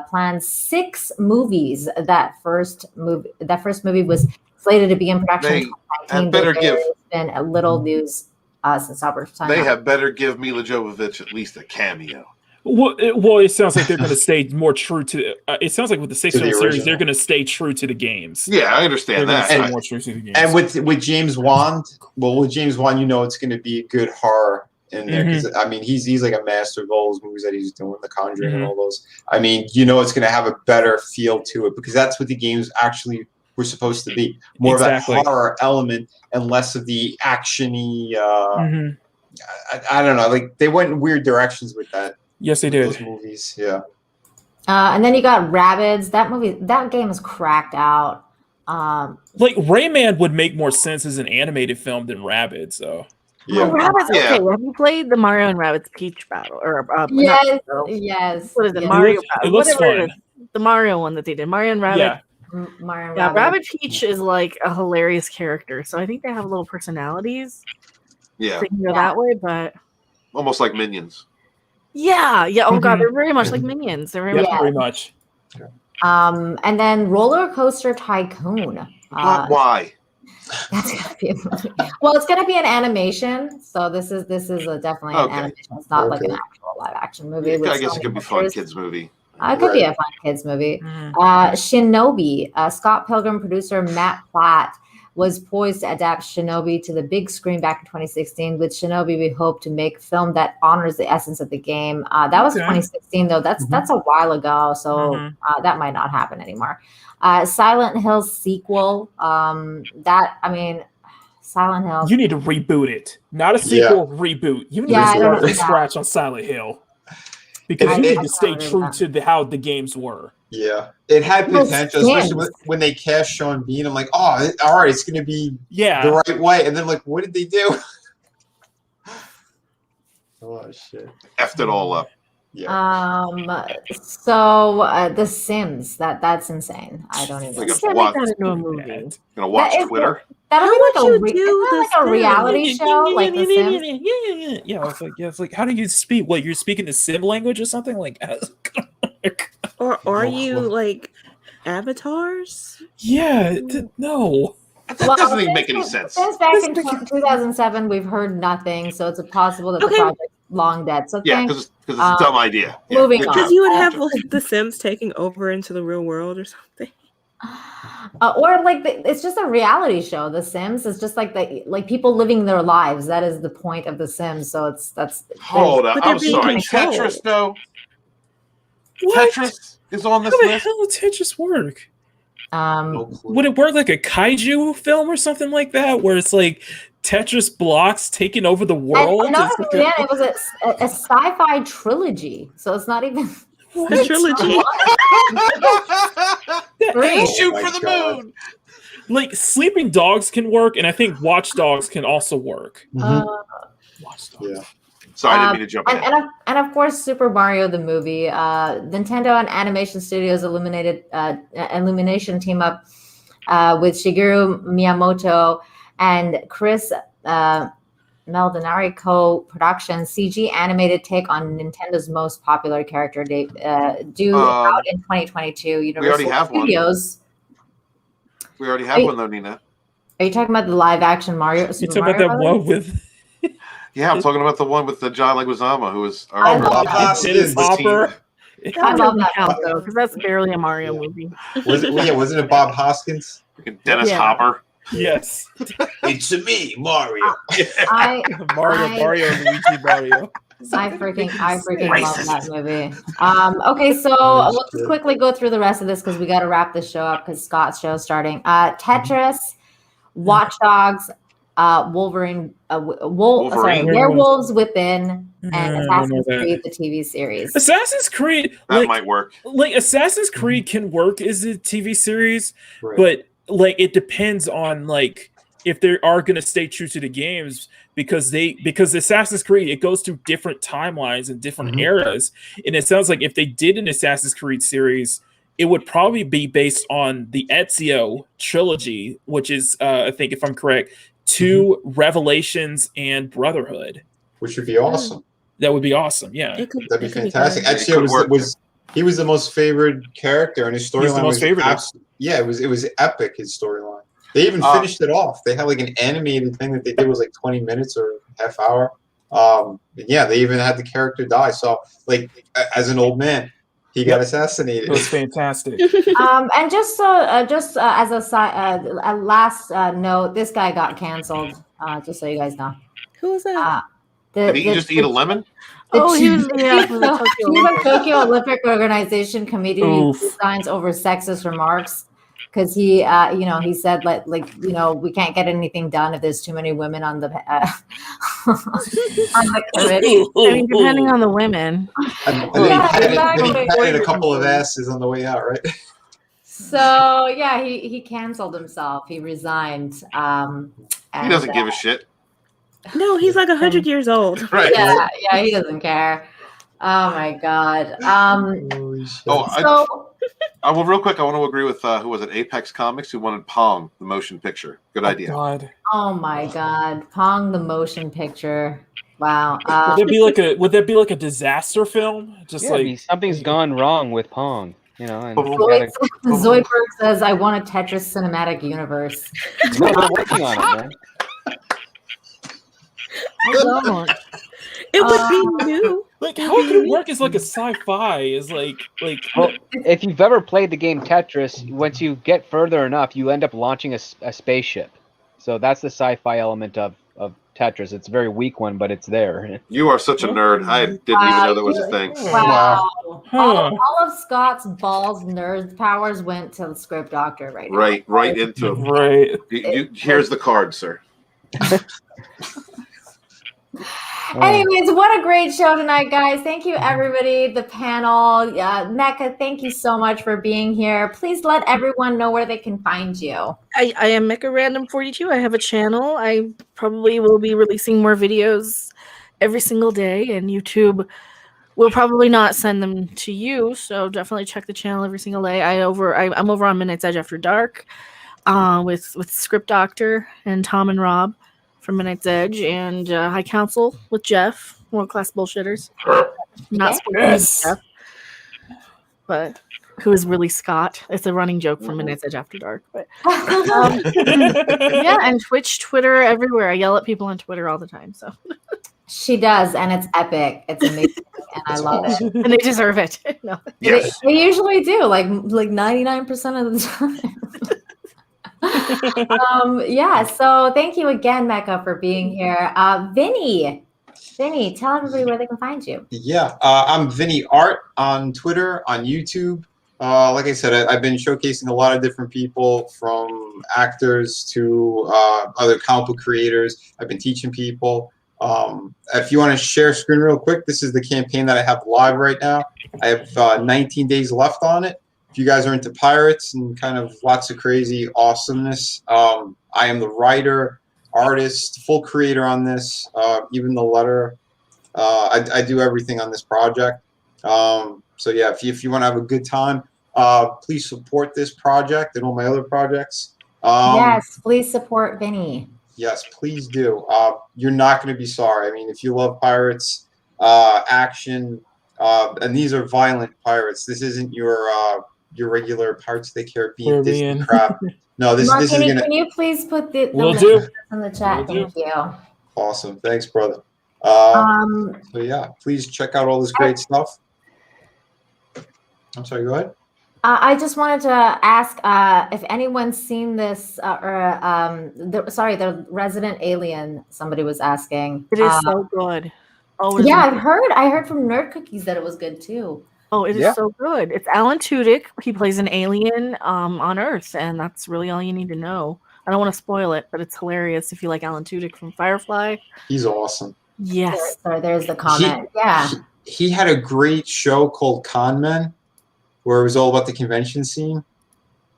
planned 6 movies. That first movie was slated to be in production in 2019. There's been a little news since Albert's time. They have better give Mila Jovovich at least a cameo. Well, it sounds like they're going to stay more true to. It sounds like with the 6-film series, they're going to stay true to the games. Yeah, I understand that. Stay more true to the games. And with James Wan, it's going to be a good horror in there because I mean he's like a master of all those movies that he's doing, The Conjuring and all those. I mean, it's going to have a better feel to it because that's what the games actually were supposed to be. More of that horror element and less of the actiony. I don't know. They went in weird directions with that. Yes, they did. Those movies, yeah. And then you got Rabbids. That game is cracked out. Rayman would make more sense as an animated film than Rabbids, though. Yeah. Rabbits. Yeah. Okay, have you played the Mario and Rabbits Peach battle? Or Yes, not battle. yes. What is it? yes. Mario. It looks whatever fun. it is. The Mario one that they did. Mario and Rabbit. Yeah. Mario and Yeah, Rabbit. Rabbit Peach is like a hilarious character, so I think they have little personalities. Yeah. So you can go that way, but Almost like Minions. yeah. Oh god, Mhm. they're very much like Minions. They're very Yeah, much. very much. And then Roller Coaster Tycoon. Why? That's gonna be a movie. Well, it's gonna be an animation, so this is definitely an Okay. animation. It's not like an Okay. actual live action movie. Yeah, with I guess so it many could be fun pictures. kids movie. It could be Right. a fun kids movie. Mhm. Shinobi. Scott Pilgrim producer Matt Platt was poised to adapt Shinobi to the big screen back in 2016. With Shinobi, we hope to make a film that honors the essence of the game. That was Okay. 2016, though. That's a while ago, so Mhm. that might not happen anymore. Silent Hill sequel. Silent Hill. You need to reboot it. Not a sequel, reboot. You need Yeah, I to don't start from know. scratch on Silent Hill. Because I you need don't to stay agree true with to how the games were. Yeah, it had Well, potential, especially skins. when they cast Sean Bean. I'm like, oh, all right, it's gonna be Yeah. the right way. And then like, what did they do? Oh shit! Effed it all up. Yeah. The Sims. That's insane. I don't even. Like Let's a make what? that into a movie. Gonna watch That is- Twitter? That'll How be would you like do isn't the that like a reality Yeah, show, like The Sims. Yeah, it's like how do you speak? What, you're speaking the sim language or something? Like Or are you like avatars? yeah, no. That doesn't even make any sense. Since back in 2007, we've heard nothing, so it's possible that the Okay. project's long dead. So Yeah, think, because it's a dumb idea. Yeah, moving good on. job. Because you would have like the Sims taking over into the real world or something. or like it's just a reality show. The Sims is just like people living their lives. That is the point of The Sims. So Hold on, But they're I'm being sorry. controlled. Tetris, though. What? Tetris is on this How the list. hell would Tetris work? No clue. Would it work like a kaiju film or something like that, where it's like Tetris blocks taking over the world? And not It's like only that, it was a sci-fi trilogy. So it's not even The trilogy. Great. Shoot my for the God. moon. Like Sleeping Dogs can work, and I think Watch Dogs can also work. Mhm. Watch Dogs. Yeah. Sorry, I didn't mean to jump in. and of course Super Mario the movie. Nintendo and Animation Studios Illumination team up with Shigeru Miyamoto and Chris Maldonado co-production CG animated take on Nintendo's most popular character due out in 2022. Universal have one. Studios. We already have one, though, Nina. Are you talking about the live action Mario? You Super talking about Mario that Brothers? one with Yeah, I'm talking about the one with the John Leguizamo, who was I our love Bob Hoskins. Dennis Hopper? I That love doesn't that count movie. though, because that's barely a Mario movie. Wasn't it Bob Hoskins? freaking Dennis Yeah. Hopper. Yes, It's me, Mario. I Mario, Luigi, Mario. I freaking love Racist. that movie. Okay, so let's just quickly go through the rest of this because we got to wrap this show up because Scott's show is starting. Tetris, Watch Dogs, Wolverine, Werewolves Within, and Assassin's Creed, the TV series. Assassin's Creed, That might work. like Assassin's Creed can work as a TV series, Right. but like it depends on like if they are going to stay true to the games because Assassin's Creed, it goes through different timelines and different eras, and it sounds like if they did an Assassin's Creed series, it would probably be based on the Ezio trilogy, which is I think if I'm correct, 2 Revelations and Brotherhood. Which would be awesome. That would be awesome. Yeah. It could, That'd be it could fantastic. good. Ezio could work. he was the most favored character, and his He's the storyline most was favored. yeah, it was epic. His storyline. They even finished it off. They had like an animated thing that they did was like 20 minutes or half hour. And yeah, they even had the character die. So like as an old man, he got assassinated. It was fantastic. And just as a last note, this guy got canceled. Just so you guys know. Who was that? Did he just eat a lemon? Oh, he was the Chief of Tokyo Olympic Organization committee Oof. resigns over sexist remarks because he said like we can't get anything done if there's too many women on the on the committee. I mean, depending on the women. And then, Yeah, then he exactly. patted a couple of asses on the way out, right? So yeah, he canceled himself. He resigned. He doesn't give a shit. No, he's like 100 years old. Right. Yeah, yeah, he doesn't care. Oh my god. Well, real quick, I want to agree with who was it? Apex Comics, who wanted Pong, the motion picture. Good idea. God. Oh my god, Pong the motion picture. Wow. Would that be like a disaster film? Just like something's gone wrong with Pong, you know. And Zoidberg says, "I want a Tetris cinematic universe." We're working on it, man. It would be new. Like, how could it work as like a sci-fi? Is like. Well, if you've ever played the game Tetris, once you get further enough, you end up launching a spaceship. So that's the sci-fi element of Tetris. It's a very weak one, but it's there. You are such a nerd. I didn't even know that was a thing. Wow. All of Scott's balls nerd powers went to the script doctor right now. Right into him. Right. Here's the card, sir. Anyways, what a great show tonight, guys. Thank you, everybody. The panel. Mecca, thank you so much for being here. Please let everyone know where they can find you. I am Mecca Random 42. I have a channel. I probably will be releasing more videos every single day, and YouTube will probably not send them to you, so definitely check the channel every single day. I'm over on Midnight's Edge After Dark with Script Doctor and Tom and Rob from Midnight's Edge, and High Council with Jeff, World Class Bullshitters. Not Yes. Jeff, but who is really Scott. It's a running joke from Midnight's Edge After Dark. But yeah, and Twitch, Twitter, everywhere. I yell at people on Twitter all the time. So she does, and it's epic. It's amazing, and I love it. And they deserve it. No. Yes. They usually do, like 99% of the time. Yeah, so thank you again, Mecca, for being here. Vinny, tell everybody where they can find you. Yeah, I'm Vinny Art on Twitter, on YouTube. Like I said, I've been showcasing a lot of different people, from actors to other comic book creators. I've been teaching people. If you want to share screen real quick, this is the campaign that I have live right now. I have 19 days left on it. If you guys are into pirates and kind of lots of crazy awesomeness, I am the writer, artist, full creator on this, even the letter. I do everything on this project. So yeah, if you want to have a good time, please support this project and all my other projects. Yes, please support Vinny. Yes, please do. You're not going to be sorry. I mean, if you love pirates, action, and these are violent pirates. This isn't your regular Pirates of the Caribbean Disney crap. No, this is gonna. Can you please put the do. in the chat? Thank you. Awesome, thanks, brother. So yeah, please check out all this great stuff. I'm sorry. Go ahead. I just wanted to ask if anyone's seen this, the Resident Alien. Somebody was asking. It is so good. Oh yeah, I heard from Nerd Cookies that it was good too. Oh, it is so good. It's Alan Tudyk. He plays an alien on Earth, and that's really all you need to know. I don't want to spoil it, but it's hilarious if you like Alan Tudyk from Firefly. He's awesome. Yes. There's the comment. He had a great show called Con Men, where it was all about the convention scene.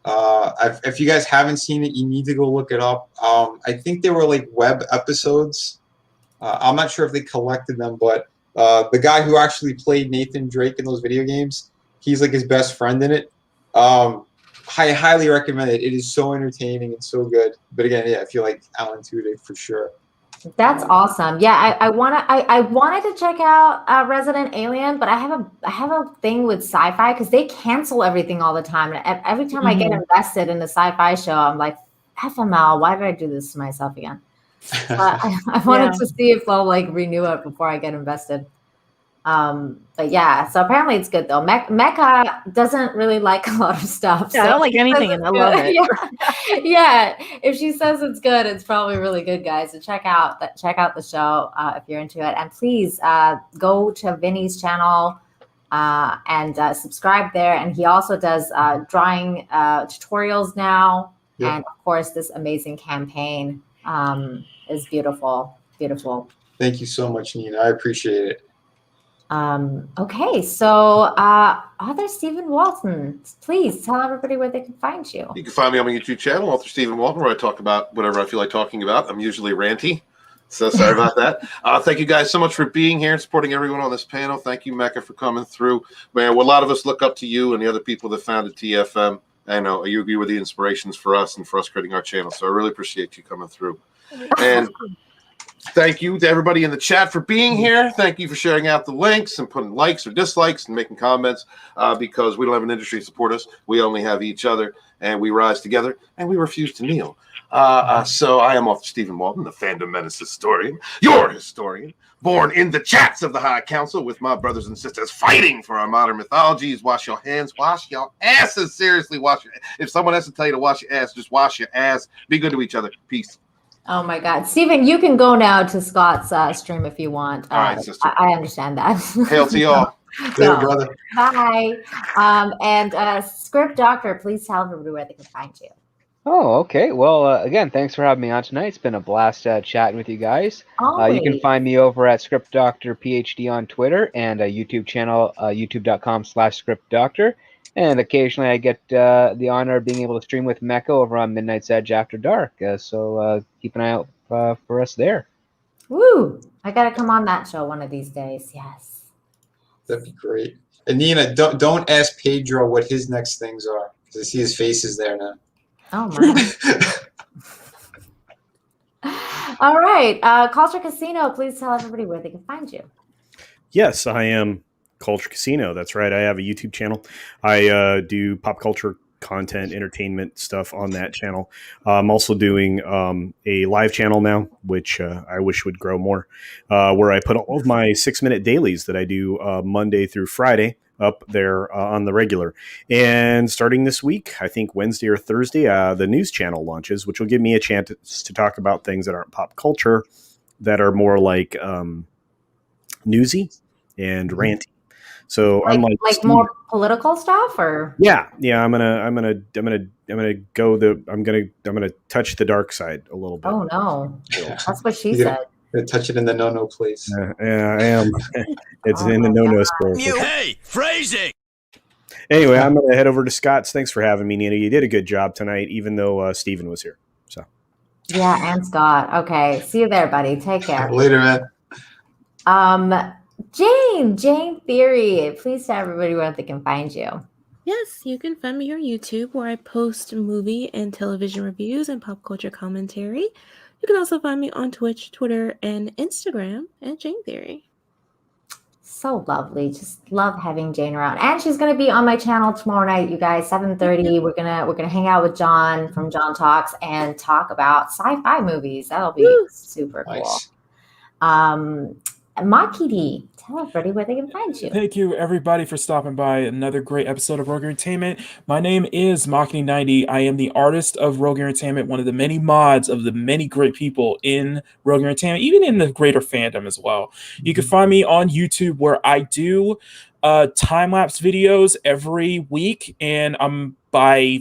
If you guys haven't seen it, you need to go look it up. I think they were like web episodes. I'm not sure if they collected them, but the guy who actually played Nathan Drake in those video games, he's like his best friend in it. I highly recommend it. It is so entertaining and so good. But again, yeah, if you like Alan Tudyk, for sure. That's awesome. Yeah, I wanted to check out Resident Alien, but I have a thing with sci-fi because they cancel everything all the time. And every time I get invested in a sci-fi show, I'm like, FML, why did I do this to myself again? I wanted to see if they'll like renew it before I get invested. But yeah, so apparently it's good though. Mecca doesn't really like a lot of stuff. Yeah, so I don't like anything, and I love it. Yeah, if she says it's good, it's probably really good, guys. So check out the show if you're into it, and please go to Vinny's channel and subscribe there. And he also does drawing tutorials now, and of course this amazing campaign is beautiful. Thank you so much, Nina. I appreciate it. Okay, so author Stephen Walton, please tell everybody where they can find you. You can find me on my YouTube channel, author Stephen Walton, where I talk about whatever I feel like talking about. I'm usually ranty. So sorry about that. Thank you guys so much for being here and supporting everyone on this panel. Thank you, Mecca, for coming through. Man, well, a lot of us look up to you and the other people that founded TFM. I know you were the inspirations for us and for us creating our channel. So I really appreciate you coming through. And thank you to everybody in the chat for being here. Thank you for sharing out the links and putting likes or dislikes and making comments because we don't have an industry to support us. We only have each other, and we rise together, and we refuse to kneel. So I am Author Stephen Walton, the Fandom Menace historian, your historian, born in the chats of the High Council with my brothers and sisters fighting for our modern mythologies. Wash your hands, wash your asses. Seriously, wash your. If someone has to tell you to wash your ass, just wash your ass. Be good to each other. Peace. Oh my God, Stephen, you can go now to Scott's stream if you want. All right, sister. I understand that. Hail to y'all. Later, brother. Bye. And Script Doctor, please tell everybody where they can find you. Oh, okay. Well, again, thanks for having me on tonight. It's been a blast chatting with you guys. You can find me over at Script Doctor PhD on Twitter and a YouTube channel, youtube.com/ScriptDoctor. And occasionally I get the honor of being able to stream with Mecca over on Midnight's Edge After Dark. So keep an eye out for us there. Woo! I got to come on that show one of these days. Yes. That'd be great. And Nina, don't ask Pedro what his next things are because I see his face is there now. Oh my. All right. Culture Casino, please tell everybody where they can find you. Yes, I am Culture Casino. That's right. I have a YouTube channel. I do pop culture content, entertainment stuff on that channel. I'm also doing a live channel now, which I wish would grow more, where I put all of my 6-minute dailies that I do Monday through Friday up there on the regular. And starting this week, I think Wednesday or Thursday, the news channel launches, which will give me a chance to talk about things that aren't pop culture, that are more like newsy and ranty. So like, I'm like more political stuff, or yeah. I'm gonna touch the dark side a little bit. Oh no, that's what she said. Touch it in the no place. Yeah, I am. It's in the no square. Hey, phrasing. Anyway, I'm gonna head over to Scott's. Thanks for having me, Nina. You did a good job tonight, even though Steven was here. So yeah, and Scott. Okay, see you there, buddy. Take care. Later, man. Jane Theory, please tell everybody where they can find you. Yes, you can find me on YouTube where I post movie and television reviews and pop culture commentary. You can also find me on Twitch, Twitter, and Instagram at Jane Theory. So lovely. Just love having Jane around. And she's gonna be on my channel tomorrow night, you guys, 7:30. We're gonna hang out with John from John Talks and talk about sci-fi movies. That'll be super cool. Makidi, tell everybody where they can find you. Thank you, everybody, for stopping by. Another great episode of Rogue Entertainment. My name is Makini90. I am the artist of Rogue Entertainment, one of the many mods of the many great people in Rogue Entertainment, even in the greater fandom as well. You can find me on YouTube where I do time-lapse videos every week, and by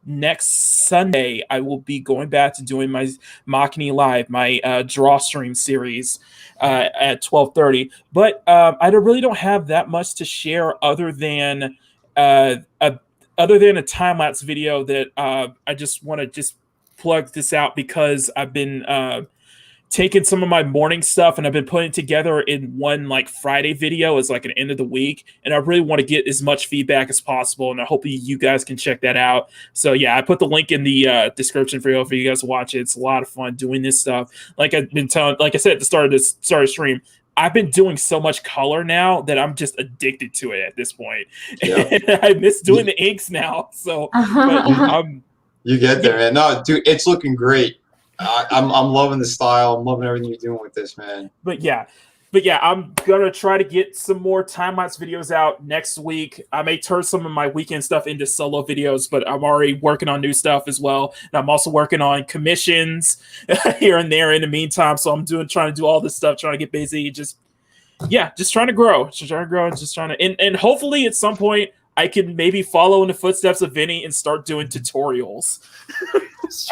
next Sunday, I will be going back to doing my Makini Live, my draw stream series at 12:30. But I really don't have that much to share other than a time-lapse video that I just want to just plug this out because I've been taking some of my morning stuff and I've been putting it together in one like Friday video as like an end of the week. And I really want to get as much feedback as possible. And I hope you guys can check that out. So yeah, I put the link in the description for you guys to watch it. It's a lot of fun doing this stuff. Like I've been telling, like I said at the start of this stream, I've been doing so much color now that I'm just addicted to it at this point. Yeah. I miss doing the inks now. So you get there, man. No, dude, it's looking great. I'm loving the style. I'm loving everything you're doing with this, man. But yeah, I'm gonna try to get some more time-lapse videos out next week. I may turn some of my weekend stuff into solo videos, but I'm already working on new stuff as well. And I'm also working on commissions here and there in the meantime. So I'm trying to do all this stuff, trying to get busy. Just trying to grow. And hopefully at some point I can maybe follow in the footsteps of Vinny and start doing tutorials.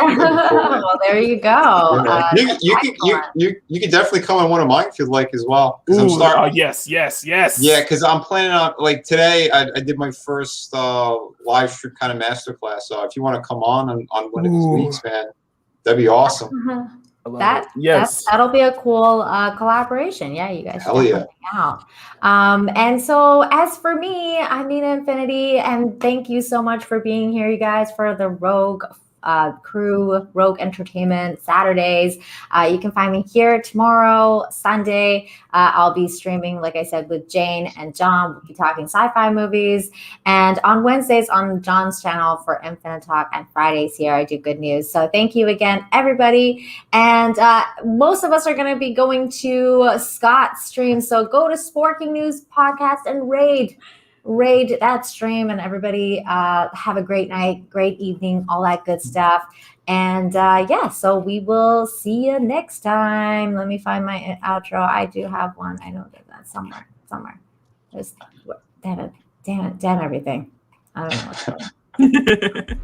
Well, there you go. You can definitely come on one of mine if you'd like as well. Yes. Yeah, because I'm planning on, like today I did my first live stream kind of masterclass. So if you want to come on one of these weeks, man, that'd be awesome. That'll be a cool collaboration. Yeah, you guys should definitely hang out. And so as for me, I'm Nina Infinity, and thank you so much for being here, you guys, for the Rogue crew, Rogue Entertainment Saturdays. You can find me here tomorrow, Sunday. I'll be streaming, like I said, with Jane and John. We'll be talking sci-fi movies. And on Wednesdays on John's channel for Infinite Talk, and Fridays here I do good news. So thank you again, everybody. And most of us are going to be going to Scott's stream. So go to Sporking News Podcast and raid that stream, and everybody have a great night, great evening, all that good stuff. And so we will see you next time. Let me find my outro. I do have one. I know that's somewhere. Just damn it, everything. I don't know what's going on.